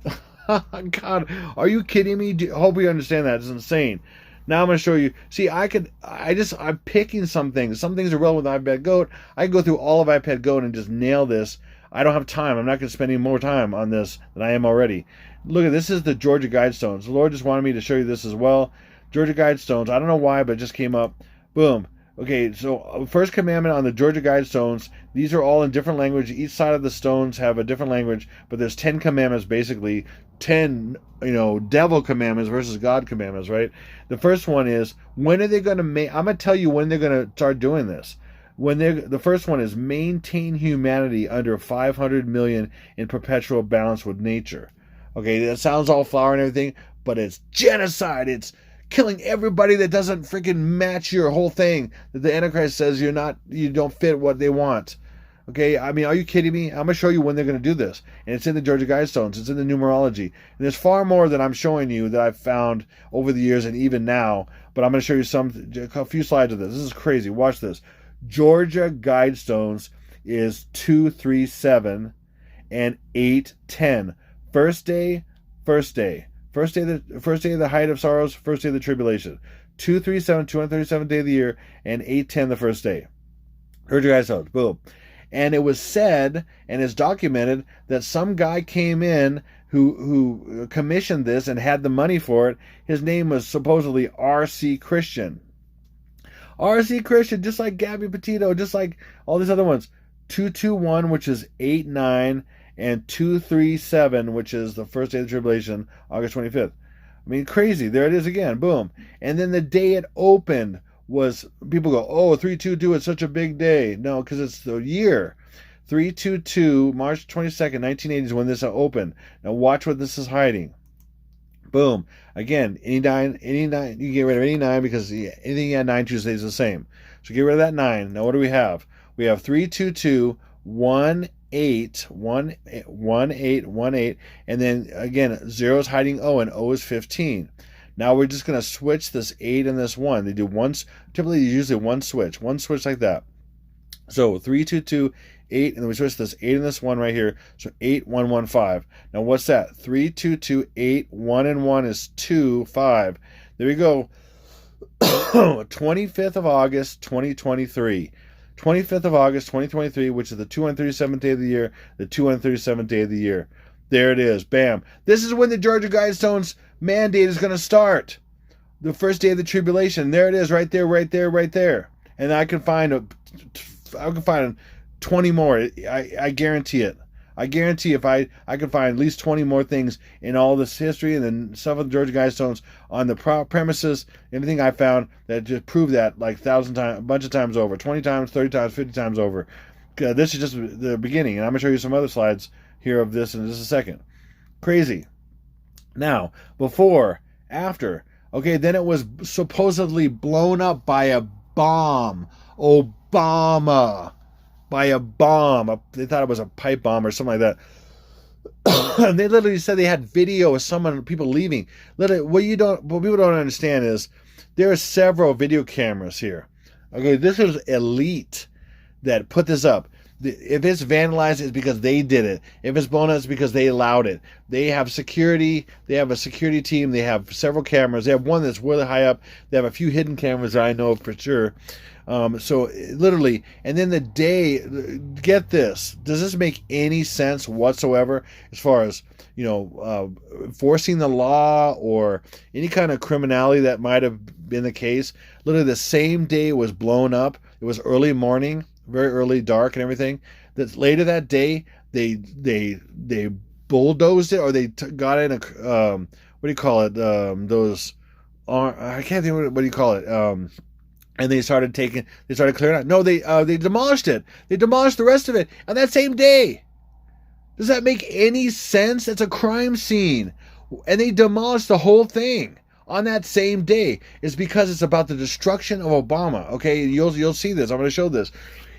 God, are you kidding me? I hope you understand that. It's insane. Now I'm going to show you. See, I'm picking some things. Some things are relevant with iPad Goat. I can go through all of iPad Goat and just nail this. I don't have time. I'm not going to spend any more time on this than I am already. Look at this. Is the Georgia Guidestones. The Lord just wanted me to show you this as well. Georgia Guidestones. I don't know why, but it just came up. Boom. Okay, so first commandment on the Georgia Guidestones. These are all in different language. Each side of the stones have a different language, but there's 10 commandments basically. 10, devil commandments versus God commandments, right? The first one is, when are they going to make? I'm going to tell you when they're going to start doing this. The first one is maintain humanity under 500 million in perpetual balance with nature. Okay, that sounds all flower and everything, but it's genocide. It's killing everybody that doesn't freaking match your whole thing. That the Antichrist says you don't fit what they want. Okay, I mean, are you kidding me? I'm going to show you when they're going to do this. And it's in the Georgia Guidestones. It's in the numerology. And there's far more that I'm showing you that I've found over the years and even now. But I'm going to show you a few slides of this. This is crazy. Watch this. Georgia Guidestones is 237 and 810. First day. First day of the height of sorrows, first day of the tribulation. 237, 237th day of the year, and 810 the first day. Georgia Guidestones. Boom. And it was said, and it's documented, that some guy came in who commissioned this and had the money for it. His name was supposedly R.C. Christian. R.C. Christian, just like Gabby Petito, just like all these other ones. 221, which is 8-9, and 237, which is the first day of the tribulation, August 25th. I mean, crazy. There it is again. Boom. And then the day it opened was, people go, oh, 322, it's such a big day. No, because it's the year. 322, March 22nd, 1980 is when this opened. Now watch what this is hiding. Boom. Again, any nine, you can get rid of any 9 because anything you add 9 to stays the same. So get rid of that 9. Now what do we have? We have 322, 1818, and then again, 0 is hiding O, and O is 15. Now we're just going to switch this 8 and this 1. They do once, typically usually one switch like that. So 322, 8, and then we switch this 8 and this 1 right here. So 8115. Now what's that? 322, 8, 1 and 1 is 2, 5. There we go. 25th of August, 2023. 25th of August, 2023, which is the 237th day of the year, the 237th day of the year. There it is. Bam. This is when the Georgia Guidestones mandate is going to start. The first day of the tribulation. There it is, right there, right there, right there. And I can find 20 more. I guarantee it. I guarantee if I could find at least 20 more things in all this history and then some of the Georgia Guidestones on the premises, everything I found that just proved that like a bunch of times over, 20 times, 30 times, 50 times over. This is just the beginning, and I'm going to show you some other slides here of this in just a second. Crazy. Now, before, after, okay, then it was supposedly blown up by a bomb. Obama. By a bomb. They thought it was a pipe bomb or something like that. They literally said they had video of people leaving. Literally, what people don't understand is there are several video cameras here. Okay, this is elite that put this up. If it's vandalized, it's because they did it. If it's blown up, it's because they allowed it. They have security. They have a security team. They have several cameras. They have one that's really high up. They have a few hidden cameras that I know for sure. So literally, and then the day, get this, does this make any sense whatsoever as far as, enforcing the law or any kind of criminality that might have been the case? Literally the same day it was blown up. It was early morning, very early, dark and everything. That later that day, they bulldozed it, or they got in a, what do you call it? I can't think what do you call it? And they started clearing out. No, they demolished it. They demolished the rest of it on that same day. Does that make any sense? It's a crime scene. And they demolished the whole thing on that same day. It's because it's about the destruction of Obama. Okay, you'll see this. I'm going to show this.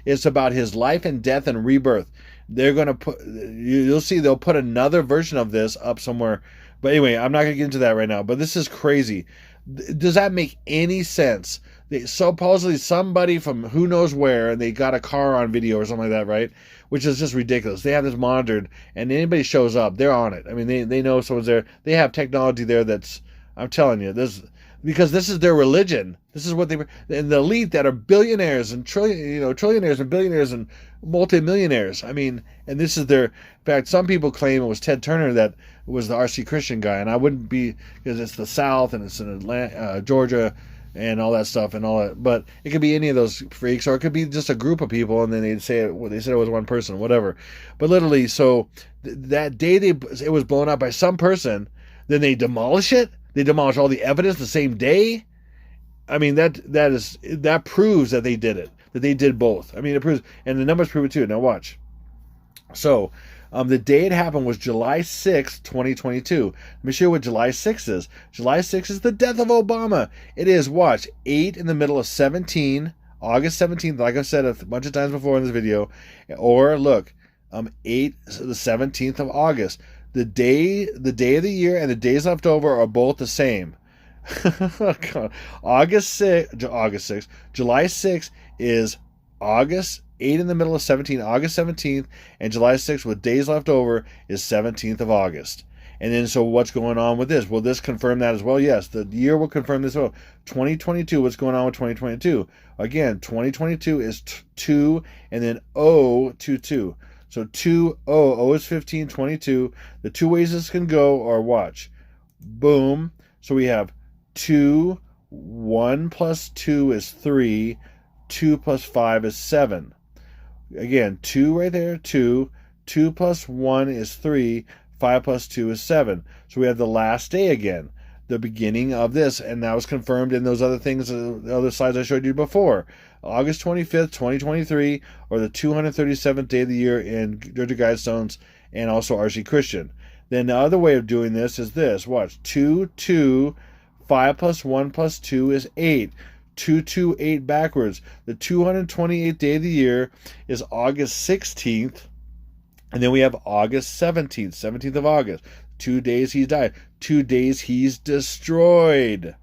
It's about his life and death and rebirth. They're going to you'll see they'll put another version of this up somewhere. But anyway, I'm not going to get into that right now. But this is crazy. Does that make any sense? Supposedly somebody from who knows where, and they got a car on video or something like that, right? Which is just ridiculous. They have this monitored, and anybody shows up, they're on it. I mean, they know someone's there. They have technology there that's, I'm telling you, because this is their religion. This is what and the elite that are billionaires and trillionaires and billionaires and multimillionaires. I mean, and this is their, in fact, some people claim it was Ted Turner that was the R.C. Christian guy, and I wouldn't be, because it's the South and it's in Atlanta, Georgia, and all that stuff and all that. But it could be any of those freaks, or it could be just a group of people, and then they'd say they said it was one person, whatever. But literally, so that day it was blown up by some person, then they demolish it. They demolish all the evidence the same day. I mean, that proves that they did it, that they did both. I mean, it proves, and the numbers prove it too. Now watch. So, the day it happened was July 6th, 2022. Let me show you what July 6th is. July 6th is the death of Obama. It is, watch, 8 in the middle of 17, August 17th, like I said a bunch of times before in this video. Or, look, 8, the 17th of August. The day of the year and the days left over are both the same. August 6th, July 6th is August 8 in the middle of 17, August 17th, and July 6th with days left over is 17th of August. And then, so what's going on with this? Will this confirm that as well? Yes, the year will confirm this as well. 2022, what's going on with 2022? Again, 2022 is 2 and then 022. So 2, 0 is 15, 22. The two ways this can go are, watch, boom. So we have 2, 1 plus 2 is 3, 2 plus 5 is 7. Again, 2 right there, 2. 2 plus 1 is 3. 5 plus 2 is 7. So we have the last day again, the beginning of this, and that was confirmed in those other things, the other slides I showed you before. August 25th, 2023, or the 237th day of the year in Georgia Guidestones and also RC Christian. Then the other way of doing this is this. Watch, 2, 2, 5 plus 1 plus 2 is 8. 228 backwards. The 228th day of the year is August 16th, and then we have August 17th, 17th of August. 2 days he's died. 2 days he's destroyed.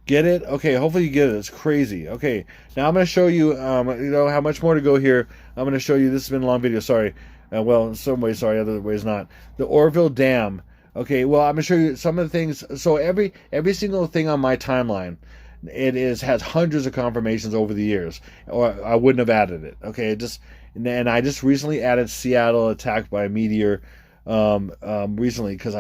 Get it? Okay, hopefully you get it. It's crazy. Okay, now I'm going to show you, how much more to go here. I'm going to show you, this has been a long video, sorry. Well, in some ways, sorry, other ways not. The Oroville Dam. Okay, well, I'm going to show you some of the things. So every single thing on my timeline, has hundreds of confirmations over the years, or I wouldn't have added it. Okay, and I just recently added Seattle attacked by a meteor recently, because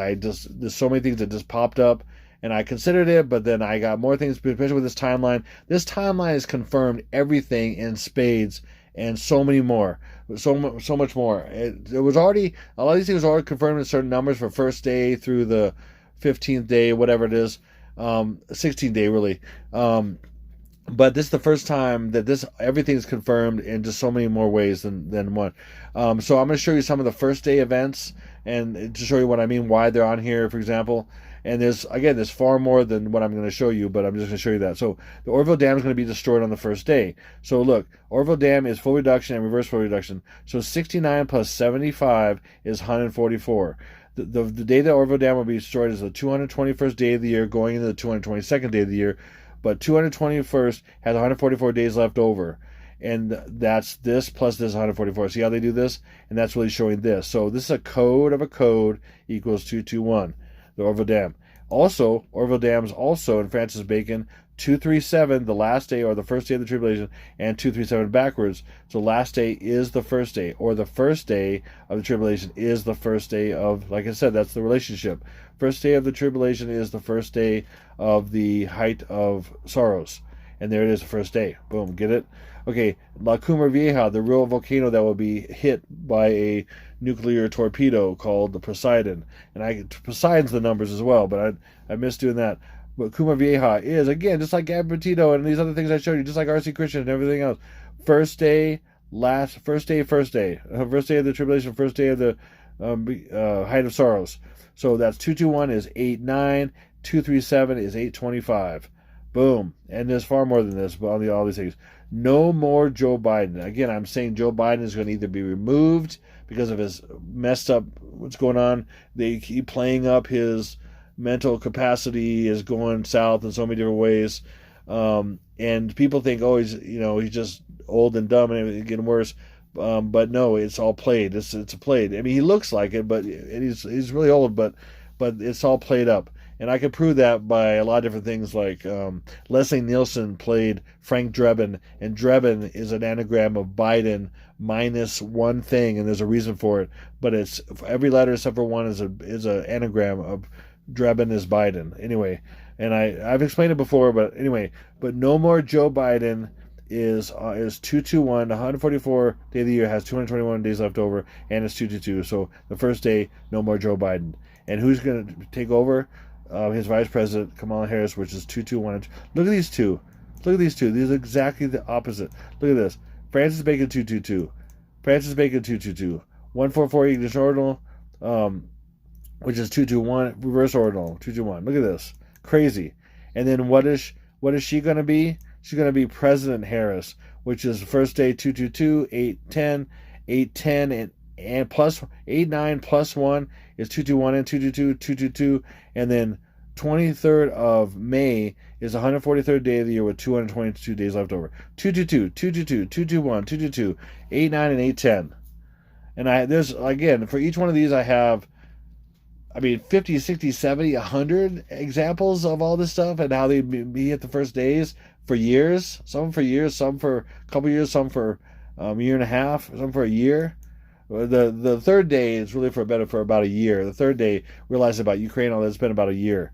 there's so many things that just popped up, and I considered it, but then I got more things, especially with this timeline. This timeline has confirmed everything in spades and so many more, so much more. It was already, a lot of these things were already confirmed in certain numbers for first day through the 15th day, whatever it is. 16th day really, but this is the first time that everything's confirmed in just so many more ways than one. So I'm going to show you some of the first day events, and to show you what I mean, why they're on here, for example. And there's far more than what I'm going to show you, but I'm just going to show you that. So the Oroville Dam is going to be destroyed on the first day. So look, Oroville Dam is full reduction and reverse full reduction. So 69 plus 75 is 144. The day that Oroville Dam will be destroyed is the 221st day of the year, going into the 222nd day of the year, but 221st has 144 days left over, and that's this plus this 144. See how they do this? And that's really showing this. So this is a code of a code equals 221, the Oroville Dam. Also, Oroville Dam is also in Francis Bacon 237, the last day or the first day of the tribulation, and 237 backwards. So last day is the first day, or the first day of the tribulation is the first day of, like I said, that's the relationship. First day of the tribulation is the first day of the height of sorrows. And there it is, the first day. Boom, get it? Okay, La Cumbre Vieja, the real volcano that will be hit by a nuclear torpedo called the Poseidon. And Poseidon's the numbers as well, but I missed doing that. But Cumbre Vieja is, again, just like Gabrielito and these other things I showed you, just like RC Christian and everything else. First day of the tribulation, first day of the height of sorrows. So that's 221 is 89, 237 is 825. Boom. And there's far more than this, but all these things. No more Joe Biden. Again, I'm saying Joe Biden is going to either be removed because of his messed up, what's going on. They keep playing up his mental capacity is going south in so many different ways. And people think, oh, he's just old and dumb and everything getting worse. But no, it's all played. It's played. I mean, he looks like it, but he's really old, but it's all played up. And I can prove that by a lot of different things, like Leslie Nielsen played Frank Drebin, and Drebin is an anagram of Biden minus one thing, and there's a reason for it. But every letter except for one is an anagram of Drebin is Biden. Anyway, And I've explained it before, but anyway, but no more Joe Biden is 221. 144 day of the year has 221 days left over, and it's 222. So the first day, no more Joe Biden. And who's going to take over? His vice president, Kamala Harris, which is 221. Look at these two. Look at these two. These are exactly the opposite. Look at this. Francis Bacon 222. Francis Bacon 222. 144 English ordinal, which is 221 reverse ordinal 221. Look at this. Crazy. And then what is she going to be? She's going to be President Harris, which is first day 222, 810, 810, and plus 89 plus 1 is 221 and 222, 222, and then 23rd of May is the 143rd day of the year with 222 days left over. 222, 222, 221, 222, 89, and 810. And there's, again, for each one of these I have, 50, 60, 70, 100 examples of all this stuff and how they'd be at the first days for years. Some for years, some for a couple years, some for a year and a half, some for a year. The third day is really for about a year. The third day, realized about Ukraine, all that's been about a year.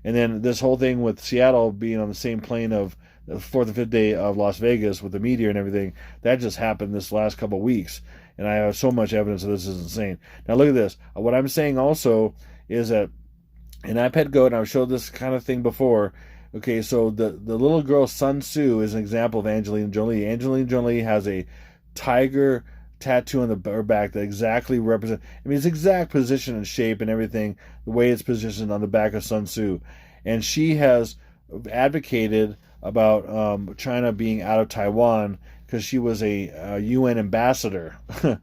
And then this whole thing with Seattle being on the same plane of the fourth and fifth day of Las Vegas with the meteor and everything, that just happened this last couple of weeks. And I have so much evidence that this is insane. Now look at this. What I'm saying also is that an iPad Goat, and I've showed this kind of thing before. Okay, so the little girl Sun Tzu is an example of Angelina Jolie. Angelina Jolie has a tiger tattoo on her back that exactly represents, it's exact position and shape and everything, the way it's positioned on the back of Sun Tzu. And she has advocated about China being out of Taiwan because she was a UN ambassador, a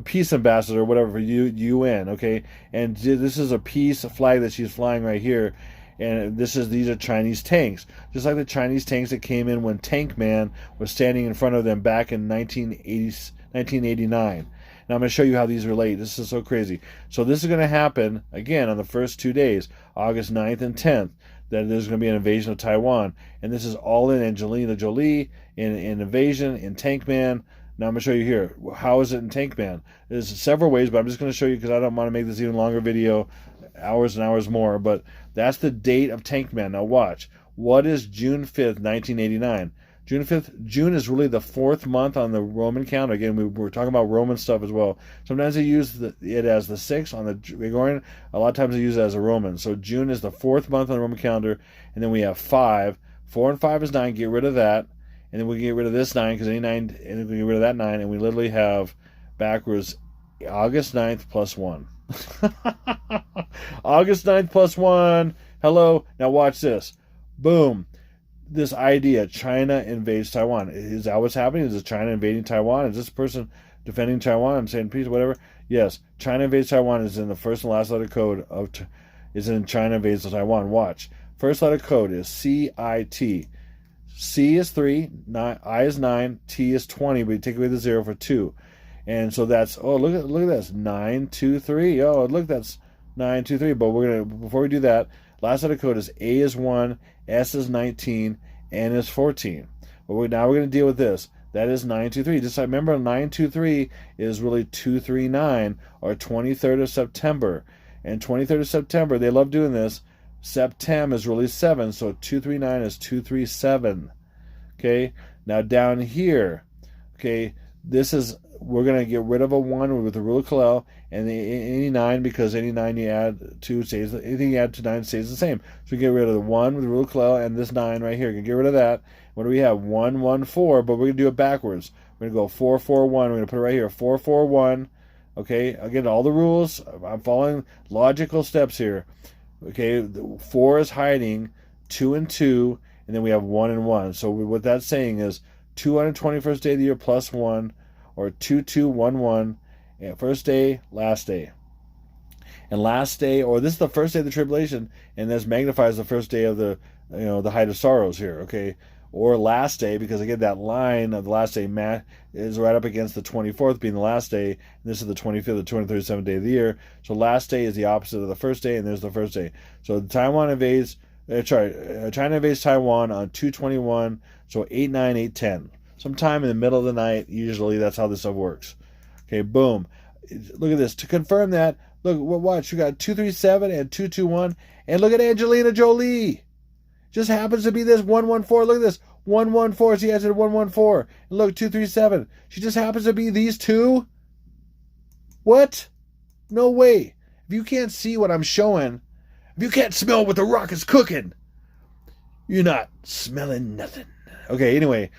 peace ambassador, whatever, for UN, okay? And this is a peace flag that she's flying right here. And these are Chinese tanks. Just like the Chinese tanks that came in when Tank Man was standing in front of them back in 1989. Now I'm going to show you how these relate. This is so crazy. So this is going to happen, again, on the first 2 days, August 9th and 10th, that there's going to be an invasion of Taiwan. And this is all in Angelina Jolie, in Invasion, in Tank Man. Now I'm going to show you here. How is it in Tank Man? There's several ways, but I'm just going to show you because I don't want to make this even longer video, hours and hours more. But that's the date of Tank Man. Now watch. What is June 5th, 1989? June is really the fourth month on the Roman calendar. Again, we're talking about Roman stuff as well. Sometimes they use it as the 6th on the Gregorian. A lot of times they use it as a Roman. So June is the fourth month on the Roman calendar. And then we have 5. 4 and 5 is 9. Get rid of that. And then we can get rid of this 9 because any 9, and then we get rid of that 9. And we literally have backwards August 9th plus 1. August 9th plus 1. Hello. Now watch this. Boom. This idea, China invades Taiwan. Is that what's happening? Is it China invading Taiwan? Is this person defending Taiwan and saying peace, whatever? Yes. China invades Taiwan is in the first and last letter code is in China invades Taiwan. Watch. First letter code is CIT. C is 3, I is 9, T is 20, but you take away the 0 for 2. And so that's, look at this, 923. Oh, look, that's 923. But before we do that, last letter code is A is 1, S is 19, N is 14. But now we're going to deal with this. That is 923. Just remember, 923 is really 239, or 23rd of September. And 23rd of September, they love doing this. September is really 7, so 239 is 237. Okay, now down here, okay, we're going to get rid of a 1 with the rule of Kalel, and any 9, because any 9 you add to stays, anything you add to 9 stays the same. So we get rid of the 1 with the rule of Kalel and this 9 right here. We can get rid of that. What do we have? 1, 1, 4, but we're going to do it backwards. We're going to go 4, 4, 1. We're going to put it right here, 4, 4, 1. Okay, again, all the rules. I'm following logical steps here. Okay, 4 is hiding, 2 and 2, and then we have 1 and 1. So what that's saying is 221st day of the year plus 1, or 2211, first day, last day. And last day, or this is the first day of the tribulation, and this magnifies the first day of the height of sorrows here, okay? Or last day, because again, that line of the last day is right up against the 24th being the last day, and this is the 25th, the 237th day of the year. So last day is the opposite of the first day, and there's the first day. So China invades Taiwan on 221, so 8/9, 8/10. Sometime in the middle of the night, usually that's how this stuff works. Okay, boom. Look at this. To confirm that, look, watch, you got 237 and 221, and look at Angelina Jolie. Just happens to be this 114. Look at this. 114. She answered 114. And look, 237. She just happens to be these two? What? No way. If you can't see what I'm showing, if you can't smell what the rock is cooking, you're not smelling nothing. Okay, anyway,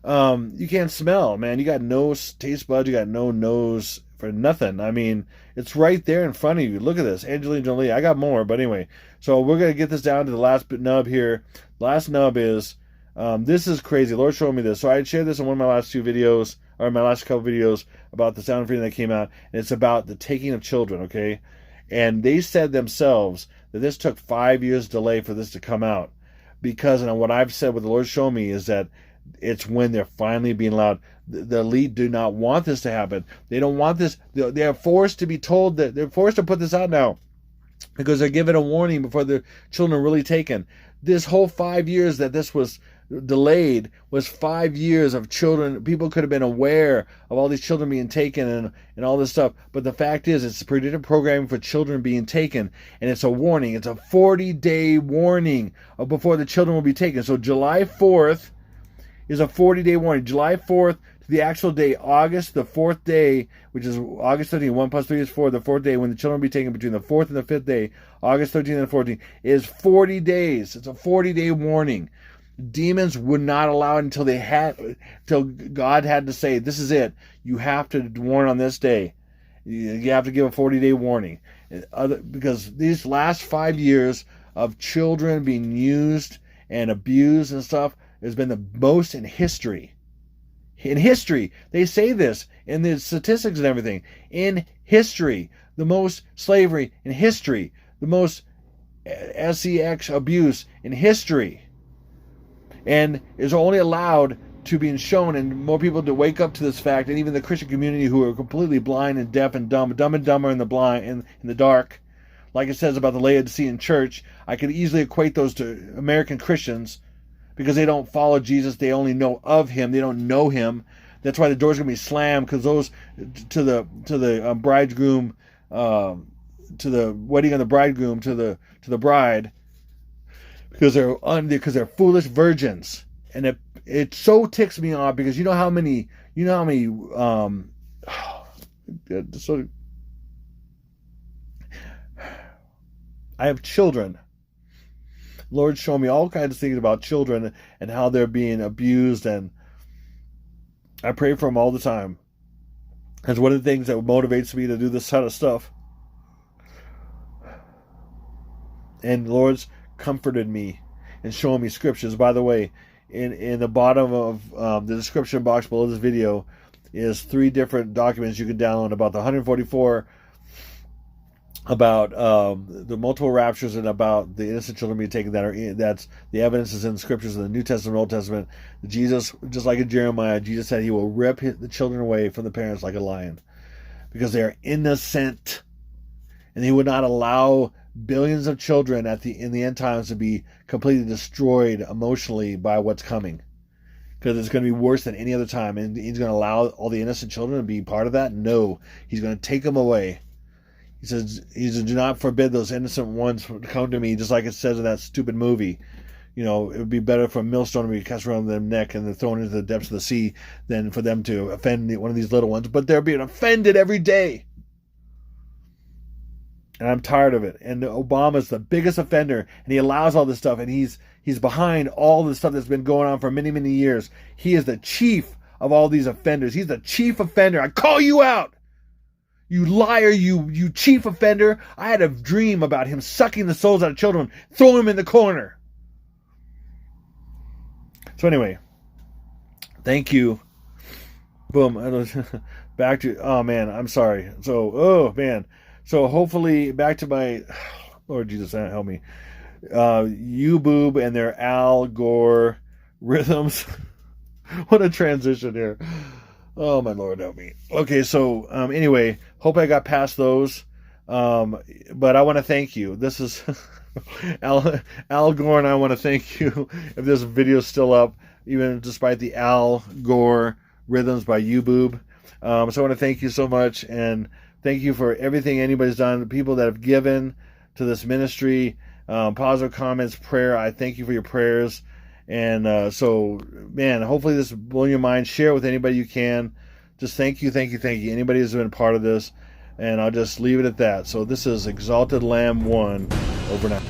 you can't smell, man. You got no taste buds. You got no nose for nothing. I mean, it's right there in front of you. Look at this. Angelina Jolie. I got more, but anyway. So we're going to get this down to the last nub here. Last nub is, this is crazy. Lord showed me this. So I shared this in one of my last two videos, or my last couple videos about the Sound of Freedom that came out. And it's about the taking of children, okay? And they said themselves that this took 5 years delay for this to come out. Because, and what I've said, what the Lord showed me is that it's when they're finally being allowed. The elite do not want this to happen. They don't want this. They're forced to be told that they're forced to put this out now because they're given a warning before the children are really taken. This whole 5 years that this was delayed was 5 years of children. People could have been aware of all these children being taken and all this stuff. But the fact is, it's predictive programming for children being taken. And it's a warning. It's a 40-day warning before the children will be taken. So July 4th is a 40-day warning. July 4th to the actual day, August, the 4th day, which is August 13th, 1 plus 3 is 4, the 4th day, when the children will be taken between the 4th and the 5th day, August 13th and 14th, is 40 days. It's a 40-day warning. Demons would not allow it until God had to say, this is it. You have to warn on this day. You have to give a 40-day warning. Because these last 5 years of children being used and abused and stuff has been the most in history. In history, they say this in the statistics and everything. In history, the most slavery in history, the most sex abuse in history, and is only allowed to be shown, and more people to wake up to this fact, and even the Christian community who are completely blind and deaf and dumb and dumber in the blind in the dark, like it says about the Laodicean church. I could easily equate those to American Christians. Because they don't follow Jesus, they only know of him. They don't know him. That's why the door's gonna be slammed. Because those to the bridegroom, to the wedding of the bridegroom, to the bride, because they're foolish virgins, and it so ticks me off because you know how many so I have children. Lord, show me all kinds of things about children and how they're being abused, and I pray for them all the time. That's one of the things that motivates me to do this kind of stuff. And the Lord's comforted me and shown me scriptures. By the way, in the bottom of the description box below this video is 3 different documents you can download about the 144, about the multiple raptures, and about the innocent children being taken. That's the evidence is in the scriptures in the New Testament and Old Testament. Jesus, just like in Jeremiah, Jesus said he will rip the children away from the parents like a lion because they are innocent, and he would not allow billions of children in the end times to be completely destroyed emotionally by what's coming, because it's going to be worse than any other time. And he's going to allow all the innocent children to be part of that? No, he's going to take them away. He says, do not forbid those innocent ones to come to me, just like it says in that stupid movie. You know, it would be better for a millstone to be cast around their neck and they're thrown into the depths of the sea than for them to offend one of these little ones. But they're being offended every day. And I'm tired of it. And Obama's the biggest offender, and he allows all this stuff, and he's behind all this stuff that's been going on for many, many years. He is the chief of all these offenders. He's the chief offender. I call you out! You liar, you chief offender. I had a dream about him sucking the souls out of children, throwing them in the corner. So anyway, thank you. Boom. Back to, oh man, I'm sorry. So, oh man. So hopefully, back to my, Lord Jesus, help me. U-Boob and their Al Gore rhythms. What a transition here. Oh, my Lord, help me. Okay, so anyway, hope I got past those. But I want to thank you. This is Al Gore, and I want to thank you if this video is still up, even despite the Al Gore rhythms by U-Boob. So I want to thank you so much, and thank you for everything anybody's done, the people that have given to this ministry. positive comments, prayer. I thank you for your prayers. And so, man, hopefully this blow your mind. Share it with anybody you can. Just thank you. Anybody who's been part of this. And I'll just leave it at that. So this is Exalted Lamb 1 over now.